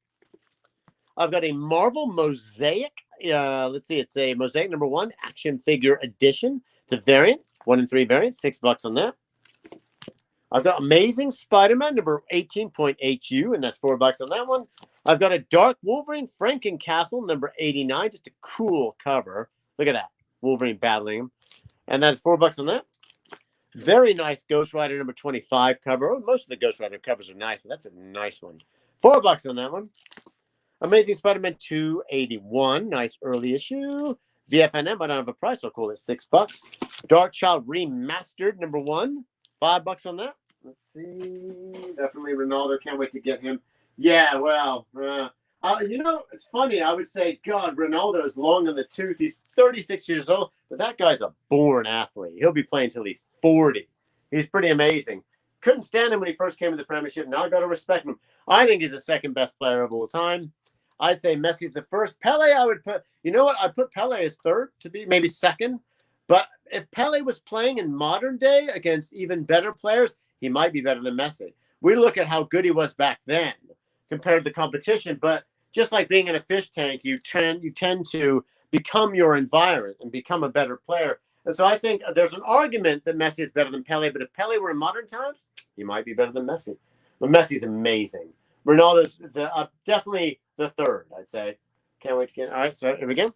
I've got a Marvel Mosaic. Let's see, it's a Mosaic number 1 action figure edition. It's a variant, 1 in 3 variant, $6 on that. I've got Amazing Spider-Man number 18.HU, and that's $4 on that one. I've got a Dark Wolverine Frankencastle number 89, just a cool cover. Look at that, Wolverine battling him, and that's $4 on that. Very nice Ghost Rider number 25 cover. Oh, most of the Ghost Rider covers are nice, but that's a nice one. $4 on that one. Amazing Spider-Man 281, nice early issue. VFNM, I don't have a price, so I'll call it $6. Dark Child Remastered number 1, $5 on that. Let's see. Definitely Ronaldo. Can't wait to get him. Yeah, well, you know, it's funny. I would say, God, Ronaldo is long in the tooth. He's 36 years old, but that guy's a born athlete. He'll be playing till he's 40. He's pretty amazing. Couldn't stand him when he first came to the Premiership. Now I got to respect him. I think he's the second best player of all time. I'd say Messi's the first. Pele, I would put, you know what? I'd put Pele as third, to be maybe second. But if Pele was playing in modern day against even better players, he might be better than Messi. We look at how good he was back then compared to the competition, but just like being in a fish tank, you tend to become your environment and become a better player. And so I think there's an argument that Messi is better than Pele, but if Pele were in modern times, he might be better than Messi. But Messi's amazing. Ronaldo's definitely the third, I'd say. Can't wait to get. All right, so here we go.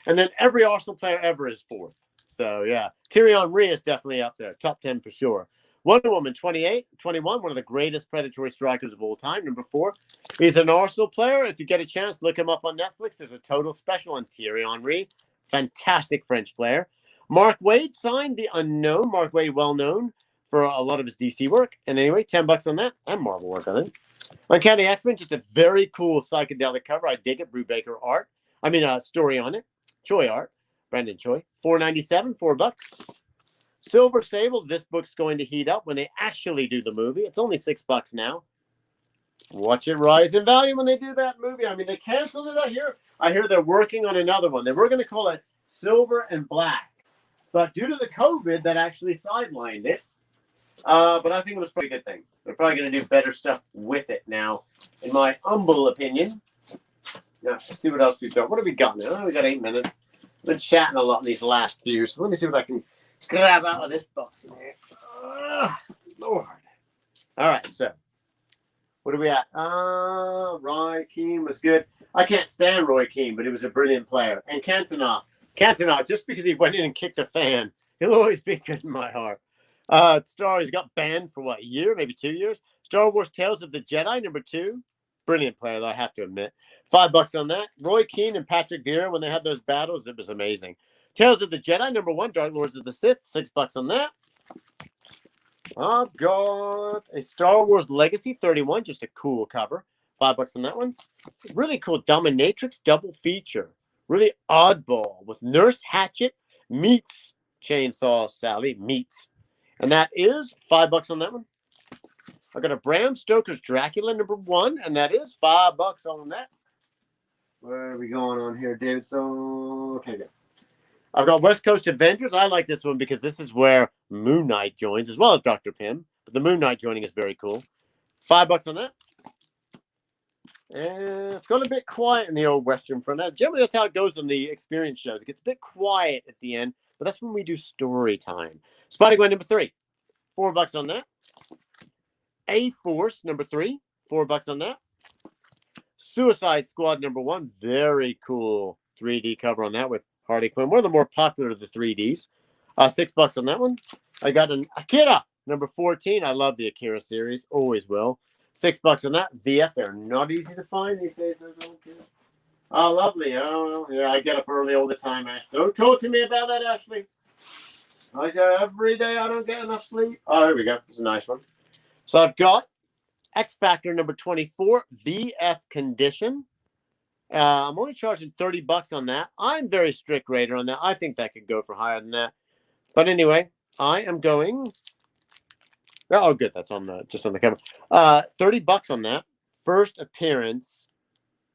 And then every Arsenal player ever is fourth. So yeah, Thierry Henry is definitely up there, top 10 for sure. Wonder Woman, 21, one of the greatest predatory strikers of all time. Number 4, he's an Arsenal player. If you get a chance, look him up on Netflix. There's a total special on Thierry Henry, fantastic French player. Mark Waid signed the unknown. Mark Waid, well known for a lot of his DC work. And anyway, $10 on that, and Marvel work on it. Uncanny X-Men, just a very cool psychedelic cover. I dig it. Brubaker art. Story on it. Choi art. Brendan Choi. $4.97, $4. Silver Sable. This book's going to heat up when they actually do the movie. It's only $6 now. Watch it rise in value when they do that movie. They canceled it. I hear they're working on another one. They were going to call it Silver and Black, but due to the COVID, that actually sidelined it. But I think it was probably a good thing. They're probably going to do better stuff with it now, in my humble opinion. Now, let's see what else we've got. What have we got now? We got 8 minutes. I've been chatting a lot in these last few, so let me see what I can grab out of this box in here. Lord. All right, so what are we at? Roy Keane was good. I can't stand Roy Keane, but he was a brilliant player. And Cantona, just because he went in and kicked a fan, he'll always be good in my heart. He's got banned for what, a year, maybe 2 years? Star Wars Tales of the Jedi, number 2. Brilliant player, though, I have to admit. $5 on that. Roy Keane and Patrick Vieira, when they had those battles, it was amazing. Tales of the Jedi, number 1. Dark Lords of the Sith, $6 on that. I've got a Star Wars Legacy 31, just a cool cover. $5 on that one. Really cool Dominatrix double feature. Really oddball with Nurse Hatchet meets Chainsaw Sally meets. And that is $5 on that one. I got a Bram Stoker's Dracula number 1, and that is $5 on that. Where are we going on here, David? So, okay, good. I've got West Coast Avengers. I like this one because this is where Moon Knight joins, as well as Dr. Pym. But the Moon Knight joining is very cool. $5 on that. And it's got a bit quiet in the old Western front. Now, generally, that's how it goes on the experience shows. It gets a bit quiet at the end, but that's when we do story time. Spider-Gwen number 3, $4 on that. A-Force number 3, $4 on that. Suicide Squad number 1, very cool 3D cover on that with Harley Quinn. One of the more popular of the 3Ds. $6 on that one. I got an Akira number 14. I love the Akira series, always will. $6 on that. VF, they're not easy to find these days. Oh, lovely. Oh, yeah, I get up early all the time, Ash. Don't talk to me about that, Ashley. Every day I don't get enough sleep. Oh, here we go. It's a nice one. So I've got X Factor number 24, VF Condition. I'm only charging $30 on that. I'm very strict rater on that. I think that could go for higher than that. But anyway, I am going. Oh, good. That's just on the cover. $30 on that. First appearance.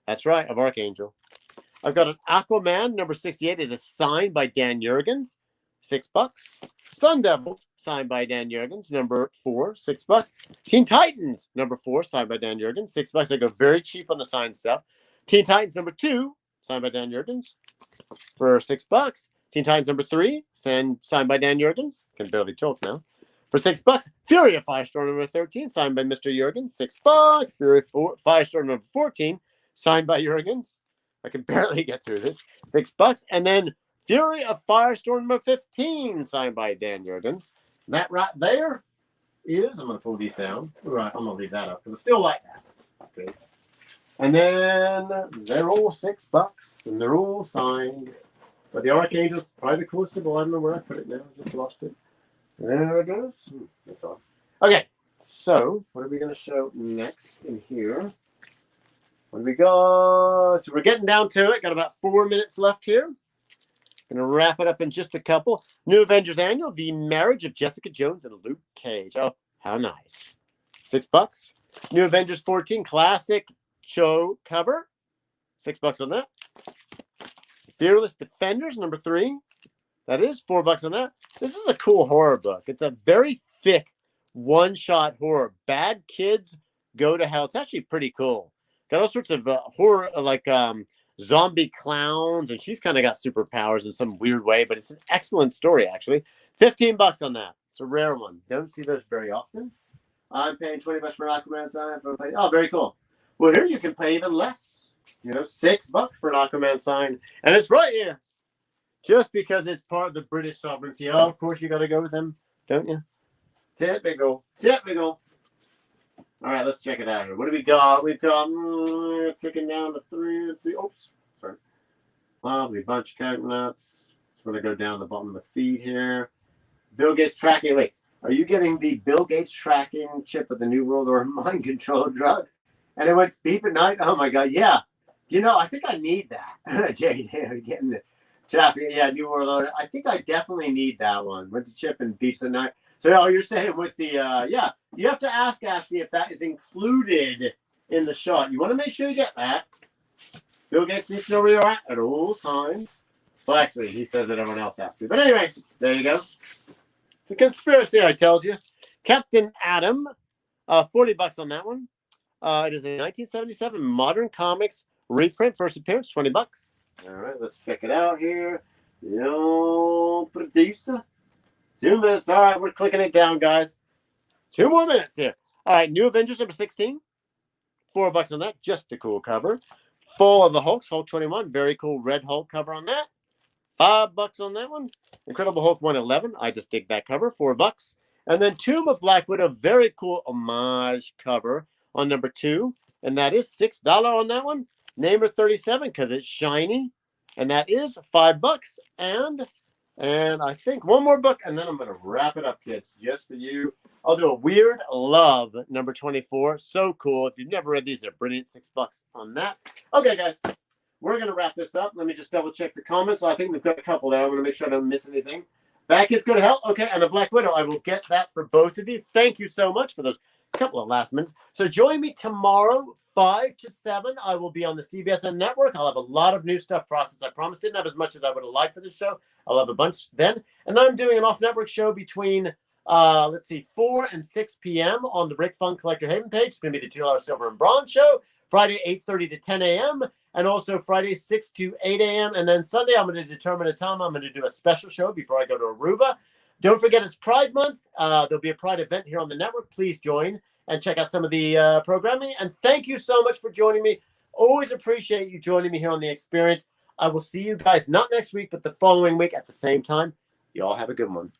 That's right, of Archangel. I've got an Aquaman number 68. It is signed by Dan Jurgens. $6. Sun Devils, signed by Dan Jurgens, number 4, $6. Teen Titans, number 4, signed by Dan Jurgens, $6. I go very cheap on the signed stuff. Teen Titans, number 2, signed by Dan Jurgens, for $6. Teen Titans, number 3, signed by Dan Jurgens. Can barely talk now. For $6. Fury of Firestorm, number 13, signed by Mr. Jurgens, $6. Fury Firestorm, number 14, signed by Jurgens. I can barely get through this. $6. And then Fury of Firestorm number 15, signed by Dan Jurgens. That right there is, I'm going to pull these down. Right, I'm going to leave that up because I still like that. Okay. And then they're all $6 and they're all signed. But the Archangel's probably the coolest of all. I don't know where I put it now. I just lost it. There it goes. That's all. Okay, so what are we going to show next in here? What do we got? So we're getting down to it. Got about 4 minutes left here. Gonna wrap it up in just a couple. New Avengers Annual, The Marriage of Jessica Jones and Luke Cage. Oh, how nice. $6. New Avengers 14, classic show cover. $6 on that. Fearless Defenders, number 3. That is $4 on that. This is a cool horror book. It's a very thick one-shot horror. Bad Kids Go to Hell. It's actually pretty cool. Got all sorts of horror, like zombie clowns, and she's kind of got superpowers in some weird way, but it's an excellent story, actually. $15 on that. It's a rare one. Don't see those very often. I'm paying $20 for an Aquaman sign. Oh, very cool. Well, here you can pay even less. You know, $6 for an Aquaman sign, and it's right here. Just because it's part of the British sovereignty. Oh, of course you got to go with them, don't you? Typical. Typical. All right, let's check it out here. What do we got? We've got ticking down to 3. Let's see. Oops. Sorry. Lovely bunch of coconuts. Just want to go down the bottom of the feed here. Bill Gates tracking. Wait, are you getting the Bill Gates tracking chip of the New World Order mind control drug? And it went beep at night? Oh, my God. Yeah. You know, I think I need that. Jade, getting the tracking. Yeah, New World Order. I think I definitely need that one. Went to chip and beeps at night. So, oh, you're saying with the, yeah, you have to ask Ashley if that is included in the shot. You want to make sure you get that. Bill Gates needs to know where you're at all times. Well, actually, he says that everyone else has to. But anyway, there you go. It's a conspiracy, I tells you. Captain Atom, $40 on that one. It is a 1977 Modern Comics reprint. First appearance, $20. All right, let's check it out here. Yo, producer. 2 minutes. All right, we're clicking it down, guys. 2 more minutes here. All right, New Avengers number 16. $4 on that. Just a cool cover. Full of the Hulks, Hulk 21. Very cool red Hulk cover on that. $5 on that one. Incredible Hulk 111. I just dig that cover. $4. And then Tomb of Black Widow. Very cool homage cover on number 2. And that is $6 on that one. Namer 37 because it's shiny. And that is $5. And I think one more book, and then I'm going to wrap it up, kids, just for you. I'll do a Weird Love, number 24. So cool. If you've never read these, they're brilliant. $6 on that. Okay, guys, we're going to wrap this up. Let me just double-check the comments. I think we've got a couple there. I want to make sure I don't miss anything. Bad Kids Go to Hell. Okay, and the Black Widow. I will get that for both of you. Thank you so much for those couple of last minutes. So join me tomorrow, 5 to 7. I will be on the CBSN network. I'll have a lot of new stuff processed. I promise. Didn't have as much as I would have liked for this show. I'll have a bunch then. And then I'm doing an off-network show between, 4 and 6 p.m. on the Rick Fun Collector Haven page. It's going to be the $2 Silver and Bronze show. Friday, 8:30 to 10 a.m. And also Friday, 6 to 8 a.m. And then Sunday, I'm going to determine a time. I'm going to do a special show before I go to Aruba. Don't forget, it's Pride Month. There'll be a Pride event here on the network. Please join and check out some of the programming. And thank you so much for joining me. Always appreciate you joining me here on The Experience. I will see you guys not next week, but the following week at the same time. You all have a good one.